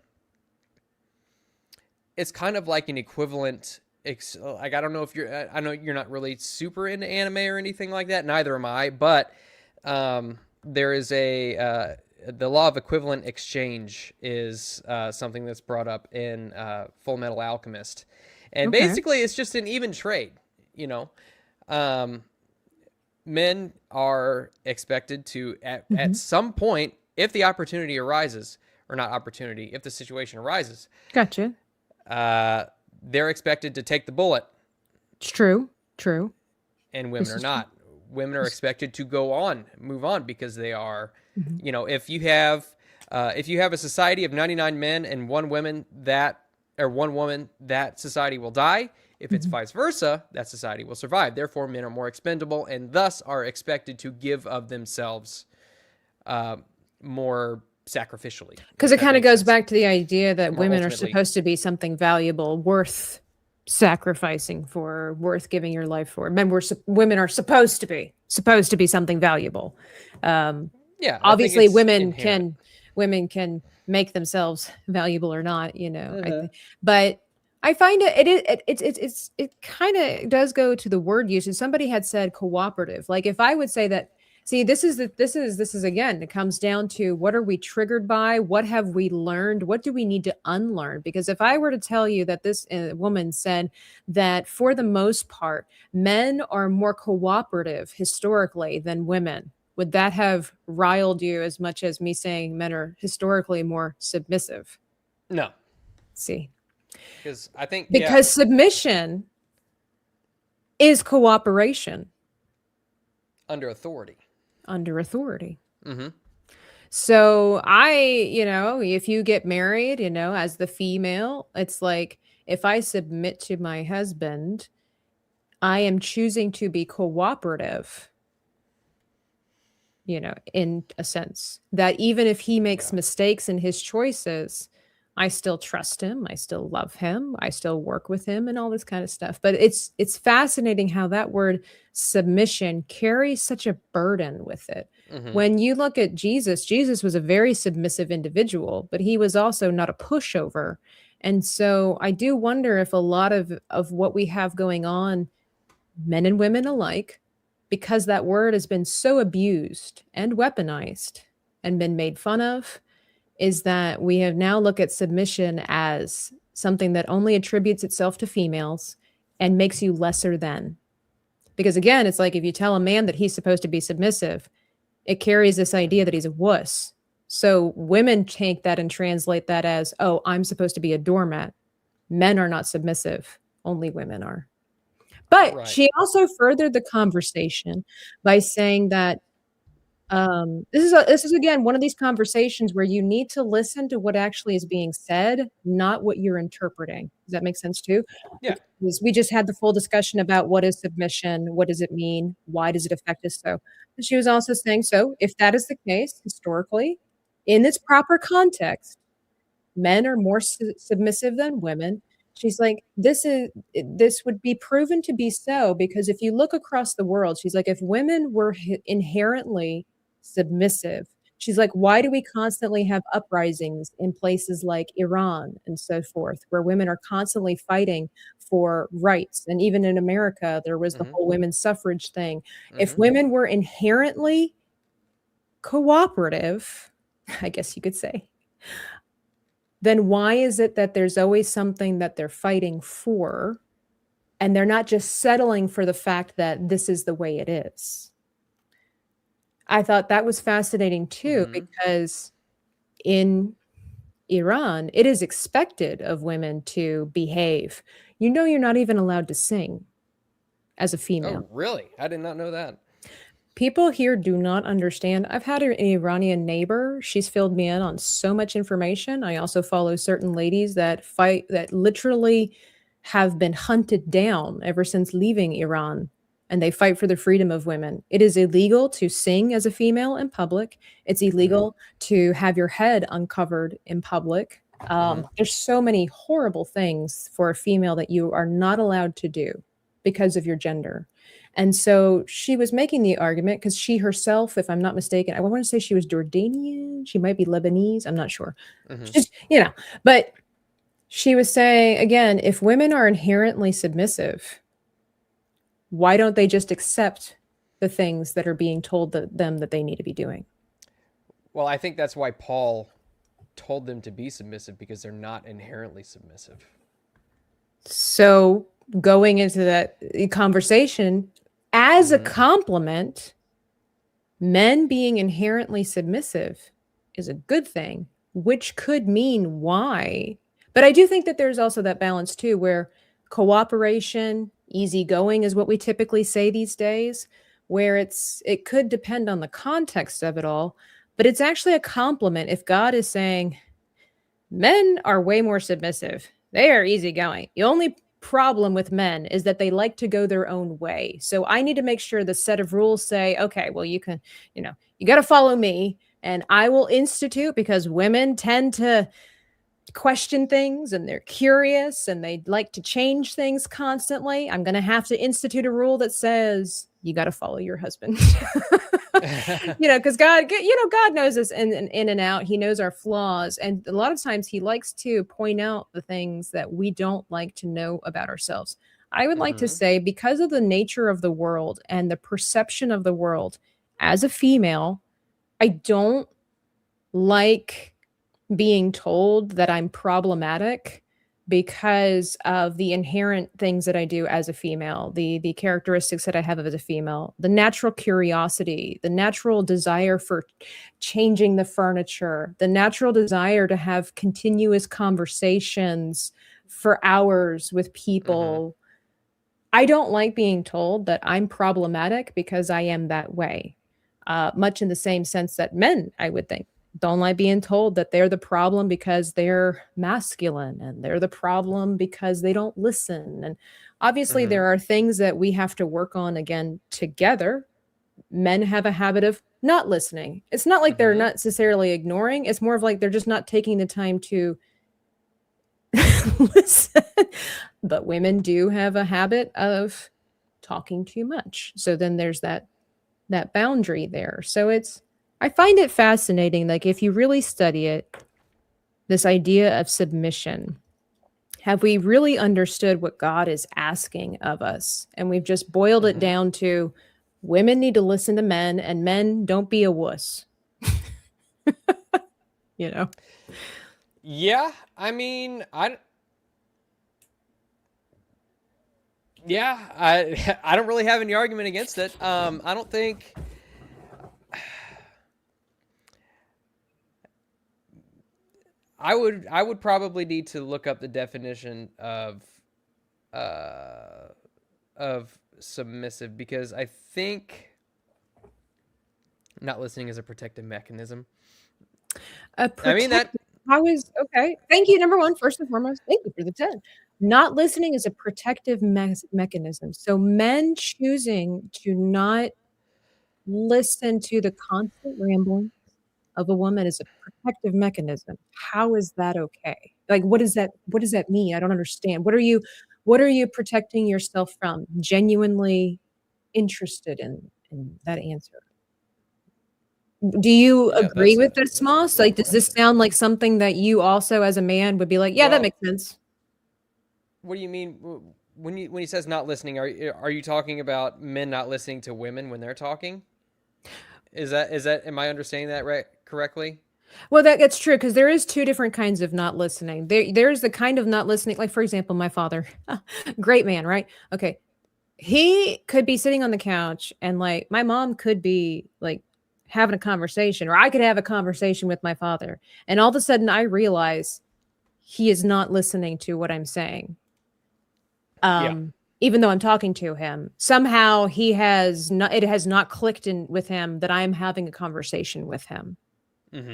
Speaker 5: equivalent, like, I don't know if I know you're not really super into anime or anything like that. Neither am I, but there is the law of equivalent exchange is something that's brought up in Full Metal Alchemist. And basically it's just an even trade, men are expected to, at some point, if the opportunity arises, or not opportunity, if the situation arises.
Speaker 2: Gotcha.
Speaker 5: They're expected to take the bullet.
Speaker 2: It's true.
Speaker 5: And women are not. Women are expected to move on, because they are, if you have a society of 99 men and one woman, that society will die. If it's vice versa, that society will survive. Therefore, men are more expendable and thus are expected to give of themselves more sacrificially.
Speaker 2: Because it kind of goes back to the idea that women are supposed to be something valuable, worth sacrificing for, worth giving your life for. Women are supposed to be something valuable.
Speaker 5: Yeah,
Speaker 2: obviously women can make themselves valuable or not, but I find it kind of does go to the word usage. Somebody had said cooperative. Like if I would say that, see, this is again, it comes down to what are we triggered by? What have we learned? What do we need to unlearn? Because if I were to tell you that this woman said that for the most part, men are more cooperative historically than women, would that have riled you as much as me saying men are historically more submissive?
Speaker 5: No,
Speaker 2: See,
Speaker 5: because I think
Speaker 2: because submission is cooperation
Speaker 5: under authority.
Speaker 2: under authority.
Speaker 5: Mm-hmm.
Speaker 2: So if you get married, as the female, it's like if I submit to my husband, I am choosing to be cooperative, in a sense that even if he makes mistakes in his choices, I still trust him, I still love him, I still work with him and all this kind of stuff. But it's fascinating how that word submission carries such a burden with it.
Speaker 5: Mm-hmm.
Speaker 2: When you look at Jesus was a very submissive individual, but he was also not a pushover. And so I do wonder if a lot of what we have going on, men and women alike, because that word has been so abused and weaponized and been made fun of, is that we have now looked at submission as something that only attributes itself to females and makes you lesser than. Because again, it's like if you tell a man that he's supposed to be submissive, it carries this idea that he's a wuss. So women take that and translate that as, oh, I'm supposed to be a doormat. Men are not submissive. Only women are. But
Speaker 5: Right.
Speaker 2: she also furthered the conversation by saying that this is again one of these conversations where you need to listen to what actually is being said, not what you're interpreting. Does that make sense too?
Speaker 5: Yeah.
Speaker 2: Because we just had the full discussion about what is submission, what does it mean, why does it affect us so. And she was also saying, so if that is the case historically, in its proper context, men are more submissive than women. She's like, this would be proven to be so because if you look across the world, she's like, if women were inherently submissive, she's like, why do we constantly have uprisings in places like Iran and so forth, where women are constantly fighting for rights? And even in America, there was the whole women's suffrage thing. If women were inherently cooperative, I guess you could say, then why is it that there's always something that they're fighting for and they're not just settling for the fact that this is the way it is? I thought that was fascinating too, because in Iran, it is expected of women to behave. You're not even allowed to sing as a female.
Speaker 5: Oh, really? I did not know that.
Speaker 2: People here do not understand. I've had an Iranian neighbor. She's filled me in on so much information. I also follow certain ladies that literally have been hunted down ever since leaving Iran, and they fight for the freedom of women. It is illegal to sing as a female in public. It's illegal to have your head uncovered in public. There's so many horrible things for a female that you are not allowed to do because of your gender. And so she was making the argument because she herself, if I'm not mistaken, I want to say she was Jordanian. She might be Lebanese. I'm not sure. Just, but she was saying, again, if women are inherently submissive, why don't they just accept the things that are being told them that they need to be doing?
Speaker 5: Well, I think that's why Paul told them to be submissive, because they're not inherently submissive.
Speaker 2: So going into that conversation, as a compliment, men being inherently submissive is a good thing, which could mean why. But I do think that there's also that balance too, where cooperation, easygoing is what we typically say these days, where it could depend on the context of it all, but it's actually a compliment if God is saying men are way more submissive. They are easygoing. The only problem with men is that they like to go their own way. So I need to make sure the set of rules say, okay, well, you can, you got to follow me and I will institute, because women tend to question things and they're curious and they like to change things constantly. I'm going to have to institute a rule that says you got to follow your husband. Because God knows us in and out. He knows our flaws. And a lot of times he likes to point out the things that we don't like to know about ourselves. I would like to say, because of the nature of the world and the perception of the world, as a female, I don't like being told that I'm problematic because of the inherent things that I do as a female, the characteristics that I have as a female, the natural curiosity, the natural desire for changing the furniture, the natural desire to have continuous conversations for hours with people. I don't like being told that I'm problematic because I am that way. Much in the same sense that men, I would think, don't like being told that they're the problem because they're masculine, and they're the problem because they don't listen. And obviously there are things that we have to work on again together. Men have a habit of not listening. It's not like they're not necessarily ignoring. It's more of like they're just not taking the time to listen. But women do have a habit of talking too much. So then there's that boundary there. So I find it fascinating. Like, if you really study it, this idea of submission, have we really understood what God is asking of us? And we've just boiled it down to women need to listen to men, and men, don't be a wuss.
Speaker 5: Yeah, I mean, I don't really have any argument against it. I don't think. I would probably need to look up the definition of submissive, because I think not listening is a protective mechanism.
Speaker 2: Okay. Thank you. Number one, first and foremost, thank you for the 10. Not listening is a protective mechanism. So men choosing to not listen to the constant rambling of a woman is a protective mechanism. How is that okay? Like, what does that mean? I don't understand. What are you protecting yourself from? Genuinely interested in that answer. Do you agree with this, Moss? Like, does this sound like something that you also as a man would be like, yeah, that makes sense?
Speaker 5: What do you mean when he says not listening? Are you talking about men not listening to women when they're talking? Is that am I understanding that right correctly?
Speaker 2: Well, that's true, because there is two different kinds of not listening. There's the kind of not listening, like, for example, my father, great man, right? Okay. He could be sitting on the couch, and like my mom could be like having a conversation, or I could have a conversation with my father, and all of a sudden I realize he is not listening to what I'm saying. Even though I'm talking to him, somehow it has not clicked in with him that I'm having a conversation with him.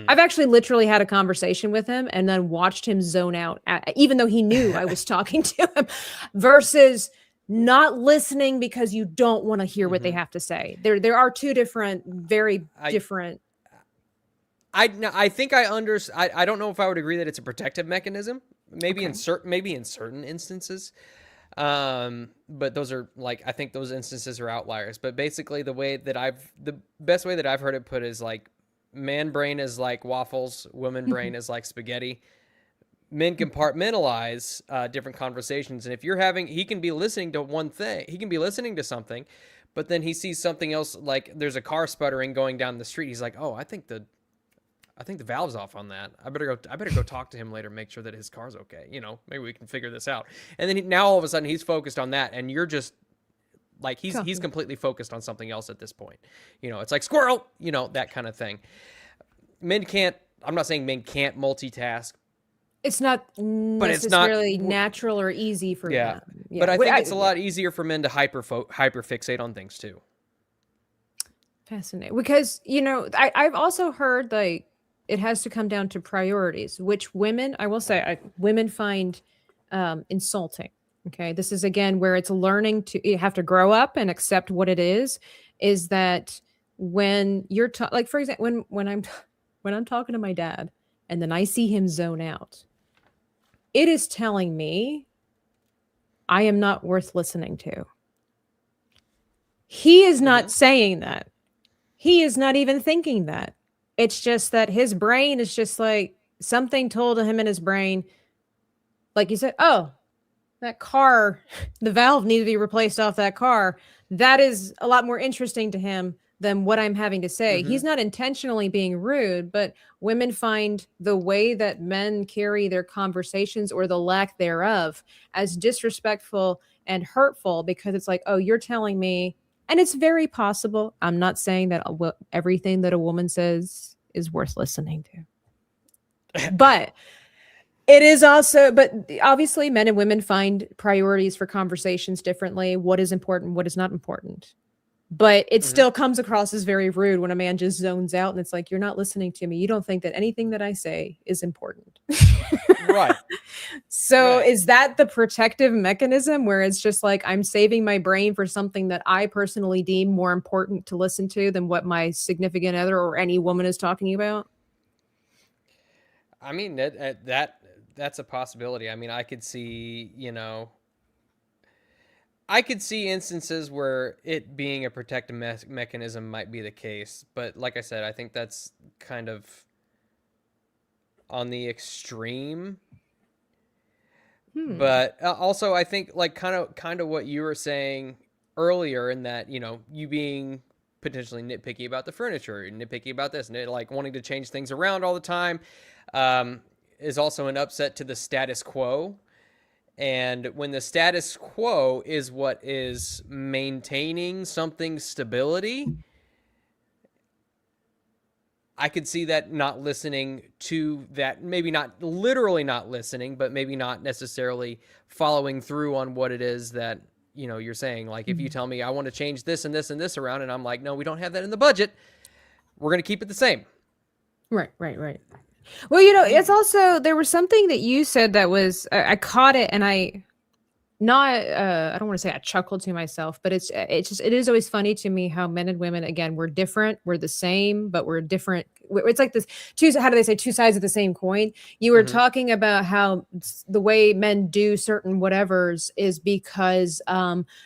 Speaker 2: I've actually literally had a conversation with him and then watched him zone out, even though he knew I was talking to him, versus not listening because you don't want to hear what they have to say. There are two different, very different.
Speaker 5: I think I understand. I don't know if I would agree that it's a protective mechanism. Maybe in certain instances. But those are I think those instances are outliers. But basically the best way that I've heard it put is like, man brain is like waffles, woman brain is like spaghetti. Men compartmentalize different conversations. And if he can be listening to one thing, he can be listening to something, but then he sees something else, like there's a car sputtering going down the street. He's like, oh, I think the valve's off on that. I better go talk to him later, make sure that his car's okay. Maybe we can figure this out. And then now all of a sudden he's focused on that, and you're just like, he's completely focused on something else at this point. It's like squirrel, that kind of thing. I'm not saying men can't multitask.
Speaker 2: It's not necessarily natural or easy for them. Yeah.
Speaker 5: But I think it's a lot easier for men to hyperfixate on things too.
Speaker 2: Fascinating. Because, I've also heard like it has to come down to priorities, which women, I will say, women find insulting. Okay. This is again where it's learning you have to grow up and accept what it is that when you're like, for example, when I'm talking to my dad and then I see him zone out, it is telling me I am not worth listening to. He is not saying that. He is not even thinking that. It's just that his brain is just like something told him in his brain, like you said, oh, that car, the valve needs to be replaced off that car. That is a lot more interesting to him than what I'm having to say. He's not intentionally being rude, but women find the way that men carry their conversations or the lack thereof as disrespectful and hurtful, because it's like, oh, you're telling me, and it's very possible. I'm not saying that everything that a woman says is worth listening to, but it is also, but obviously men and women find priorities for conversations differently. What is important, what is not important. But it still comes across as very rude when a man just zones out and it's like, you're not listening to me. You don't think that anything that I say is important.
Speaker 5: Right.
Speaker 2: So is that the protective mechanism where it's just like, I'm saving my brain for something that I personally deem more important to listen to than what my significant other or any woman is talking about?
Speaker 5: I mean, that's a possibility. I mean, I could see, I could see instances where it being a protective mechanism might be the case. But like I said, I think that's kind of on the extreme. But also, I think like kind of what you were saying earlier, in that, you being potentially nitpicky about the furniture, nitpicky about this, and like wanting to change things around all the time, is also an upset to the status quo. And when the status quo is what is maintaining something's stability, I could see that not listening to that, maybe not literally not listening, but maybe not necessarily following through on what it is that, you're saying. Like, if you tell me I want to change this and this and this around, and I'm like, no, we don't have that in the budget, we're going to keep it the same.
Speaker 2: Right. Well, it's also, there was something that you said that was, I caught it, and I don't want to say I chuckled to myself, but it is always funny to me how men and women, again, we're different, we're the same, but we're different. It's like this how do they say, two sides of the same coin? You were talking about how the way men do certain whatevers is because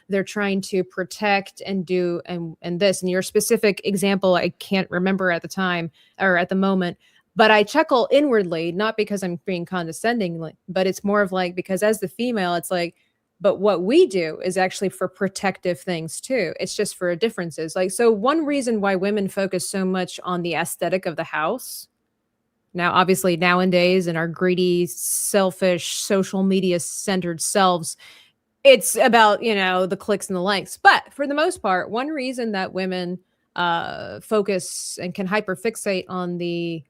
Speaker 2: they're trying to protect and do and this, and your specific example I can't remember at the time or at the moment. But I chuckle inwardly, not because I'm being condescending, but it's more of like, because as the female, it's like, but what we do is actually for protective things too. It's just for differences. Like, so one reason why women focus so much on the aesthetic of the house, now, obviously nowadays in our greedy, selfish, social media centered selves, it's about, the clicks and the likes. But for the most part, one reason that women focus and can hyperfixate on the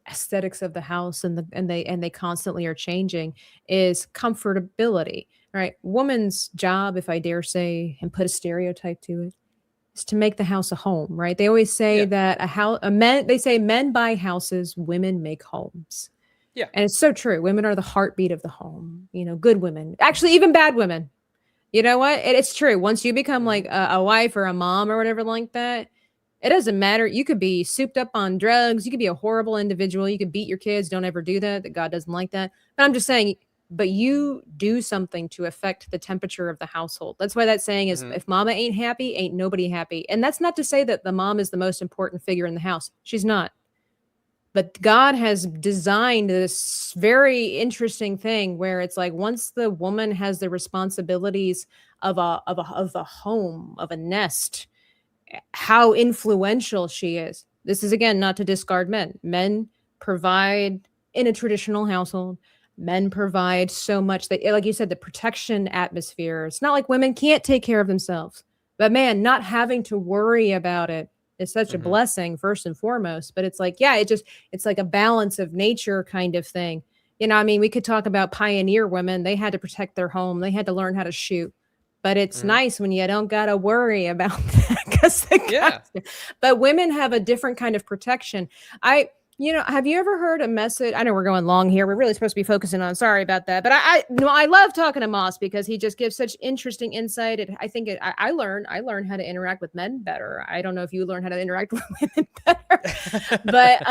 Speaker 2: aesthetics of the house and they constantly are changing is comfortability. Right? Woman's job, if I dare say, and put a stereotype to it, is to make the house a home. Right? They always say that they say men buy houses, women make homes. Yeah, and it's so true. Women are the heartbeat of the home. Good women, actually, even bad women. You know what? It's true. Once you become like a wife or a mom or whatever like that, it doesn't matter. You could be souped up on drugs. You could be a horrible individual. You could beat your kids. Don't ever do that. That God doesn't like that. But I'm just saying, but you do something to affect the temperature of the household. That's why that saying is, if mama ain't happy, ain't nobody happy. And that's not to say that the mom is the most important figure in the house. She's not. But God has designed this very interesting thing where it's like, once the woman has the responsibilities of a home, of a nest, how influential she is. This is, again, not to discard men. Men provide in a traditional household. Men provide so much that, like you said, the protection atmosphere. It's not like women can't take care of themselves, but man, not having to worry about it is such a blessing, first and foremost. But it's like, it's like a balance of nature kind of thing. We could talk about pioneer women. They had to protect their home. They had to learn how to shoot. But it's nice when you don't got to worry about that. But women have a different kind of protection. Have you ever heard a message? I know we're going long here. We're really supposed to be focusing on. Sorry about that, but I love talking to Moss because he just gives such interesting insight. I learn how to interact with men better. I don't know if you learn how to interact with women better, but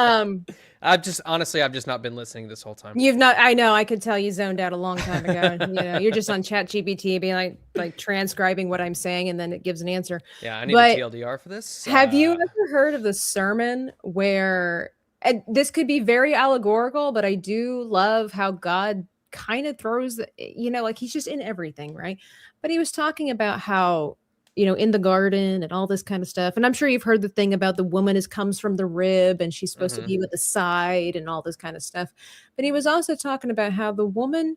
Speaker 5: I've just not been listening this whole time.
Speaker 2: you've not. I know. I could tell you zoned out a long time ago. You're just on Chat GPT, being like transcribing what I'm saying, and then it gives an answer.
Speaker 5: Yeah, I need a TLDR for this.
Speaker 2: Have you ever heard of the sermon where? And this could be very allegorical, but I do love how God kind of throws, like he's just in everything, right? But he was talking about how, in the garden and all this kind of stuff. And I'm sure you've heard the thing about the woman comes from the rib and she's supposed to be with the side and all this kind of stuff. But he was also talking about how the woman,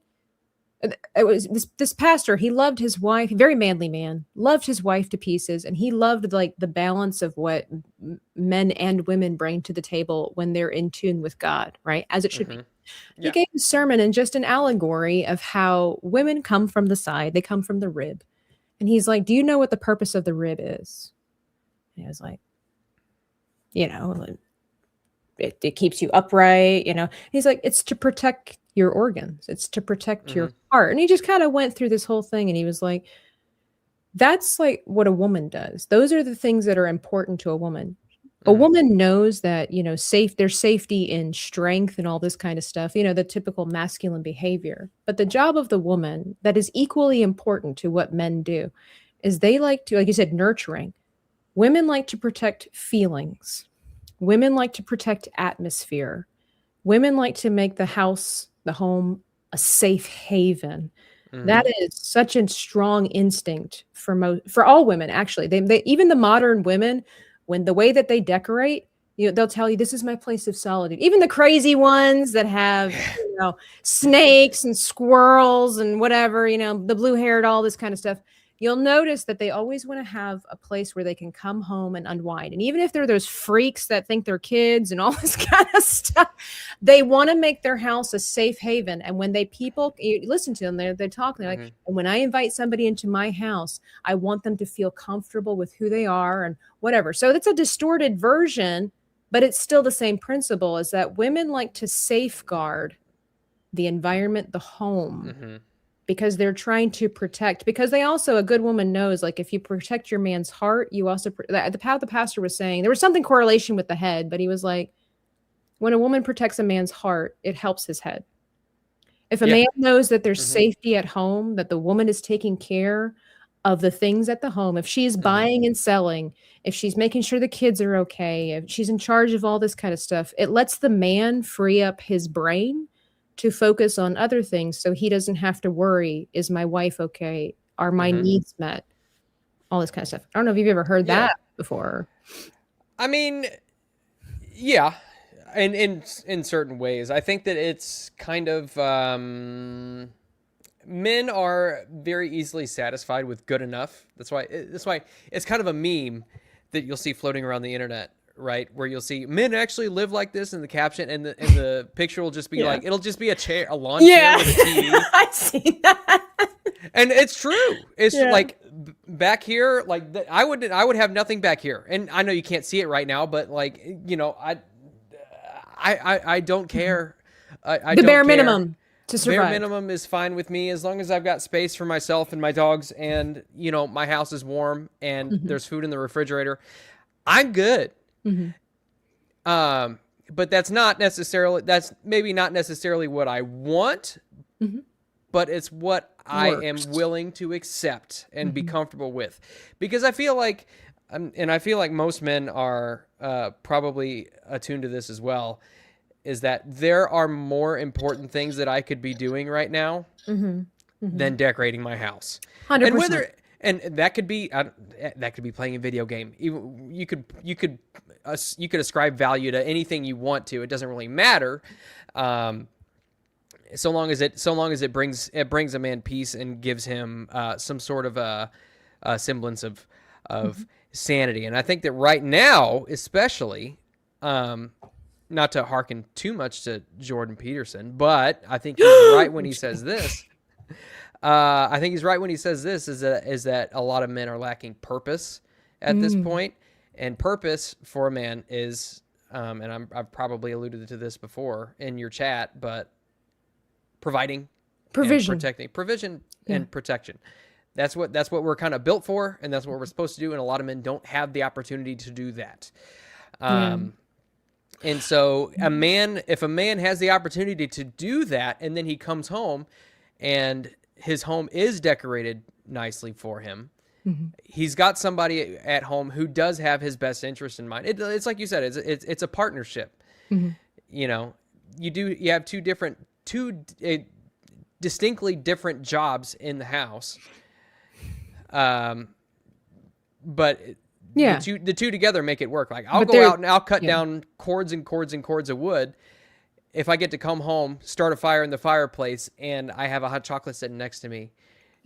Speaker 2: it was this pastor, he loved his wife, very manly man, loved his wife to pieces, and he loved like the balance of what men and women bring to the table when they're in tune with God, right? As it should be. He gave a sermon and just an allegory of how women come from the side, they come from the rib. And he's like, do you know what the purpose of the rib is? And I was like, it keeps you upright, He's like, it's to protect your organs. It's to protect your heart. And he just kind of went through this whole thing and he was like, that's like what a woman does. Those are the things that are important to a woman. A woman knows that, there's safety in strength and all this kind of stuff, the typical masculine behavior. But the job of the woman that is equally important to what men do is they like to, like you said, nurturing. Women like to protect feelings. Women like to protect atmosphere. Women like to make the house, the home, a safe haven. That is such a strong instinct for all women. Actually, they even the modern women, when the way that they decorate, they'll tell you this is my place of solitude. Even the crazy ones that have snakes and squirrels and whatever, the blue haired, all this kind of stuff. You'll notice that they always want to have a place where they can come home and unwind. And even if they're those freaks that think they're kids and all this kind of stuff, they want to make their house a safe haven. And when you listen to them, they talk, they're like, and when I invite somebody into my house, I want them to feel comfortable with who they are and whatever. So that's a distorted version, but it's still the same principle, is that women like to safeguard the environment, the home. Because they're trying to protect, because they also, a good woman knows, like if you protect your man's heart, you also, the pastor was saying, there was something correlation with the head, but he was like, when a woman protects a man's heart, it helps his head. If a man knows that there's safety at home, that the woman is taking care of the things at the home, if she's buying and selling, if she's making sure the kids are okay, if she's in charge of all this kind of stuff, it lets the man free up his brain to focus on other things, so he doesn't have to worry, is my wife okay? Are my needs met? All this kind of stuff. I don't know if you've ever heard that before.
Speaker 5: I mean, yeah. And in certain ways. I think that it's kind of men are very easily satisfied with good enough. That's why it's kind of a meme that you'll see floating around the internet, right? Where you'll see men actually live like this in the caption, and the picture will just be like, it'll just be a lawn chair with a TV.
Speaker 2: I see that.
Speaker 5: And it's true. It's like back here, like I would have nothing back here. And I know you can't see it right now, but like, I don't care. I
Speaker 2: the
Speaker 5: don't
Speaker 2: bare
Speaker 5: care.
Speaker 2: minimum to survive.
Speaker 5: Bare minimum is fine with me as long as I've got space for myself and my dogs, and my house is warm and there's food in the refrigerator. I'm good. But that's maybe not necessarily what I want, but it's what I am willing to accept and be comfortable with, because I feel like, and I feel like most men are probably attuned to this as well, is that there are more important things that I could be doing right now than decorating my house.
Speaker 2: 100%.
Speaker 5: And that could be playing a video game. You could ascribe value to anything you want to. It doesn't really matter, so long as it brings a man peace and gives him some sort of a semblance of sanity. And I think that right now, especially, not to hearken too much to Jordan Peterson, but I think he's right when he says this. I think he's right when he says this, is that a lot of men are lacking purpose at this point. And purpose for a man is and I've probably alluded to this before in your chat, but providing,
Speaker 2: Provision.
Speaker 5: and protecting, provision
Speaker 2: Yeah.
Speaker 5: and protection. That's what we're kind of built for, and that's what we're supposed to do. And a lot of men don't have the opportunity to do that. And so if a man has the opportunity to do that, and then he comes home and his home is decorated nicely for him, he's got somebody at home who does have his best interest in mind. It's like you said, it's a partnership. You know, you have two distinctly different jobs in the house. But
Speaker 2: Yeah.
Speaker 5: the two together make it work. Like I'll
Speaker 2: But
Speaker 5: go
Speaker 2: they're-
Speaker 5: out and I'll cut down cords and cords and cords of wood. If I get to come home, start a fire in the fireplace, and I have a hot chocolate sitting next to me.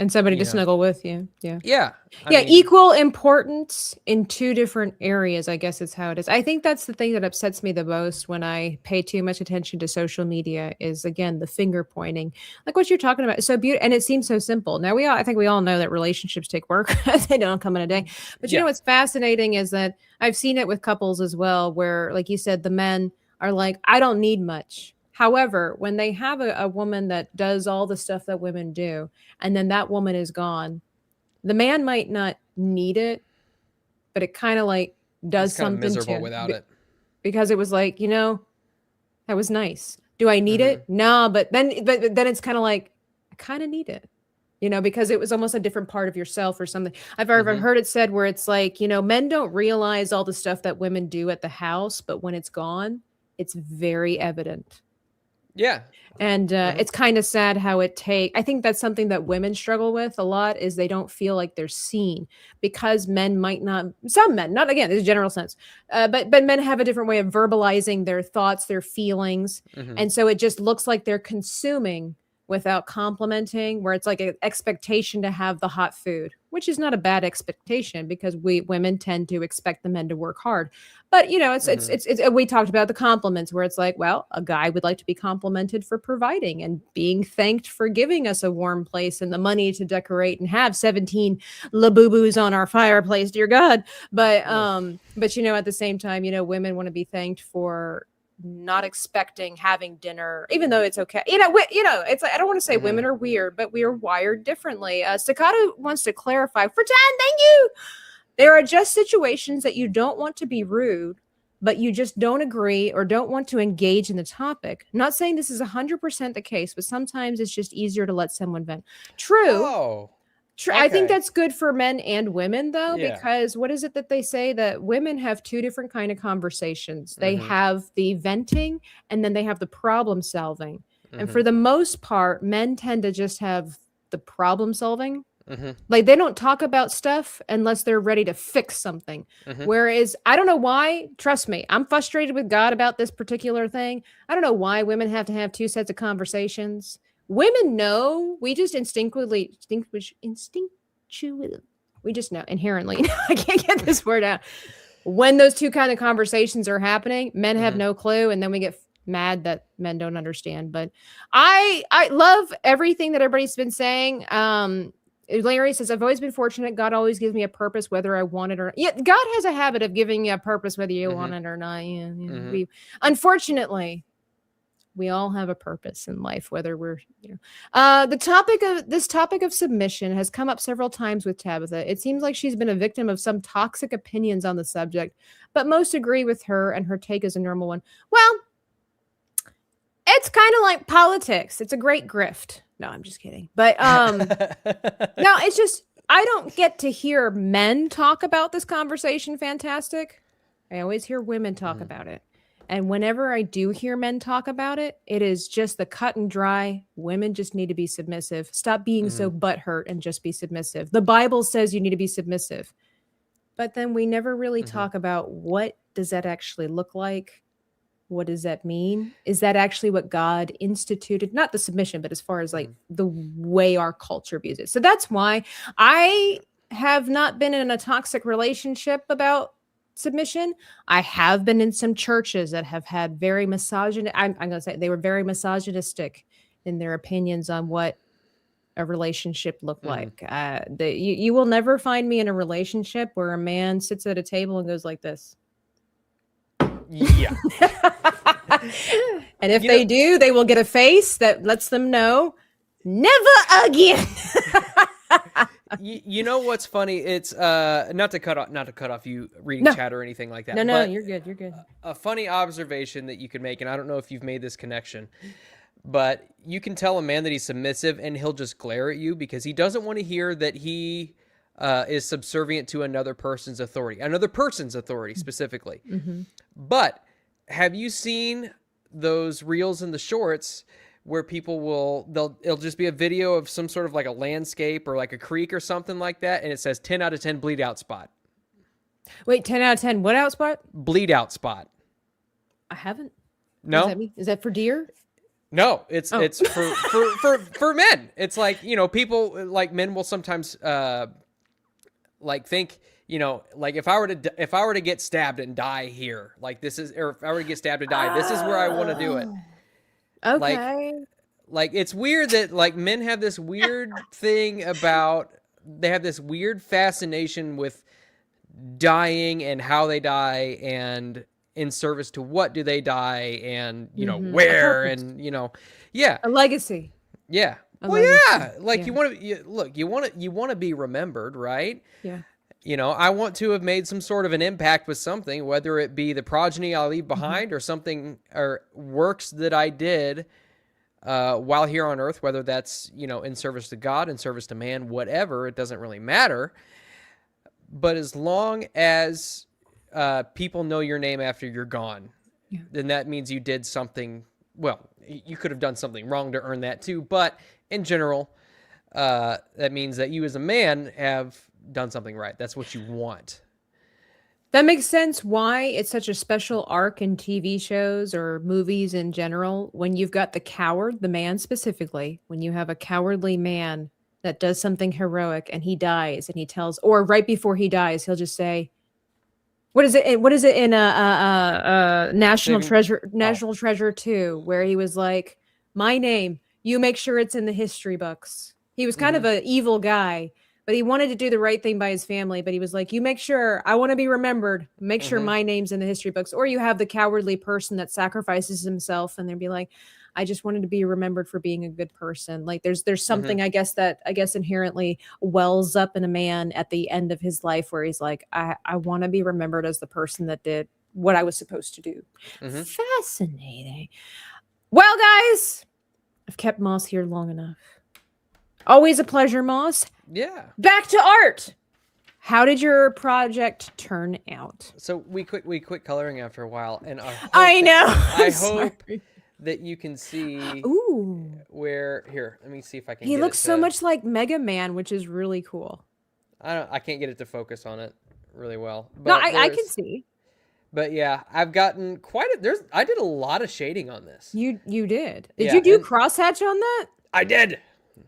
Speaker 2: And somebody to
Speaker 5: You know.
Speaker 2: snuggle with you. Yeah.
Speaker 5: Yeah. I
Speaker 2: Yeah,
Speaker 5: mean,
Speaker 2: equal importance in two different areas, I guess is how it is. I think that's the thing that upsets me the most when I pay too much attention to social media is, again, the finger pointing. Like what you're talking about is so beautiful, and it seems so simple. Now, I think we all know that relationships take work. They don't come in a day. But you know what's fascinating is that I've seen it with couples as well, where, like you said, the men are like, I don't need much. However, when they have a woman that does all the stuff that women do, and then that woman is gone, the man might not need it, but it kind of like does
Speaker 5: it's kind of
Speaker 2: something
Speaker 5: miserable
Speaker 2: to
Speaker 5: without it.
Speaker 2: because it was like, that was nice. Do I need it? No, but then it's kind of like I kind of need it. Because it was almost a different part of yourself or something. I've heard it said where it's like, men don't realize all the stuff that women do at the house, but when it's gone, it's very evident.
Speaker 5: Yeah.
Speaker 2: And it's kind of sad how I think that's something that women struggle with a lot is they don't feel like they're seen because men might not, some men, not again, there's a general sense, but men have a different way of verbalizing their thoughts, their feelings. And so it just looks like they're consuming without complimenting, where it's like an expectation to have the hot food, which is not a bad expectation because women tend to expect the men to work hard. But it's we talked about the compliments where it's like, well, a guy would like to be complimented for providing and being thanked for giving us a warm place and the money to decorate and have 17 labubus on our fireplace, dear God. But at the same time, women want to be thanked for not expecting having dinner, even though it's okay. It's like, I don't want to say women are weird, but we are wired differently. Staccato wants to clarify for 10. Thank you. There are just situations that you don't want to be rude, but you just don't agree or don't want to engage in the topic. Not saying this is 100% the case, but sometimes it's just easier to let someone vent. True.
Speaker 5: Oh.
Speaker 2: I think that's good for men and women, though,
Speaker 5: Yeah.
Speaker 2: because what is it that they say that women have two different kind of conversations? They have the venting and then they have the problem solving. And for the most part, men tend to just have the problem solving. Like they don't talk about stuff unless they're ready to fix something. Whereas I don't know why, trust me, I'm frustrated with God about this particular thing. I don't know why women have to have two sets of conversations. Women know, we just instinctually, we just know inherently. I can't get this word out. When those two kind of conversations are happening, men have no clue, and then we get mad that men don't understand. But I love everything that everybody's been saying. Larry says, I've always been fortunate. God always gives me a purpose, whether I want it or not. Yeah, God has a habit of giving you a purpose, whether you want it or not. Unfortunately, we all have a purpose in life, whether we're, this topic of submission has come up several times with Tabitha. It seems like she's been a victim of some toxic opinions on the subject, but most agree with her and her take is a normal one. Well, it's kind of like politics. It's a great grift. No, I'm just kidding. But no, it's just, I don't get to hear men talk about this conversation. Fantastic. I always hear women talk about it. And whenever I do hear men talk about it, it is just the cut and dry. Women just need to be submissive. Stop being so butthurt and just be submissive. The Bible says you need to be submissive. But then we never really talk about what does that actually look like? What does that mean? Is that actually what God instituted? Not the submission, but as far as like the way our culture views it. So that's why I have not been in a toxic relationship about submission. I have been in some churches that have had very misogynistic. I'm going to say they were very misogynistic in their opinions on what a relationship looked like. You will never find me in a relationship where a man sits at a table and goes like this.
Speaker 5: Yeah.
Speaker 2: And if
Speaker 5: You
Speaker 2: they
Speaker 5: know-
Speaker 2: do, they will get a face that lets them know never again.
Speaker 5: You know what's funny? It's not to cut off you reading
Speaker 2: No.
Speaker 5: chat or anything like that.
Speaker 2: No,
Speaker 5: but
Speaker 2: you're good. You're good.
Speaker 5: a funny observation that you could make, and I don't know if you've made this connection, but you can tell a man that he's submissive and he'll just glare at you because he doesn't want to hear that he is subservient to another person's authority specifically. But have you seen those reels in the shorts where people it'll just be a video of some sort of like a landscape or like a creek or something like that, and it says 10 out of 10 bleed out spot.
Speaker 2: Wait, 10 out of 10. What out spot?
Speaker 5: Bleed out spot.
Speaker 2: I haven't. What
Speaker 5: No,
Speaker 2: does that mean? Is that for deer?
Speaker 5: no, it's for men. It's like, people like men will sometimes like think, like if I were to get stabbed and die here, like this is, or if I were to get stabbed and die, this is where I want to do it.
Speaker 2: Okay.
Speaker 5: Like it's weird that like men have this weird thing about, they have this weird fascination with dying and how they die and in service to what do they die and where
Speaker 2: purpose.
Speaker 5: and yeah.
Speaker 2: A legacy.
Speaker 5: Yeah.
Speaker 2: A
Speaker 5: Well,
Speaker 2: legacy.
Speaker 5: yeah. Like
Speaker 2: Yeah.
Speaker 5: you want to be remembered, right?
Speaker 2: Yeah.
Speaker 5: I want to have made some sort of an impact with something, whether it be the progeny I leave behind or something or works that I did while here on earth, whether that's, in service to God, in service to man, whatever, it doesn't really matter. But as long as people know your name after you're gone, then that means you did something. Well, you could have done something wrong to earn that too. But in general, that means that you as a man have done something right. That's what you want.
Speaker 2: That makes sense why it's such a special arc in TV shows or movies in general. When you've got the coward, the man specifically, when you have a cowardly man that does something heroic and he dies and he tells, or right before he dies, he'll just say, what is it in National Treasure 2, where he was like, my name, you make sure it's in the history books. He was kind of an evil guy, but he wanted to do the right thing by his family. But he was like, you make sure, I want to be remembered. Make sure my name's in the history books. Or you have the cowardly person that sacrifices himself and they'd be like, I just wanted to be remembered for being a good person. Like there's something, I guess inherently wells up in a man at the end of his life where he's like, I want to be remembered as the person that did what I was supposed to do. Fascinating. Well, guys, I've kept Moss here long enough. Always a pleasure, Moss.
Speaker 5: Yeah.
Speaker 2: Back to art. How did your project turn out?
Speaker 5: So we quit coloring after a while, and
Speaker 2: I know.
Speaker 5: I hope that you can see
Speaker 2: Ooh.
Speaker 5: where here. Let me see if I can.
Speaker 2: He
Speaker 5: get
Speaker 2: looks
Speaker 5: it
Speaker 2: so
Speaker 5: to-
Speaker 2: much like Mega Man, which is really cool.
Speaker 5: I can't get it to focus on it really well.
Speaker 2: No,
Speaker 5: But
Speaker 2: I can
Speaker 5: there's-
Speaker 2: see.
Speaker 5: But yeah, I've gotten I did a lot of shading on this.
Speaker 2: You did. Did
Speaker 5: Yeah,
Speaker 2: you do
Speaker 5: and-
Speaker 2: crosshatch on that?
Speaker 5: I did.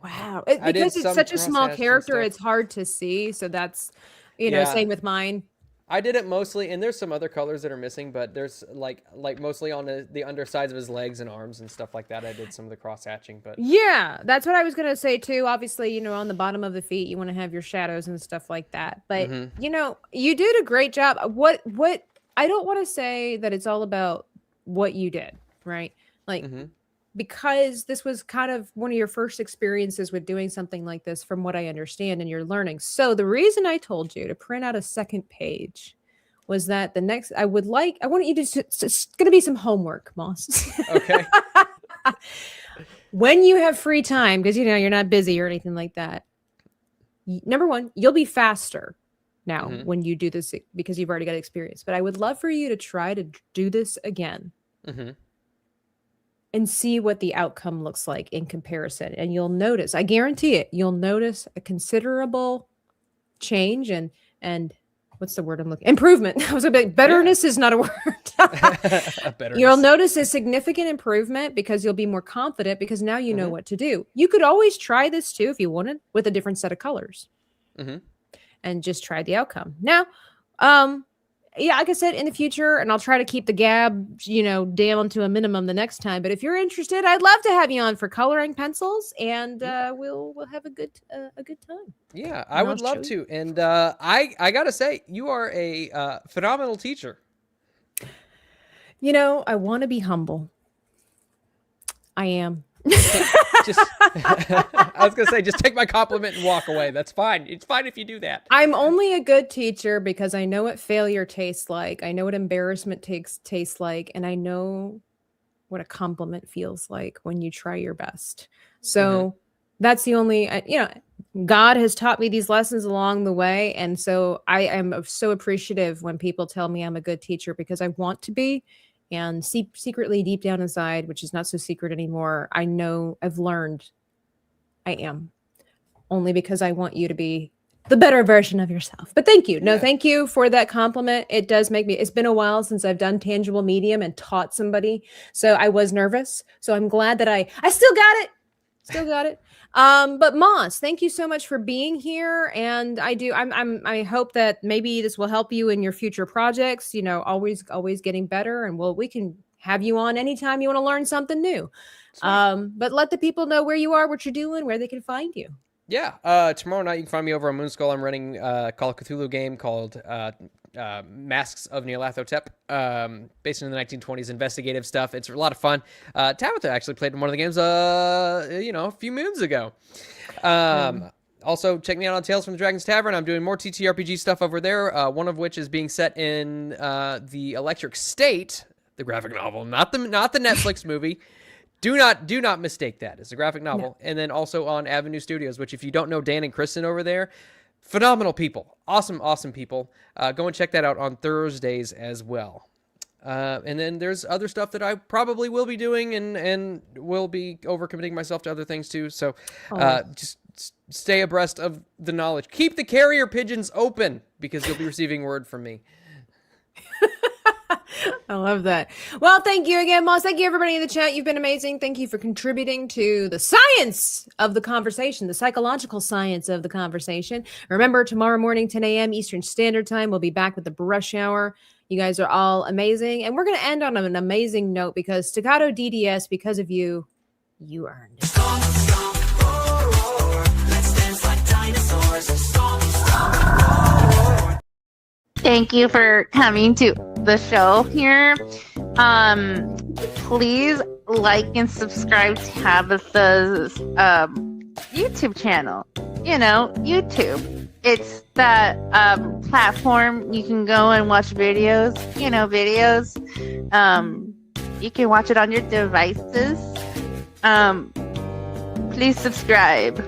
Speaker 2: Wow.
Speaker 5: I did
Speaker 2: Because it's
Speaker 5: some
Speaker 2: such a small
Speaker 5: crosshatch and
Speaker 2: character,
Speaker 5: stuff.
Speaker 2: it's hard to see. So that's,
Speaker 5: Yeah.
Speaker 2: same with mine.
Speaker 5: I did it mostly, and there's some other colors that are missing, but there's like mostly on the undersides of his legs and arms and stuff like that. I did some of the cross hatching, but
Speaker 2: Yeah, that's what I was gonna say too. Obviously, on the bottom of the feet, you want to have your shadows and stuff like that. But you did a great job. What I don't want to say that it's all about what you did, right? Like because this was kind of one of your first experiences with doing something like this, from what I understand, and you're learning. So the reason I told you to print out a second page was that I want you to. It's going to be some homework, Moss.
Speaker 5: okay.
Speaker 2: When you have free time, because you're not busy or anything like that, number one, you'll be faster now when you do this because you've already got experience. But I would love for you to try to do this again and see what the outcome looks like in comparison. And you'll notice, I guarantee it, you'll notice a considerable change and what's the word I'm looking? Improvement. I was a bit betterness is not a word. You'll notice a significant improvement because you'll be more confident because now you know what to do. You could always try this too if you wanted with a different set of colors and just try the outcome. Now, yeah, like I said, in the future, and I'll try to keep the gab, down to a minimum the next time. But if you're interested, I'd love to have you on for coloring pencils, and we'll have a good time.
Speaker 5: Yeah, I would love to. And I gotta say, you are a phenomenal teacher.
Speaker 2: You know, I want to be humble. I am.
Speaker 5: Just, I was gonna say, just take my compliment and walk away. That's fine. It's fine if you do that.
Speaker 2: I'm only a good teacher because I know what failure tastes like. I know what embarrassment tastes like, and I know what a compliment feels like when you try your best. So that's the only, God has taught me these lessons along the way, and so I am so appreciative when people tell me I'm a good teacher because I want to be. And secretly, deep down inside, which is not so secret anymore, I know I've learned I am. Only because I want you to be the better version of yourself. But thank you. No, thank you for that compliment. It does make me, it's been a while since I've done tangible medium and taught somebody. So I was nervous. So I'm glad that I still got it. Still got it. But Moss, thank you so much for being here. And I hope that maybe this will help you in your future projects, always getting better. And we can have you on anytime you want to learn something new. But let the people know where you are, what you're doing, where they can find you.
Speaker 5: Yeah. Tomorrow night you can find me over on Moonskull. I'm running a Call of Cthulhu game called Masks of Nyarlathotep, based in the 1920s investigative stuff. It's a lot of fun. Tabitha actually played in one of the games, a few moons ago. Also, check me out on Tales from the Dragon's Tavern. I'm doing more TTRPG stuff over there, one of which is being set in the Electric State, the graphic novel, not the Netflix movie. Do not mistake that. It's a graphic novel. No. And then also on Avenue Studios, which if you don't know Dan and Kristen over there, phenomenal people. Awesome people. Go and check that out on Thursdays as well. And then there's other stuff that I probably will be doing and will be overcommitting myself to other things too. So just stay abreast of the knowledge. Keep the carrier pigeons open because you'll be receiving word from me.
Speaker 2: I love that. Well, thank you again, Moss. Thank you, everybody in the chat. You've been amazing. Thank you for contributing to the science of the conversation, the psychological science of the conversation. Remember, tomorrow morning, 10 a.m. Eastern Standard Time, we'll be back with the Brush Hour. You guys are all amazing. And we're going to end on an amazing note because Staccato DDS, because of you, you earned it.
Speaker 1: Thank you for coming to the show here. Please like and subscribe to Tabitha's YouTube channel. YouTube. It's that platform you can go and watch videos. You can watch it on your devices. Please subscribe.